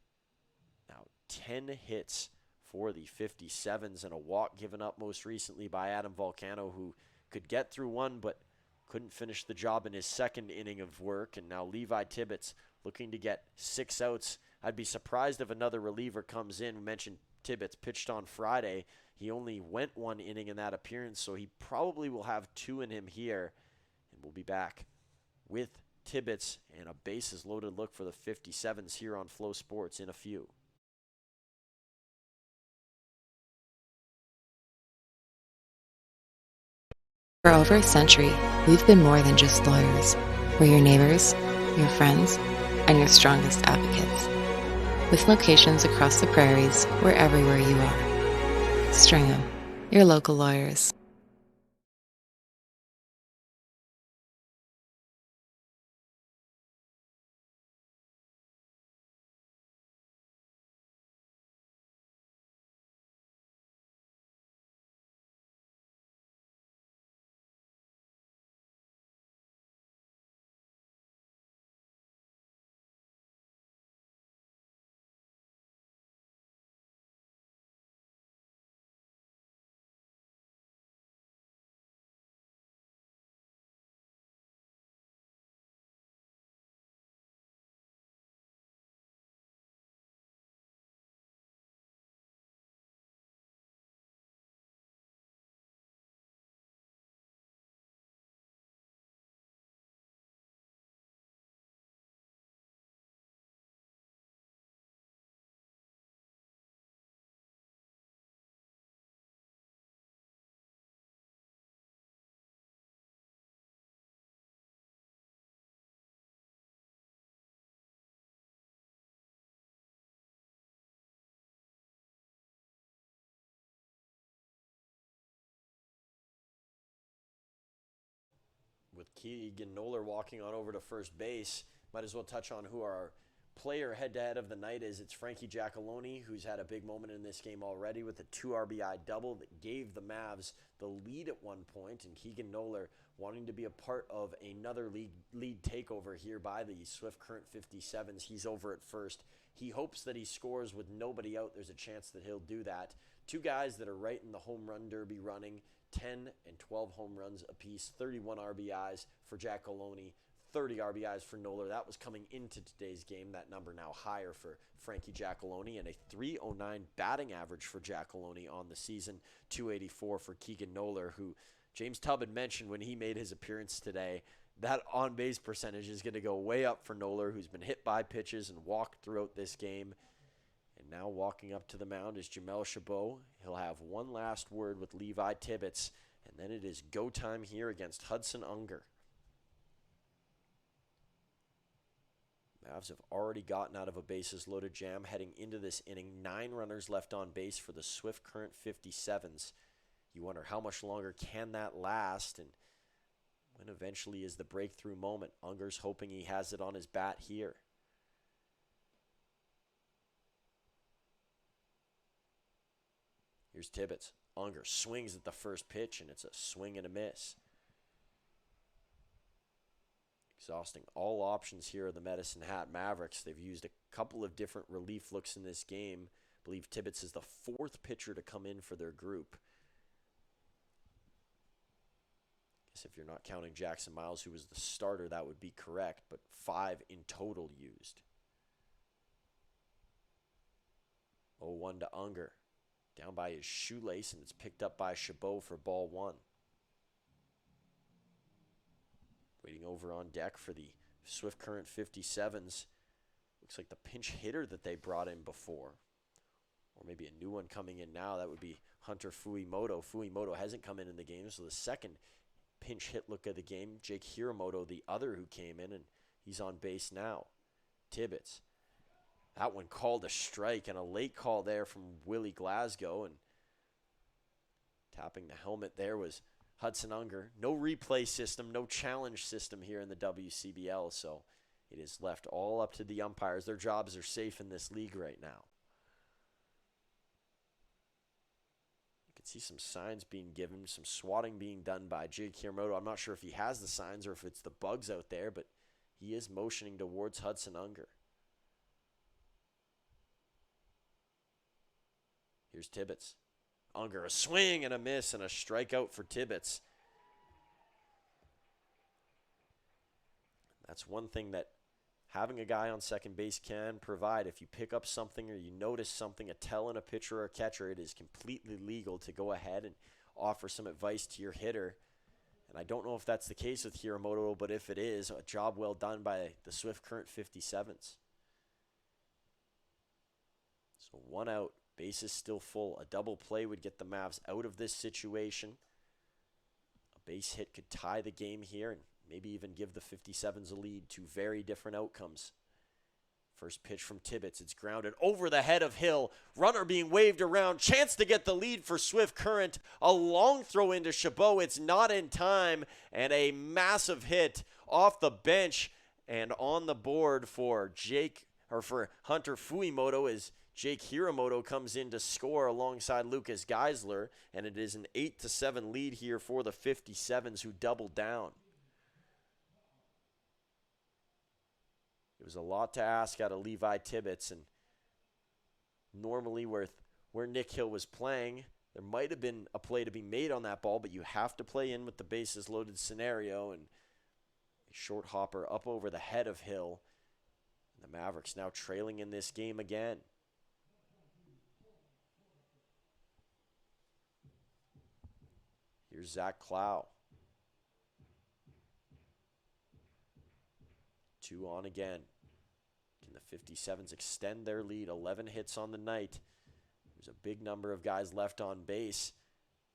Now 10 hits for the 57s and a walk given up most recently by Adam Volcano, who could get through one but couldn't finish the job in his second inning of work. And now Levi Tibbetts looking to get 6 outs. I'd be surprised if another reliever comes in. We mentioned Tibbetts pitched on Friday. He only went 1 inning in that appearance, so he probably will have 2 in him here. And we'll be back with Tibbetts and a bases loaded look for the 57s here on Flow Sports in a few. For over a century, we've been more than just lawyers. We're your neighbors, your friends, and your strongest advocates. With locations across the prairies, we're everywhere you are. Stringham, your local lawyers. with Keegan Noller walking on over to first base, might as well touch on who our player head-to-head of the night is. It's Frankie Giacalone, who's had a big moment in this game already with a 2 RBI double that gave the Mavs the lead at one point, and Keegan Noller wanting to be a part of another lead takeover here by the Swift Current 57s. He's over at first. He hopes that he scores with nobody out. There's a chance that he'll do that. Two guys that are right in the home run derby running, 10 and 12 home runs apiece, 31 RBIs for Giacalone, 30 RBIs for Noller. That was coming into today's game. That number now higher for Frankie Giacalone, and a .309 batting average for Giacalone on the season, .284 for Keegan Noller, who James Tubb had mentioned when he made his appearance today. That on-base percentage is going to go way up for Noller, who's been hit by pitches and walked throughout this game. And now walking up to the mound is Jamel Chabot. He'll have one last word with Levi Tibbetts, and then it is go time here against Hudson Unger. Mavs have already gotten out of a bases-loaded jam heading into this inning. 9 runners left on base for the Swift Current 57s. You wonder how much longer can that last, and when eventually is the breakthrough moment. Unger's hoping he has it on his bat here. Here's Tibbetts. Unger swings at the first pitch, and it's a swing and a miss. Exhausting all options here of the Medicine Hat Mavericks. They've used a couple of different relief looks in this game. I believe Tibbetts is the 4th pitcher to come in for their group. Guess if you're not counting Jackson Miles, who was the starter, that would be correct, but 5 in total used. 0-1 to Unger. Down by his shoelace, and it's picked up by Chabot for ball 1. Waiting over on deck for the Swift Current 57s. Looks like the pinch hitter that they brought in before. Or maybe a new one coming in now. That would be Hunter Fuimoto. Fuimoto hasn't come in the game, so the second pinch hit look of the game. Jake Hiramoto, the other who came in, and he's on base now. Tibbetts. That one called a strike, and a late call there from Willie Glasgow. And tapping the helmet there was Hudson Unger. No replay system, no challenge system here in the WCBL, so it is left all up to the umpires. Their jobs are safe in this league right now. You can see some signs being given, some swatting being done by Jake Hiramoto. I'm not sure if he has the signs or if it's the bugs out there, but he is motioning towards Hudson Unger. Here's Tibbetts. Unger, a swing and a miss and a strikeout for Tibbetts. That's one thing that having a guy on second base can provide. If you pick up something or you notice something, a tell in a pitcher or a catcher, it is completely legal to go ahead and offer some advice to your hitter. And I don't know if that's the case with Hiramoto, but if it is, a job well done by the Swift Current 57s. So 1 out. Base is still full. A double play would get the Mavs out of this situation. A base hit could tie the game here and maybe even give the 57s a lead. 2 very different outcomes. First pitch from Tibbetts. It's grounded over the head of Hill. Runner being waved around. Chance to get the lead for Swift Current. A long throw into Chabot. It's not in time. And a massive hit off the bench and on the board for Hunter Fuimoto is Jake Hiramoto comes in to score alongside Lucas Geisler, and it is an 8-7 lead here for the 57s who doubled down. It was a lot to ask out of Levi Tibbetts, and normally where Nick Hill was playing, there might have been a play to be made on that ball, but you have to play in with the bases loaded scenario, and a short hopper up over the head of Hill. And the Mavericks now trailing in this game again. Here's Zach Clow. 2 on again. Can the 57s extend their lead? 11 hits on the night. There's a big number of guys left on base.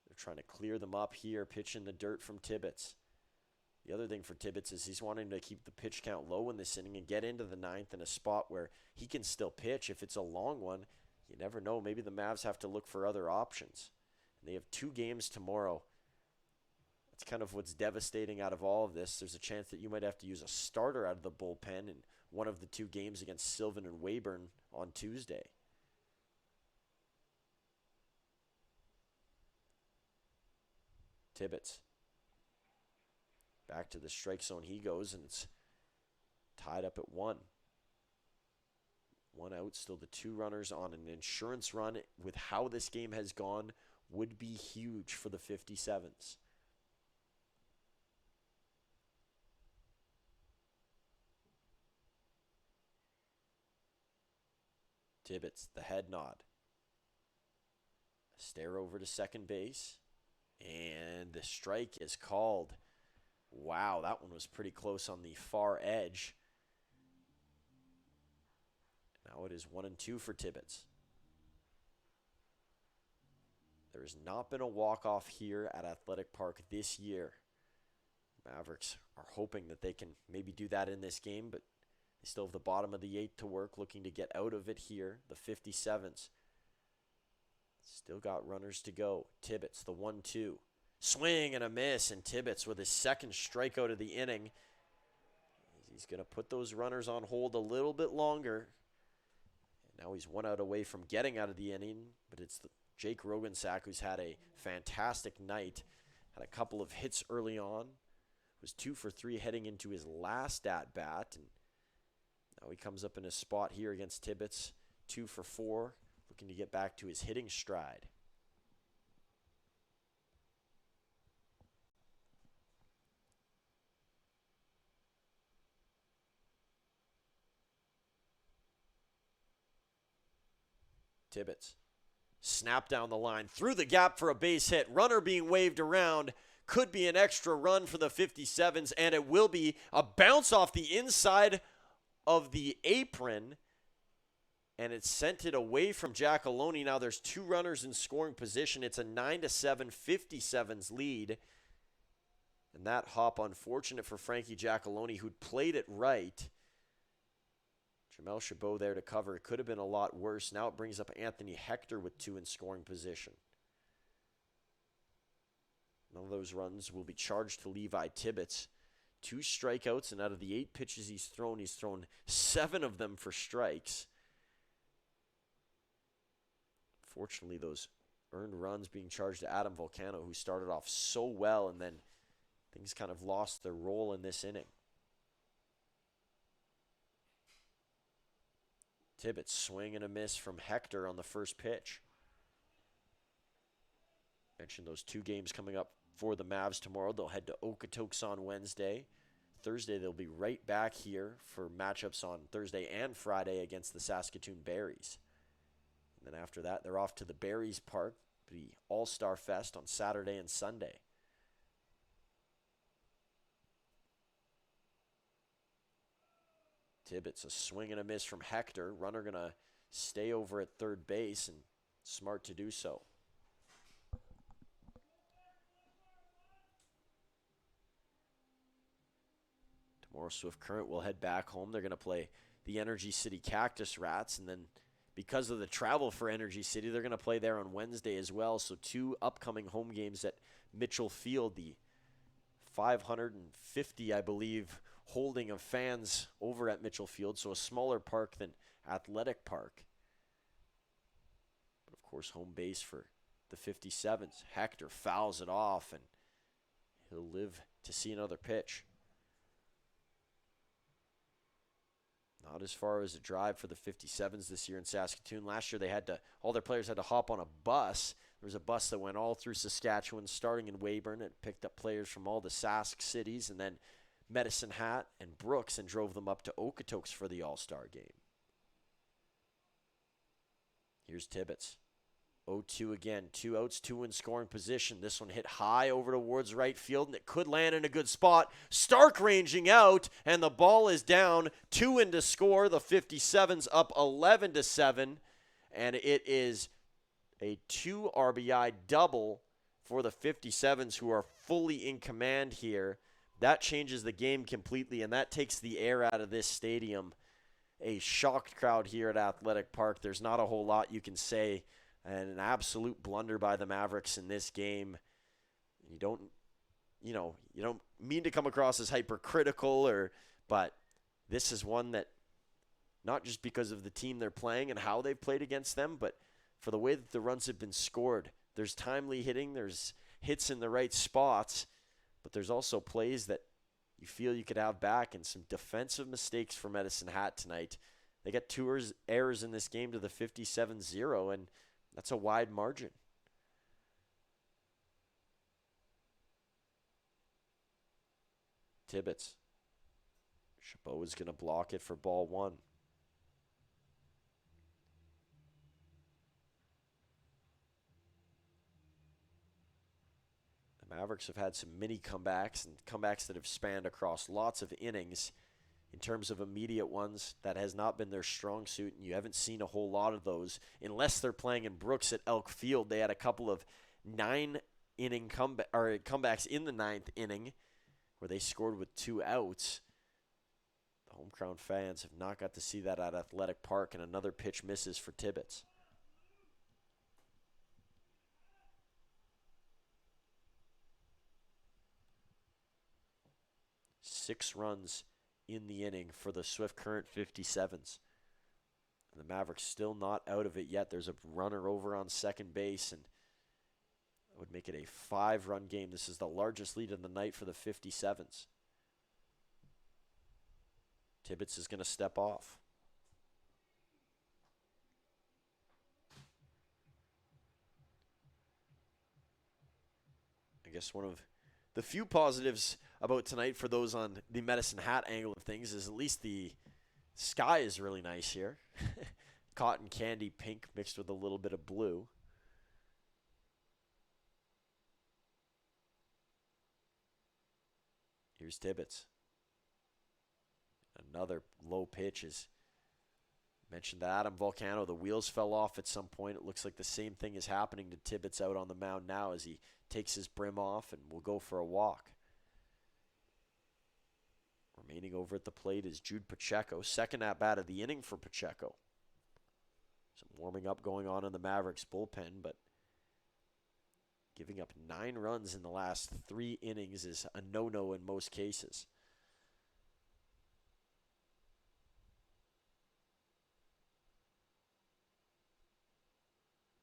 They're trying to clear them up here, pitch in the dirt from Tibbetts. The other thing for Tibbetts is he's wanting to keep the pitch count low in this inning and get into the 9th in a spot where he can still pitch. If it's a long one, you never know. Maybe the Mavs have to look for other options. And they have 2 games tomorrow. It's kind of what's devastating out of all of this. There's a chance that you might have to use a starter out of the bullpen in one of the two games against Sylvan and Weyburn on Tuesday. Tibbetts. Back to the strike zone he goes, and it's tied up at 1. 1 out, still the 2 runners on an insurance run. With how this game has gone, would be huge for the 57s. Tibbetts, the head nod. Stare over to second base. And the strike is called. Wow, that one was pretty close on the far edge. Now it is 1-2 for Tibbetts. There has not been a walk-off here at Athletic Park this year. Mavericks are hoping that they can maybe do that in this game, but they still have the bottom of the 8th to work, looking to get out of it here. The 57s still got runners to go. Tibbetts, the 1-2. Swing and a miss, and Tibbetts with his second strikeout of the inning. He's going to put those runners on hold a little bit longer. And now he's 1 out away from getting out of the inning, but it's Jake Rogensack who's had a fantastic night. Had a couple of hits early on. Was 2 for 3 heading into his last at-bat. And now he comes up in a spot here against Tibbetts. 2 for 4, looking to get back to his hitting stride. Tibbetts. Snap down the line, through the gap for a base hit. Runner being waved around. Could be an extra run for the 57s, and it will be a bounce off the inside of the apron, and it's sent it away from Giacalone. Now there's 2 runners in scoring position. It's a 9-7 57s lead, and that hop unfortunate for Frankie Giacalone, who'd played it right. Jamel Chabot there to cover. It could have been a lot worse. Now it brings up Anthony Hector with 2 in scoring position. None of those runs will be charged to Levi Tibbetts. 2 strikeouts, and out of the 8 pitches he's thrown 7 of them for strikes. Fortunately, those earned runs being charged to Adam Volcano, who started off so well, and then things kind of lost their role in this inning. Tibbetts, swing and a miss from Hector on the first pitch. Mentioned those 2 games coming up for the Mavs tomorrow. They'll head to Okotoks on Wednesday. Thursday, they'll be right back here for matchups on Thursday and Friday against the Saskatoon Berries. And then after that, they're off to the Berries Park, the All-Star Fest on Saturday and Sunday. Tibbetts, a swing and a miss from Hector. Runner going to stay over at third base, and smart to do so. Tomorrow, Swift Current will head back home. They're going to play the Energy City Cactus Rats, and then because of the travel for Energy City, they're going to play there on Wednesday as well. So 2 upcoming home games at Mitchell Field, the 550, I believe, holding of fans over at Mitchell Field, so a smaller park than Athletic Park. But of course, home base for the 57s. Hector fouls it off, and he'll live to see another pitch. Not as far as a drive for the 57s this year in Saskatoon. Last year, all their players had to hop on a bus. There was a bus that went all through Saskatchewan, starting in Weyburn, and picked up players from all the Sask cities, and then Medicine Hat and Brooks, and drove them up to Okotoks for the All-Star game. Here's Tibbetts. 0-2 again. 2 outs, 2 in scoring position. This one hit high over towards right field, and it could land in a good spot. Stark ranging out, and the ball is down. 2 in to score. The 57's up 11-7, and it is a 2 RBI double for the 57s, who are fully in command here. That changes the game completely, and that takes the air out of this stadium. A shocked crowd here at Athletic Park. There's not a whole lot you can say, and an absolute blunder by the Mavericks in this game. You don't you don't mean to come across as hypercritical, but this is one that, not just because of the team they're playing and how they've played against them, but for the way that the runs have been scored. There's timely hitting, there's hits in the right spots, but there's also plays that you feel you could have back, and some defensive mistakes for Medicine Hat tonight. They got 2 errors in this game to the 57-0, and that's a wide margin. Tibbetts. Chabot is going to block it for ball 1. The Mavericks have had some mini comebacks, and comebacks that have spanned across lots of innings. In terms of immediate ones, that has not been their strong suit, and you haven't seen a whole lot of those unless they're playing in Brooks at Elk Field. They had a couple of 9-inning comebacks in the 9th inning where they scored with 2 outs. The home crowd fans have not got to see that at Athletic Park, and another pitch misses for Tibbetts. Six runs in the inning for the Swift Current 57s. And the Mavericks still not out of it yet. There's a runner over on second base, and that would make it a 5-run game. This is the largest lead of the night for the 57s. Tibbetts is going to step off. I guess one of the few positives about tonight for those on the Medicine Hat angle of things is at least the sky is really nice here. Cotton candy pink mixed with a little bit of blue. Here's Tibbetts. Another low pitch is mentioned to Adam Volcano. The wheels fell off at some point. It looks like the same thing is happening to Tibbetts out on the mound now as he takes his brim off and will go for a walk. Remaining over at the plate is Jude Pacheco. Second at-bat of the inning for Pacheco. Some warming up going on in the Mavericks bullpen, but giving up 9 runs in the last 3 innings is a no-no in most cases.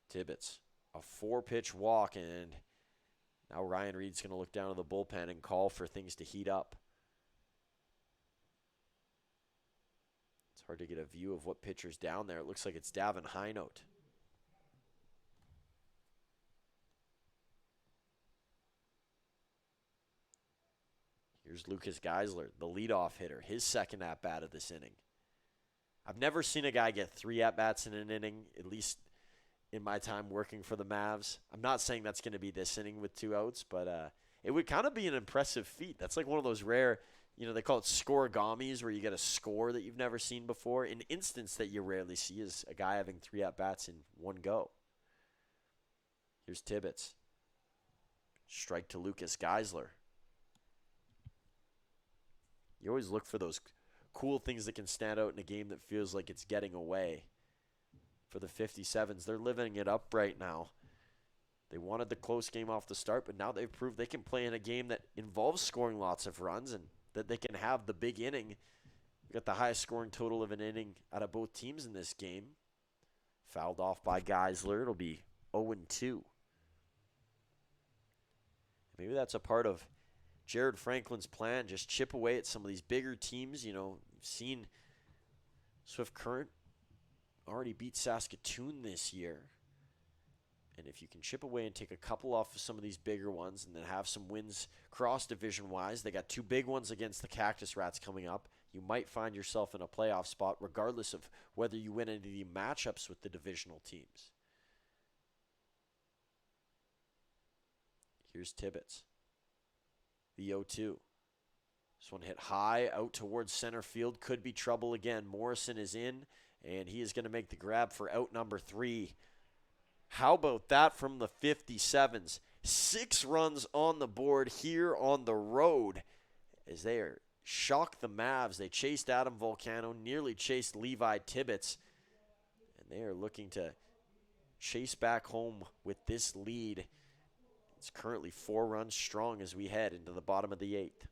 Tibbetts, a 4-pitch walk, and now Ryan Reed's going to look down to the bullpen and call for things to heat up. It's hard to get a view of what pitcher's down there. It looks like it's Davin Highnote. Here's Lucas Geisler, the leadoff hitter, his second at-bat of this inning. I've never seen a guy get 3 at-bats in an inning, at least in my time working for the Mavs. I'm not saying that's going to be this inning with 2 outs, but it would kind of be an impressive feat. That's like one of those rare, they call it scoregamis, where you get a score that you've never seen before. An instance that you rarely see is a guy having 3 at-bats in one go. Here's Tibbetts. Strike to Lucas Geisler. You always look for those cool things that can stand out in a game that feels like it's getting away. For the 57s, they're living it up right now. They wanted the close game off the start, but now they've proved they can play in a game that involves scoring lots of runs and that they can have the big inning. We got the highest scoring total of an inning out of both teams in this game. Fouled off by Geisler. It'll be 0-2. Maybe that's a part of Jared Franklin's plan, just chip away at some of these bigger teams. You've seen Swift Current already beat Saskatoon this year. And if you can chip away and take a couple off of some of these bigger ones and then have some wins cross-division-wise, they got 2 big ones against the Cactus Rats coming up. You might find yourself in a playoff spot regardless of whether you win any of the matchups with the divisional teams. Here's Tibbetts. The 0-2. This one hit high out towards center field. Could be trouble again. Morrison is in, and he is going to make the grab for out number 3. How about that from the 57s? 6 runs on the board here on the road as they shocked the Mavs. They chased Adam Volcano, nearly chased Levi Tibbetts, and they are looking to chase back home with this lead. It's currently 4 runs strong as we head into the bottom of the 8th.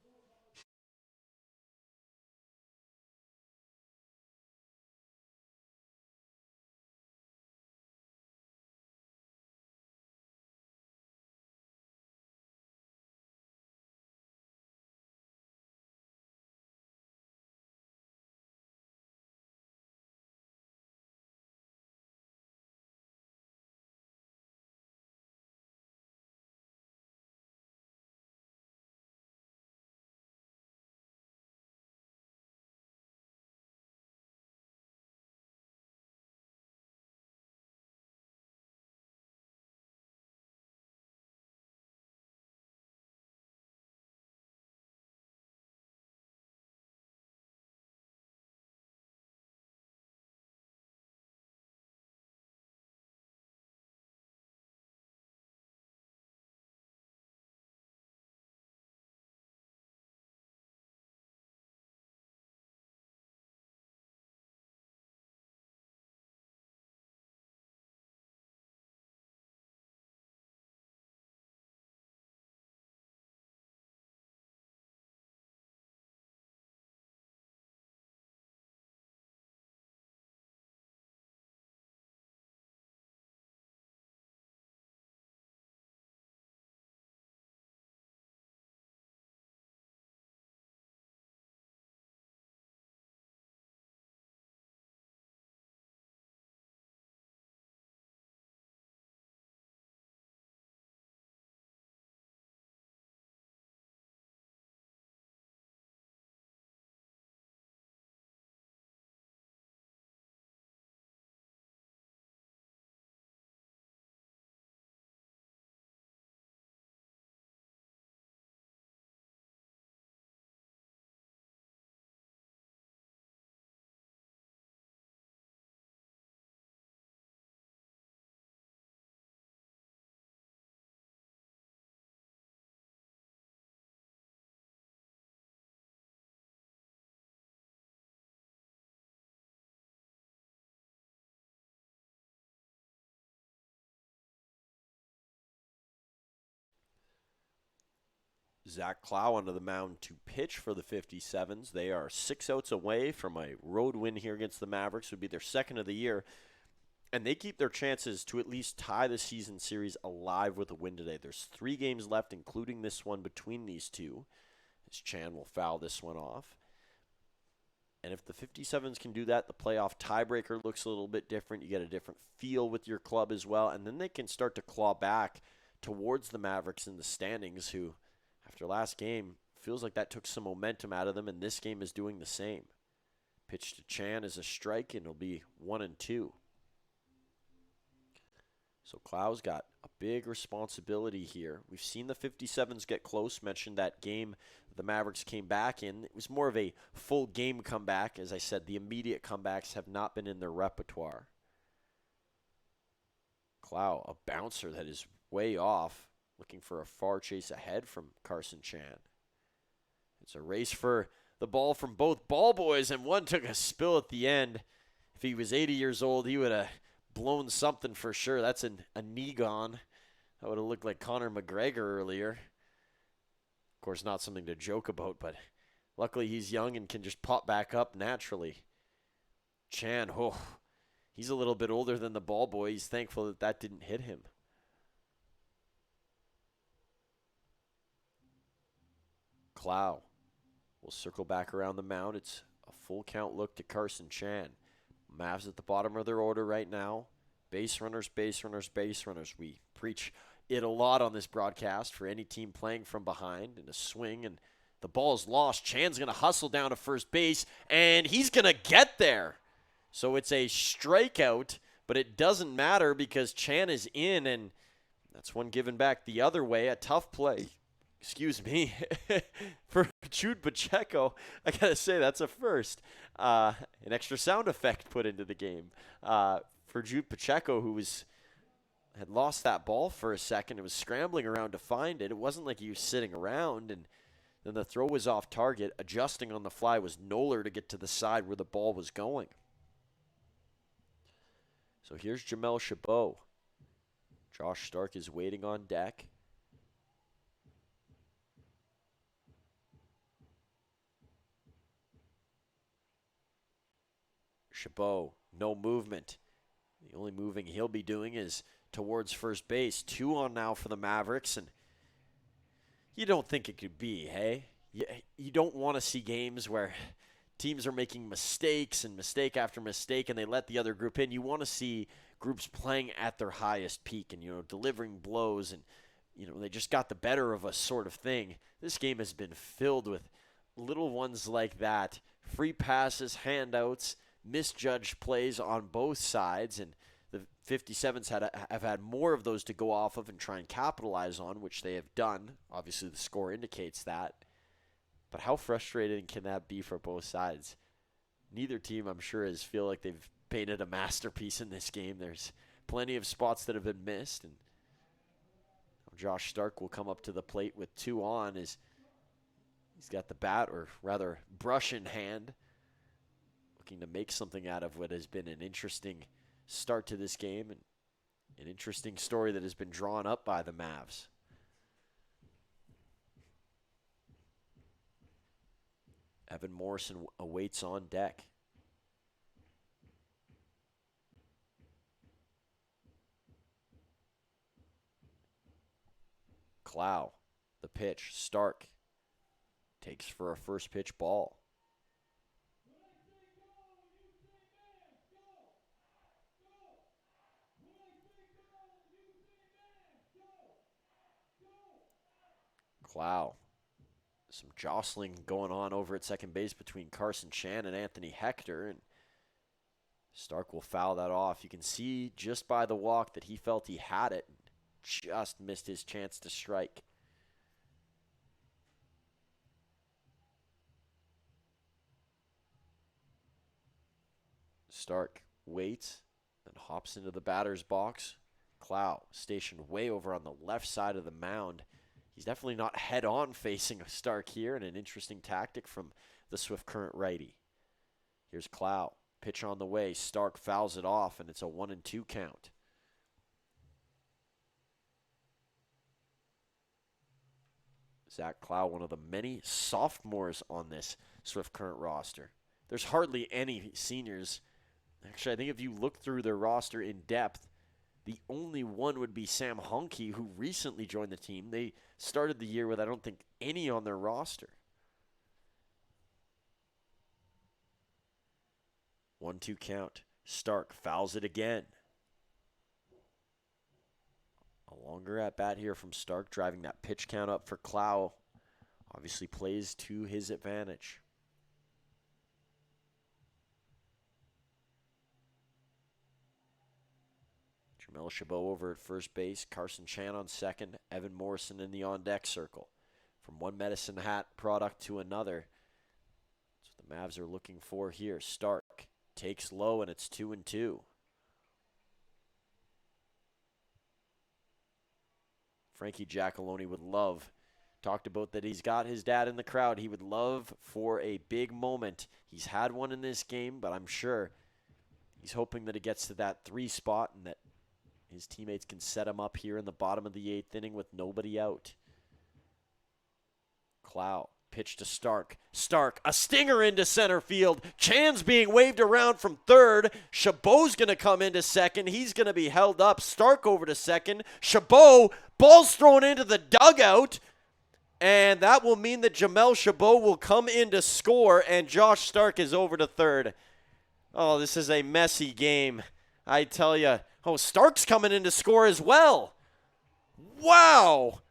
Zach Clow onto the mound to pitch for the 57s. They are 6 outs away from a road win here against the Mavericks. It would be their second of the year. And they keep their chances to at least tie the season series alive with a win today. There's 3 games left, including this one between these two, as Chan will foul this one off. And if the 57s can do that, the playoff tiebreaker looks a little bit different. You get a different feel with your club as well. And then they can start to claw back towards the Mavericks in the standings, who, after last game, feels like that took some momentum out of them, and this game is doing the same. Pitch to Chan is a strike, and it'll be 1-2. So Clow's got a big responsibility here. We've seen the 57s get close. Mentioned that game the Mavericks came back in. It was more of a full game comeback. As I said, the immediate comebacks have not been in their repertoire. Clow, a bouncer that is way off, looking for a far chase ahead from Carson Chan. It's a race for the ball from both ball boys, and one took a spill at the end. If he was 80 years old, he would have blown something for sure. That's a knee gone. That would have looked like Conor McGregor earlier. Of course, not something to joke about, but luckily he's young and can just pop back up naturally. Chan, he's a little bit older than the ball boy. He's thankful that that didn't hit him. Clow will circle back around the mound. It's a full count look to Carson Chan. Mavs at the bottom of their order right now. Base runners, base runners, base runners. We preach it a lot on this broadcast for any team playing from behind in a swing, and the ball's lost. Chan's going to hustle down to first base, and he's going to get there. So it's a strikeout, but it doesn't matter because Chan is in, and that's one given back the other way. A tough play. Excuse me, for Jude Pacheco. I got to say, that's a first. An extra sound effect put into the game for Jude Pacheco, who had lost that ball for a second and was scrambling around to find it. It wasn't like he was sitting around, and then the throw was off target. Adjusting on the fly was Noller to get to the side where the ball was going. So here's Jamel Chabot. Josh Stark is waiting on deck. Chabot, no movement. The only moving he'll be doing is towards first base. 2 on now for the Mavericks, and you don't think it could be, hey? You don't want to see games where teams are making mistakes and mistake after mistake and they let the other group in. You want to see groups playing at their highest peak and, delivering blows and, they just got the better of us sort of thing. This game has been filled with little ones like that. Free passes, handouts, misjudged plays on both sides, and the 57s have had more of those to go off of and try and capitalize on, which they have done. Obviously, the score indicates that. But how frustrating can that be for both sides? Neither team, I'm sure, feel like they've painted a masterpiece in this game. There's plenty of spots that have been missed, and Josh Stark will come up to the plate with 2 on as he's got the bat, or rather brush in hand, looking to make something out of what has been an interesting start to this game and an interesting story that has been drawn up by the Mavs. Evan Morrison awaits on deck. Clow, the pitch. Stark takes for a first pitch ball. Clow. Some jostling going on over at second base between Carson Chan and Anthony Hector, and Stark will foul that off. You can see just by the walk that he felt he had it, just missed his chance to strike. Stark waits, then hops into the batter's box. Clow stationed way over on the left side of the mound. He's definitely not head-on facing Stark here, and an interesting tactic from the Swift Current righty. Here's Clow. Pitch on the way. Stark fouls it off, and it's a 1-2 count. Zach Clow, one of the many sophomores on this Swift Current roster. There's hardly any seniors. Actually, I think if you look through their roster in depth, the only one would be Sam Honke, who recently joined the team. They started the year with, I don't think, any on their roster. 1-2 count. Stark fouls it again. A longer at bat here from Stark, driving that pitch count up for Clow. Obviously plays to his advantage. Jamel Chabot over at first base. Carson Chan on second. Evan Morrison in the on-deck circle. From one Medicine Hat product to another. That's what the Mavs are looking for here. Stark takes low, and it's 2-2. Frankie Giacalone would love, talked about that he's got his dad in the crowd. He would love for a big moment. He's had one in this game, but I'm sure he's hoping that it gets to that 3 spot and that his teammates can set him up here in the bottom of the 8th inning with nobody out. Clow, pitch to Stark. Stark, a stinger into center field. Chan's being waved around from third. Chabot's going to come into second. He's going to be held up. Stark over to second. Chabot, ball's thrown into the dugout. And that will mean that Jamel Chabot will come in to score, and Josh Stark is over to third. Oh, this is a messy game, I tell you. Oh, Stark's coming in to score as well. Wow.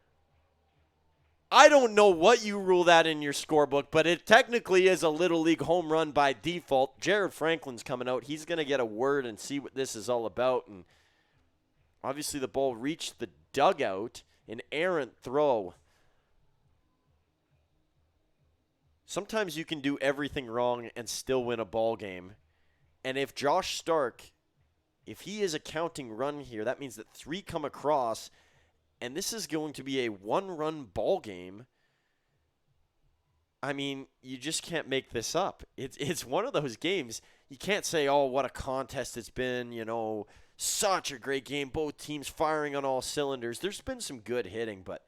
I don't know what you rule that in your scorebook, but it technically is a Little League home run by default. Jared Franklin's coming out. He's going to get a word and see what this is all about. And obviously the ball reached the dugout, an errant throw. Sometimes you can do everything wrong and still win a ball game. And if Josh Stark, if he is a counting run here, that means that 3 come across, and this is going to be a 1-run ball game. I mean, you just can't make this up. It's one of those games. You can't say, oh, what a contest it's been, such a great game, both teams firing on all cylinders. There's been some good hitting, but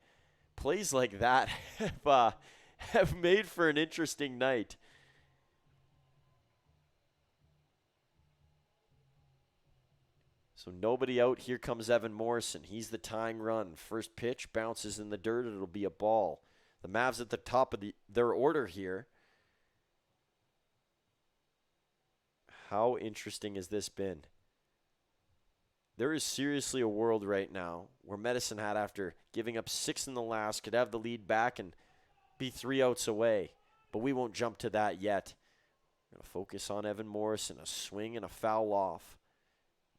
plays like that have made for an interesting night. So nobody out. Here comes Evan Morrison. He's the tying run. First pitch bounces in the dirt. It'll be a ball. The Mavs at the top of their order here. How interesting has this been? There is seriously a world right now where Medicine Hat, after giving up 6 in the last, could have the lead back and be 3 outs away. But we won't jump to that yet. We're going to focus on Evan Morrison, a swing and a foul off.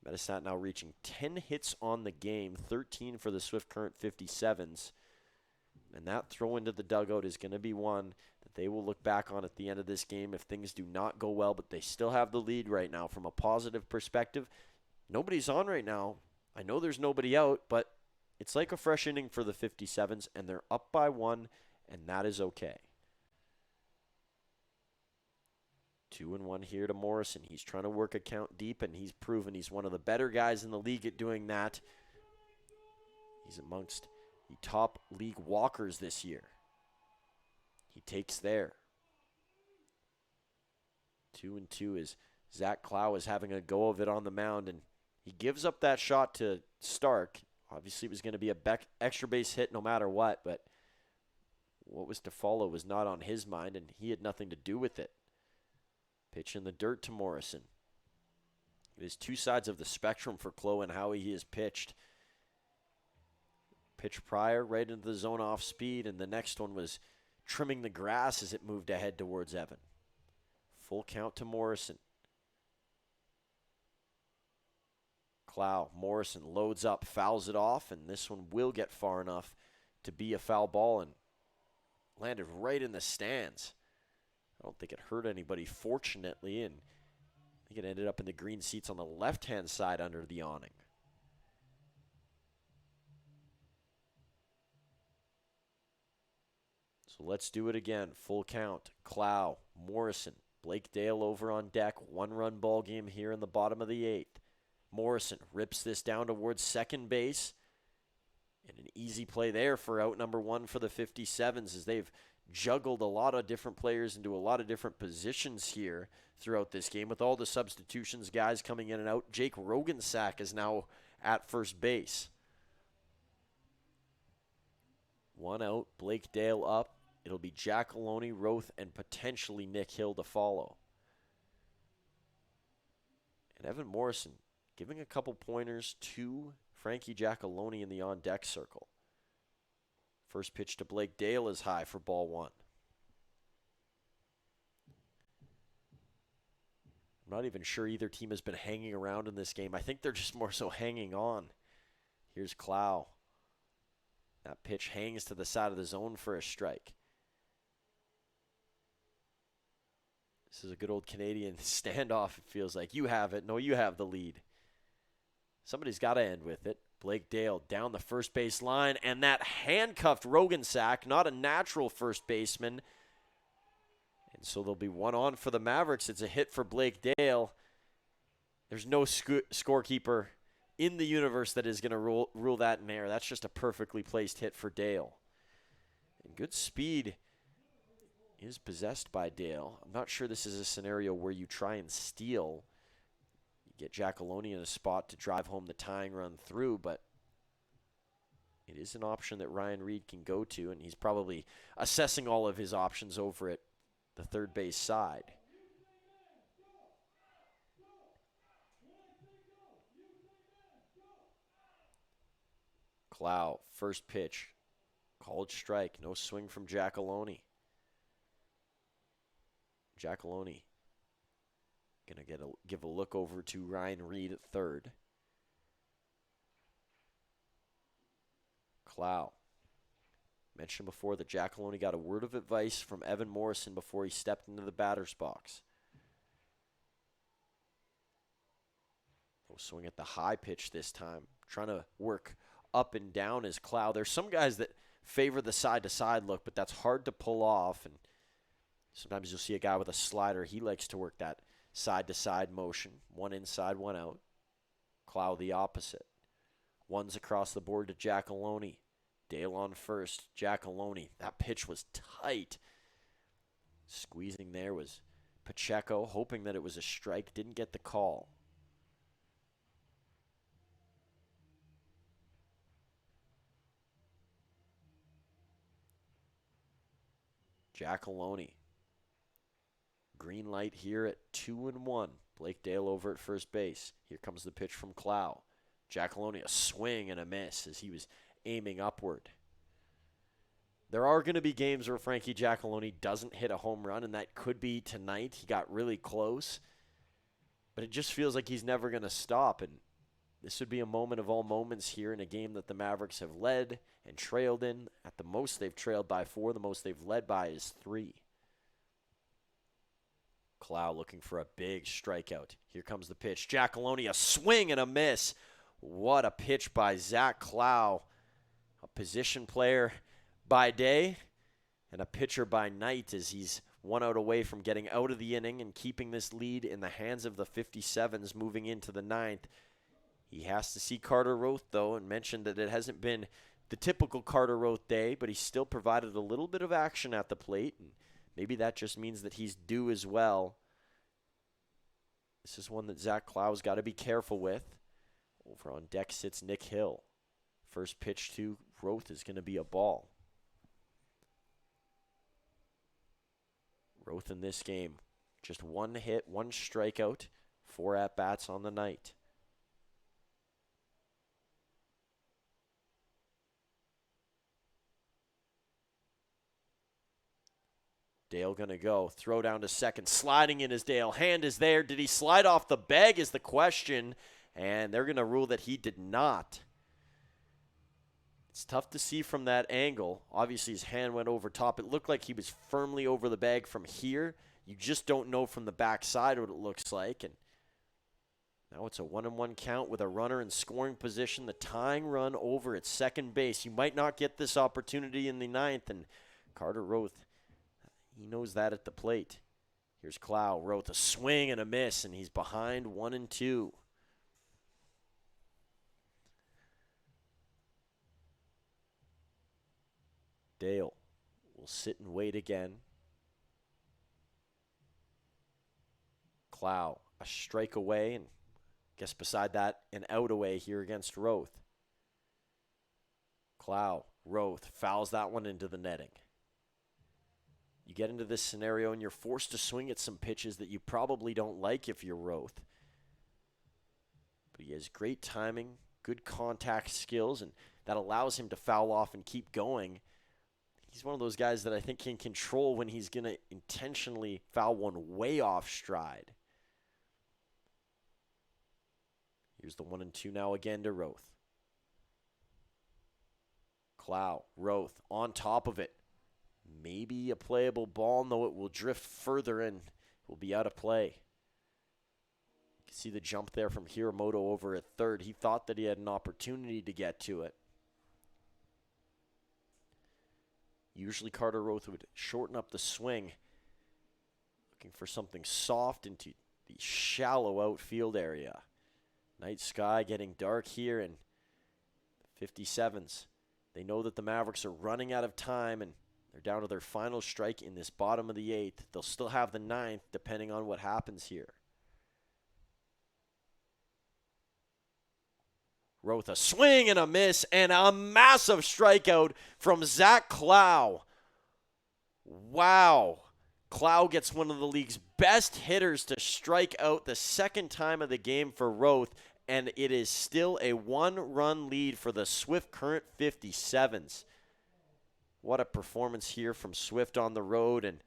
Medicine Hat now reaching 10 hits on the game, 13 for the Swift Current 57s. And that throw into the dugout is going to be one that they will look back on at the end of this game if things do not go well, but they still have the lead right now from a positive perspective. Nobody's on right now. I know there's nobody out, but it's like a fresh inning for the 57s, and they're up by 1, and that is okay. 2-1 here to Morrison. He's trying to work a count deep, and he's proven he's one of the better guys in the league at doing that. He's amongst the top league walkers this year. He takes there. 2-2 as Zach Clow is having a go of it on the mound, and he gives up that shot to Stark. Obviously, it was going to be a extra base hit no matter what, but what was to follow was not on his mind, and he had nothing to do with it. Pitch in the dirt to Morrison. It is two sides of the spectrum for Clow and how he has pitched. Pitch prior, right into the zone off speed, and the next one was trimming the grass as it moved ahead towards Evan. Full count to Morrison. Clow, Morrison loads up, fouls it off, and this one will get far enough to be a foul ball and landed right in the stands. I don't think it hurt anybody, fortunately, and I think it ended up in the green seats on the left-hand side under the awning. So let's do it again. Full count. Clow, Morrison, Blake Dale over on deck. 1-run ball game here in the bottom of the 8th. Morrison rips this down towards second base. And an easy play there for out number 1 for the 57s as they've juggled a lot of different players into a lot of different positions here throughout this game with all the substitutions, guys coming in and out. Jake Rogensack is now at first base. 1 out, Blake Dale up. It'll be Jackaloni, Roth, and potentially Nick Hill to follow. And Evan Morrison giving a couple pointers to Frankie Jackaloni in the on-deck circle. First pitch to Blake Dale is high for ball 1. I'm not even sure either team has been hanging around in this game. I think they're just more so hanging on. Here's Clow. That pitch hangs to the side of the zone for a strike. This is a good old Canadian standoff, it feels like. You have it. No, you have the lead. Somebody's got to end with it. Blake Dale down the first base line, and that handcuffed Rogensack, not a natural first baseman. And so there'll be 1 on for the Mavericks. It's a hit for Blake Dale. There's no scorekeeper in the universe that is going to rule that in error. That's just a perfectly placed hit for Dale. And good speed is possessed by Dale. I'm not sure this is a scenario where you try and steal. You get Jackaloni in a spot to drive home the tying run through, but it is an option that Ryan Reed can go to, and he's probably assessing all of his options over at the third base side. Clow, first pitch, called strike, no swing from Jackaloni. Jackaloni gonna give a look over to Ryan Reed at third. Clow. Mentioned before that Jackaloni got a word of advice from Evan Morrison before he stepped into the batter's box. Swing at the high pitch this time. Trying to work up and down as Clow. There's some guys that favor the side-to-side look, but that's hard to pull off. And sometimes you'll see a guy with a slider. He likes to work that side-to-side motion. 1 inside, 1 out. Clow the opposite. 1's across the board to Jackaloni. Dale on first. Jackaloni. That pitch was tight. Squeezing there was Pacheco, hoping that it was a strike. Didn't get the call. Giacalone. Green light here at 2-1. Blake Dale over at first base. Here comes the pitch from Clow. Giacalone, a swing and a miss as he was aiming upward. There are going to be games where Frankie Giacalone doesn't hit a home run, and that could be tonight. He got really close, but it just feels like he's never going to stop, and this would be a moment of all moments here in a game that the Mavericks have led and trailed in. At the most, they've trailed by 4. The most they've led by is 3. Clow looking for a big strikeout. Here comes the pitch. Giacalone, a swing and a miss. What a pitch by Zach Clow, a position player by day and a pitcher by night, as he's 1 out away from getting out of the inning and keeping this lead in the hands of the 57s moving into the 9th. He has to see Carter Roth, though, and mentioned that it hasn't been the typical Carter Roth day, but he's still provided a little bit of action at the plate, and maybe that just means that he's due as well. This is one that Zach Clow's got to be careful with. Over on deck sits Nick Hill. First pitch to Roth is going to be a ball. Roth in this game, just 1 hit, 1 strikeout, 4 at-bats on the night. Dale going to go. Throw down to second. Sliding in is Dale. Hand is there. Did he slide off the bag is the question. And they're going to rule that he did not. It's tough to see from that angle. Obviously, his hand went over top. It looked like he was firmly over the bag from here. You just don't know from the backside what it looks like. And now it's a 1-1 count with a runner in scoring position. The tying run over at second base. You might not get this opportunity in the 9th. And Carter Roth, he knows that at the plate. Here's Clow. Roth, a swing and a miss, and he's behind 1-2. Dale will sit and wait again. Clow, a strike away, and I guess beside that, an out away here against Roth. Clow, Roth, fouls that one into the netting. You get into this scenario and you're forced to swing at some pitches that you probably don't like if you're Roth. But he has great timing, good contact skills, and that allows him to foul off and keep going. He's one of those guys that I think can control when he's going to intentionally foul one way off stride. Here's the 1-2 now again to Roth. Clow, Roth on top of it. Maybe a playable ball, though it will drift further and will be out of play. You can see the jump there from Hiramoto over at third. He thought that he had an opportunity to get to it. Usually Carter Roth would shorten up the swing, looking for something soft into the shallow outfield area. Night sky getting dark here, and the 57s, they know that the Mavericks are running out of time, and they're down to their final strike in this bottom of the 8th. They'll still have the 9th, depending on what happens here. Roth, a swing and a miss, and a massive strikeout from Zach Clow. Wow. Clow gets one of the league's best hitters to strike out the second time of the game for Roth, and it is still a 1-run lead for the Swift Current 57s. What a performance here from Swift on the road, and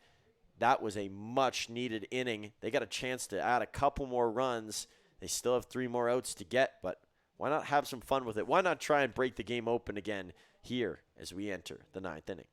that was a much-needed inning. They got a chance to add a couple more runs. They still have 3 more outs to get, but why not have some fun with it? Why not try and break the game open again here as we enter the 9th inning?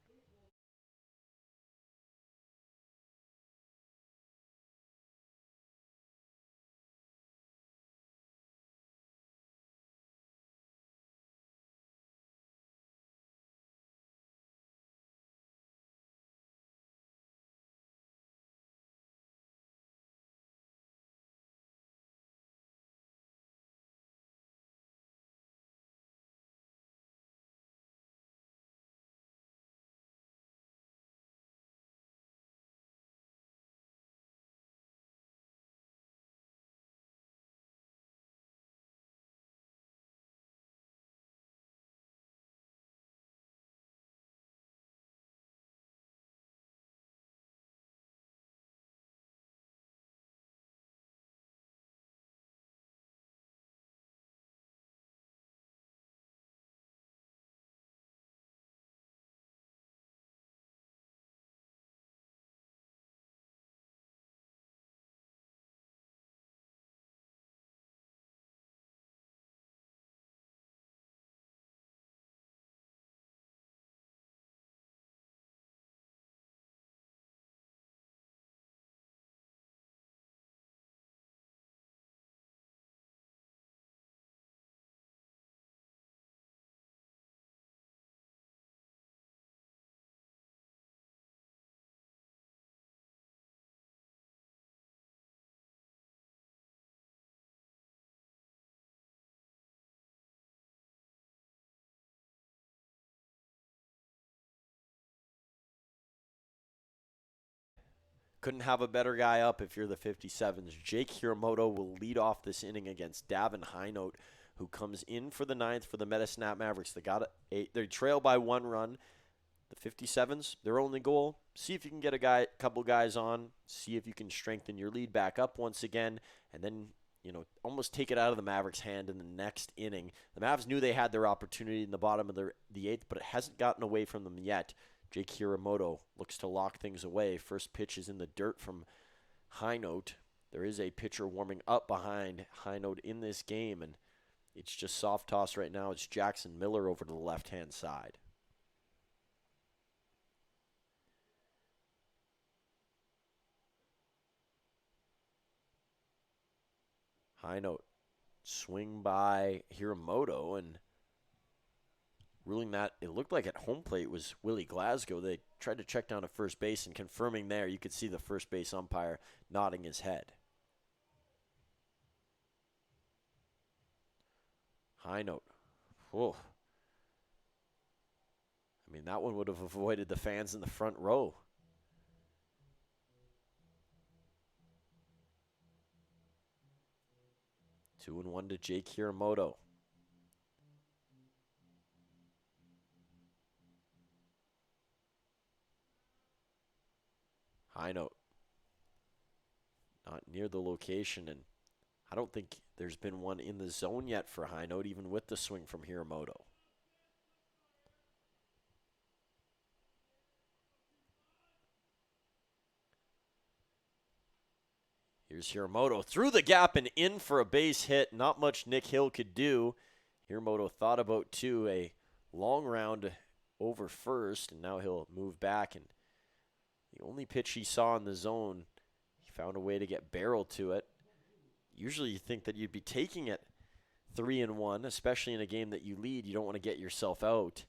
Couldn't have a better guy up if you're the 57s. Jake Hiramoto will lead off this inning against Davin Highnote, who comes in for the ninth for the Medisnap Mavericks. They trail by 1 run. The 57s, their only goal, see if you can get a couple guys on, see if you can strengthen your lead back up once again, and then, almost take it out of the Mavericks' hand in the next inning. The Mavs knew they had their opportunity in the bottom of the 8th, but it hasn't gotten away from them yet. Jake Hiramoto looks to lock things away. First pitch is in the dirt from Highnote. There is a pitcher warming up behind Highnote in this game, and it's just soft toss right now. It's Jackson Miller over to the left-hand side. Highnote swing by Hiramoto, and ruling that it looked like at home plate was Willie Glasgow. They tried to check down at first base, and confirming there, you could see the first base umpire nodding his head. Highnote. Whoa. I mean, that one would have avoided the fans in the front row. Two and one to Jake Hiramoto. Highnote. Not near the location, and I don't think there's been one in the zone yet for Highnote, even with the swing from Hiramoto. Here's Hiramoto through the gap and in for a base hit. Not much Nick Hill could do. Hiramoto thought about a long round over first, and now he'll move back. And the only pitch he saw in the zone, he found a way to get barreled to it. Usually you think that you'd be taking it 3-1, especially in a game that you lead. You don't want to get yourself out.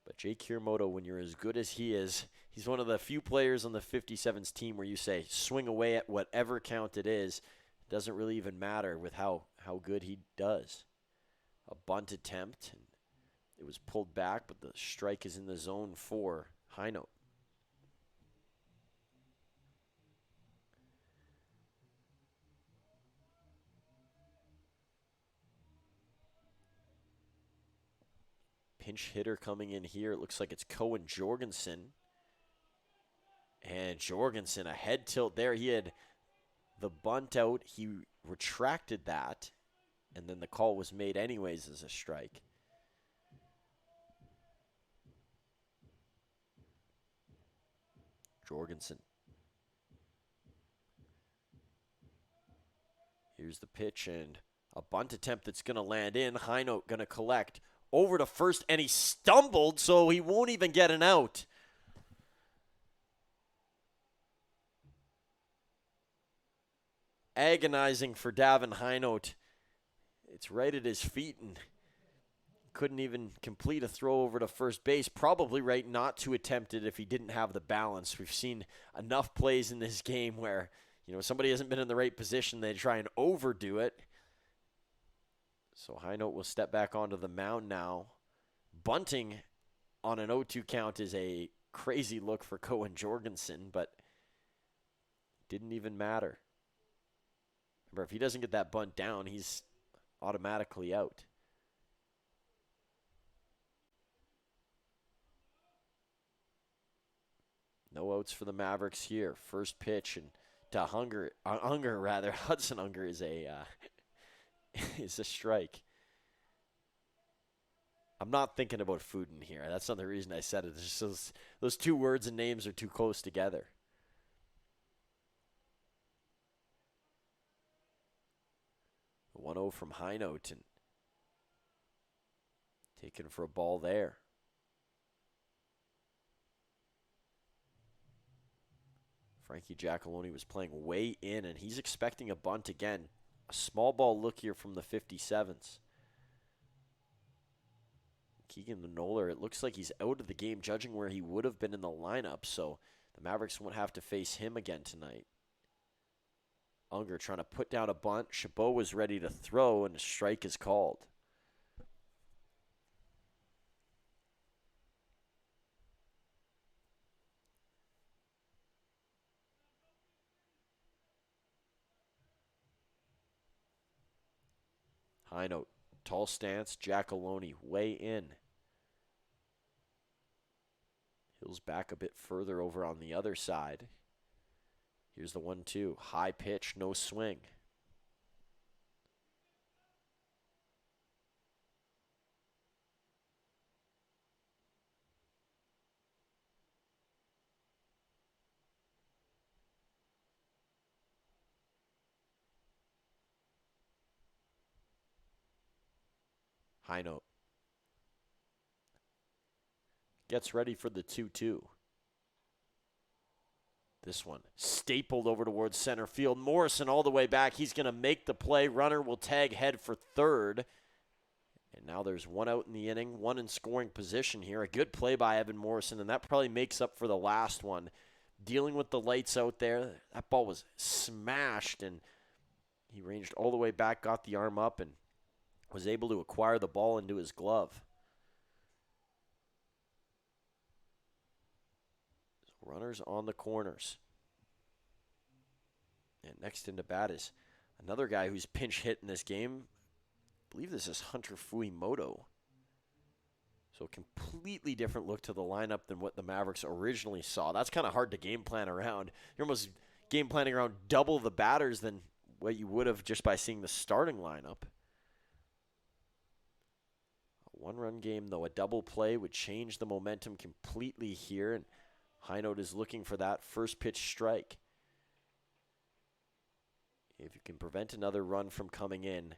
But Jake Hiramoto, when you're as good as he is, he's one of the few players on the 57's team where you say, swing away at whatever count it is. It doesn't really even matter with how good he does. A bunt attempt, and it was pulled back, but the strike is in the zone for Highnote. Pinch hitter coming in here. It looks like it's Cohen Jorgensen. And Jorgensen, a head tilt there. He had the bunt out. He retracted that. And then the call was made anyways as a strike. Jorgensen. Here's the pitch and a bunt attempt that's going to land in. Highnote going to collect over to first, and he stumbled, so he won't even get an out. Agonizing for Davin Highnote. It's right at his feet, and couldn't even complete a throw over to first base. Probably right not to attempt it if he didn't have the balance. We've seen enough plays in this game where, somebody hasn't been in the right position. They try and overdo it. So Highnote will step back onto the mound now. Bunting on an 0-2 count is a crazy look for Cohen Jorgensen, but didn't even matter. Remember, if he doesn't get that bunt down, he's automatically out. No outs for the Mavericks here. First pitch and to Hudson Unger is is a strike. I'm not thinking about food in here. That's not the reason I said it. It's just those two words and names are too close together. The 1-0 from Highnote and taken for a ball there. Frankie Giacalone was playing way in, and he's expecting a bunt again. A small ball look here from the 57s. Keegan Manola, it looks like he's out of the game, judging where he would have been in the lineup, so the Mavericks won't have to face him again tonight. Unger trying to put down a bunt. Chabot was ready to throw, and a strike is called. High note. Tall stance. Giacalone way in. Hill's back a bit further over on the other side. Here's the 1-2. High pitch, no swing. High note. Gets ready for the 2-2. This one stapled over towards center field. Morrison all the way back. He's going to make the play. Runner will tag head for third. And now there's one out in the inning, one in scoring position here. A good play by Evan Morrison, and that probably makes up for the last one. Dealing with the lights out there. That ball was smashed, and he ranged all the way back, got the arm up, and was able to acquire the ball into his glove. So runners on the corners. And next into bat is another guy who's pinch hit in this game. I believe this is Hunter Fuimoto. So a completely different look to the lineup than what the Mavericks originally saw. That's kind of hard to game plan around. You're almost game planning around double the batters than what you would have just by seeing the starting lineup. A one-run game, though, a double play would change the momentum completely here, and High Note is looking for that first pitch strike. If you can prevent another run from coming in,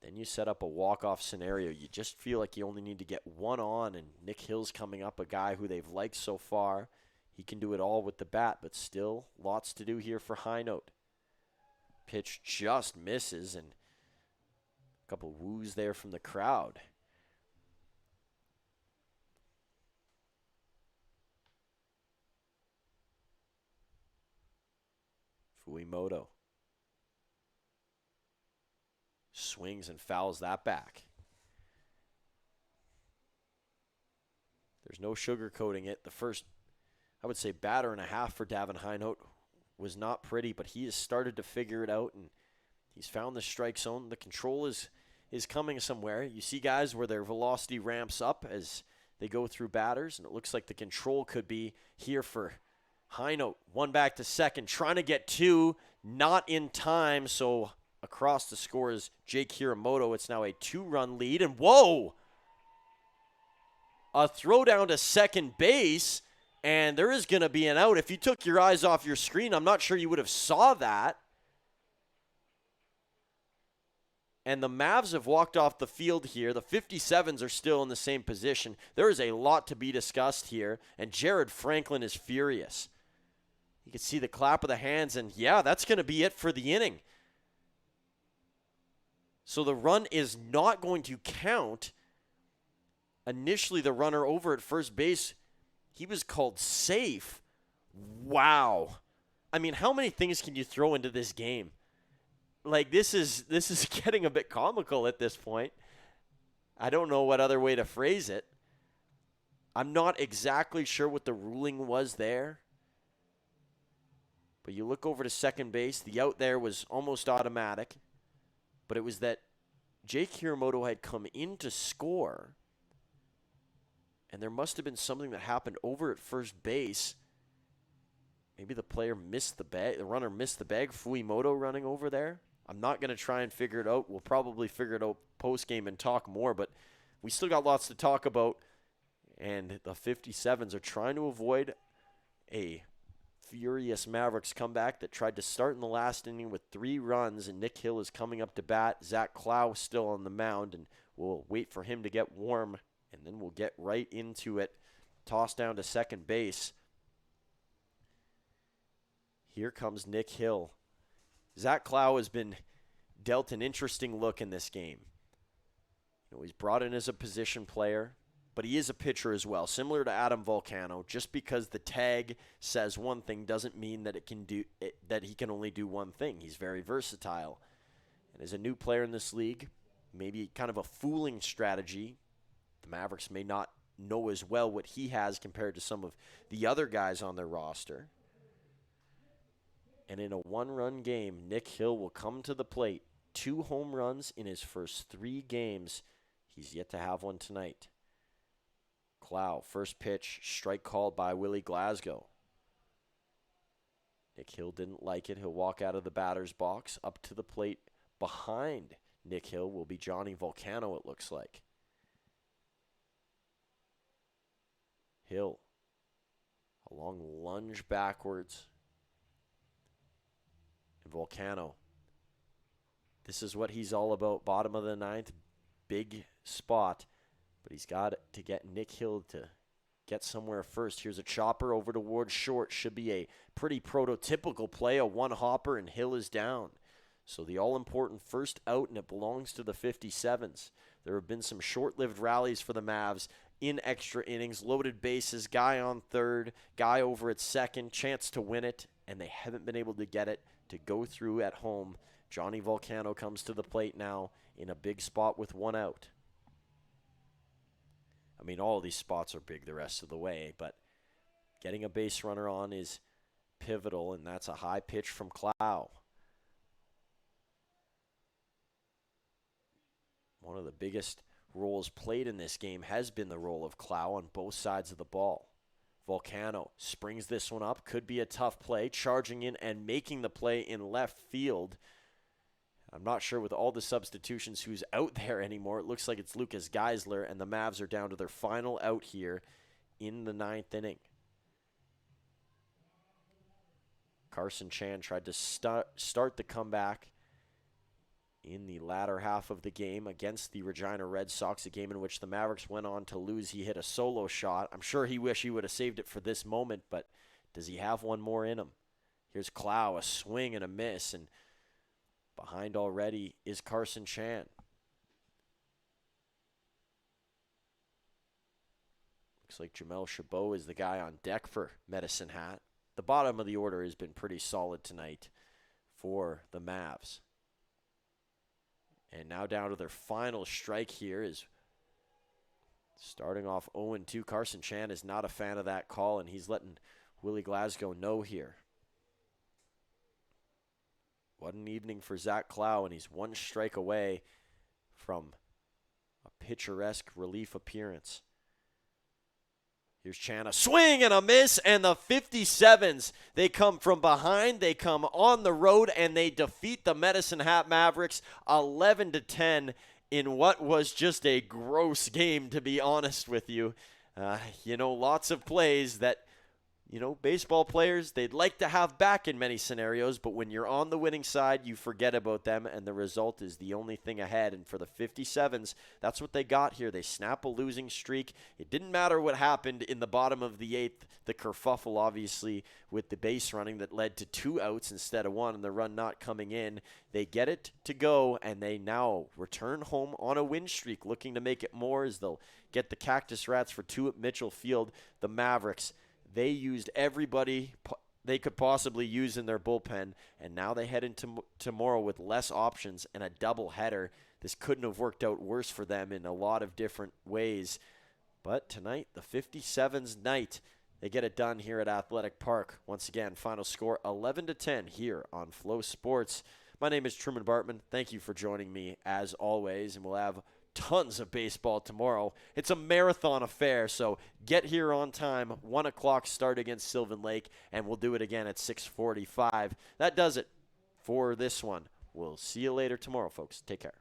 then you set up a walk-off scenario. You just feel like you only need to get one on, and Nick Hill's coming up, a guy who they've liked so far. He can do it all with the bat, but still lots to do here for High Note. Pitch just misses, and a couple woos there from the crowd. Fuimoto swings and fouls that back. There's no sugarcoating it. The first, I would say, batter and a half for Davin Highnote was not pretty, but he has started to figure it out, and he's found the strike zone. The control is coming somewhere. You see guys where their velocity ramps up as they go through batters, and it looks like the control could be here for Highnote. One back to second, trying to get two, not in time, so across the score is Jake Hiramoto. It's now a 2-run lead, and whoa! A throw down to second base, and there is going to be an out. If you took your eyes off your screen, I'm not sure you would have saw that. And the Mavs have walked off the field here. The 57s are still in the same position. There is a lot to be discussed here, and Jared Franklin is furious. You can see the clap of the hands, and yeah, that's going to be it for the inning. So the run is not going to count. Initially, the runner over at first base, he was called safe. Wow. I mean, how many things can you throw into this game? Like, this is getting a bit comical at this point. I don't know what other way to phrase it. I'm not exactly sure what the ruling was there. But you look over to second base, the out there was almost automatic. But it was that Jake Hiramoto had come in to score, and there must have been something that happened over at first base. Maybe the player missed the bag, the runner missed the bag. Fuimoto running over there. I'm not going to try and figure it out. We'll probably figure it out post-game and talk more, but we still got lots to talk about, and the 57s are trying to avoid a furious Mavericks comeback that tried to start in the last inning with 3 runs, and Nick Hill is coming up to bat. Zach Clow still on the mound, and we'll wait for him to get warm, and then we'll get right into it. Toss down to second base. Here comes Nick Hill. Zach Clow has been dealt an interesting look in this game. You know, he's brought in as a position player, but he is a pitcher as well, similar to Adam Volcano. Just because the tag says one thing doesn't mean that that he can only do one thing. He's very versatile. And as a new player in this league, maybe kind of a fooling strategy. The Mavericks may not know as well what he has compared to some of the other guys on their roster. And in a one-run game, Nick Hill will come to the plate. 2 home runs in his first 3 games. He's yet to have one tonight. Clow, first pitch, strike called by Willie Glasgow. Nick Hill didn't like it. He'll walk out of the batter's box. Up to the plate behind Nick Hill will be Johnny Volcano, it looks like. Hill, a long lunge backwards. And Volcano, this is what he's all about. Bottom of the 9th, big spot. But he's got to get Nick Hill to get somewhere first. Here's a chopper over towards short. Should be a pretty prototypical play. A one-hopper, and Hill is down. So the all-important first out, and it belongs to the 57s. There have been some short-lived rallies for the Mavs in extra innings. Loaded bases, guy on third, guy over at second, chance to win it, and they haven't been able to get it to go through at home. Johnny Volcano comes to the plate now in a big spot with 1 out. I mean, all of these spots are big the rest of the way, but getting a base runner on is pivotal, and that's a high pitch from Clow. One of the biggest roles played in this game has been the role of Clow on both sides of the ball. Volcano springs this one up. Could be a tough play, charging in and making the play in left field. I'm not sure with all the substitutions who's out there anymore. It looks like it's Lucas Geisler, and the Mavs are down to their final out here in the 9th inning. Carson Chan tried to start the comeback in the latter half of the game against the Regina Red Sox, a game in which the Mavericks went on to lose. He hit a solo shot. I'm sure he wished he would have saved it for this moment, but does he have one more in him? Here's Clow, a swing and a miss, and behind already is Carson Chan. Looks like Jamel Chabot is the guy on deck for Medicine Hat. The bottom of the order has been pretty solid tonight for the Mavs. And now down to their final strike here is starting off 0-2. Carson Chan is not a fan of that call, and he's letting Willie Glasgow know here. What an evening for Zach Clow, and he's 1 strike away from a picturesque relief appearance. Here's Chan, a swing and a miss, and the 57s, they come from behind, they come on the road, and they defeat the Medicine Hat Mavericks 11-10 in what was just a gross game, to be honest with you. Lots of plays that, baseball players, they'd like to have back in many scenarios, but when you're on the winning side, you forget about them, and the result is the only thing ahead. And for the 57s, that's what they got here. They snap a losing streak. It didn't matter what happened in the bottom of the 8th. The kerfuffle, obviously, with the base running that led to 2 outs instead of 1, and the run not coming in. They get it to go, and they now return home on a win streak, looking to make it more as they'll get the Cactus Rats for 2 at Mitchell Field. The Mavericks, they used everybody they could possibly use in their bullpen, and now they head into tomorrow with less options and a doubleheader. This couldn't have worked out worse for them in a lot of different ways. But tonight, the 57's night, they get it done here at Athletic Park. Once again, final score 11-10 here on Flow Sports. My name is Truman Bartman. Thank you for joining me as always, and we'll have tons of baseball tomorrow. It's a marathon affair, so get here on time. 1 o'clock start against Sylvan Lake, and we'll do it again at 6:45. That does it for this one. We'll see you later tomorrow, folks. Take care.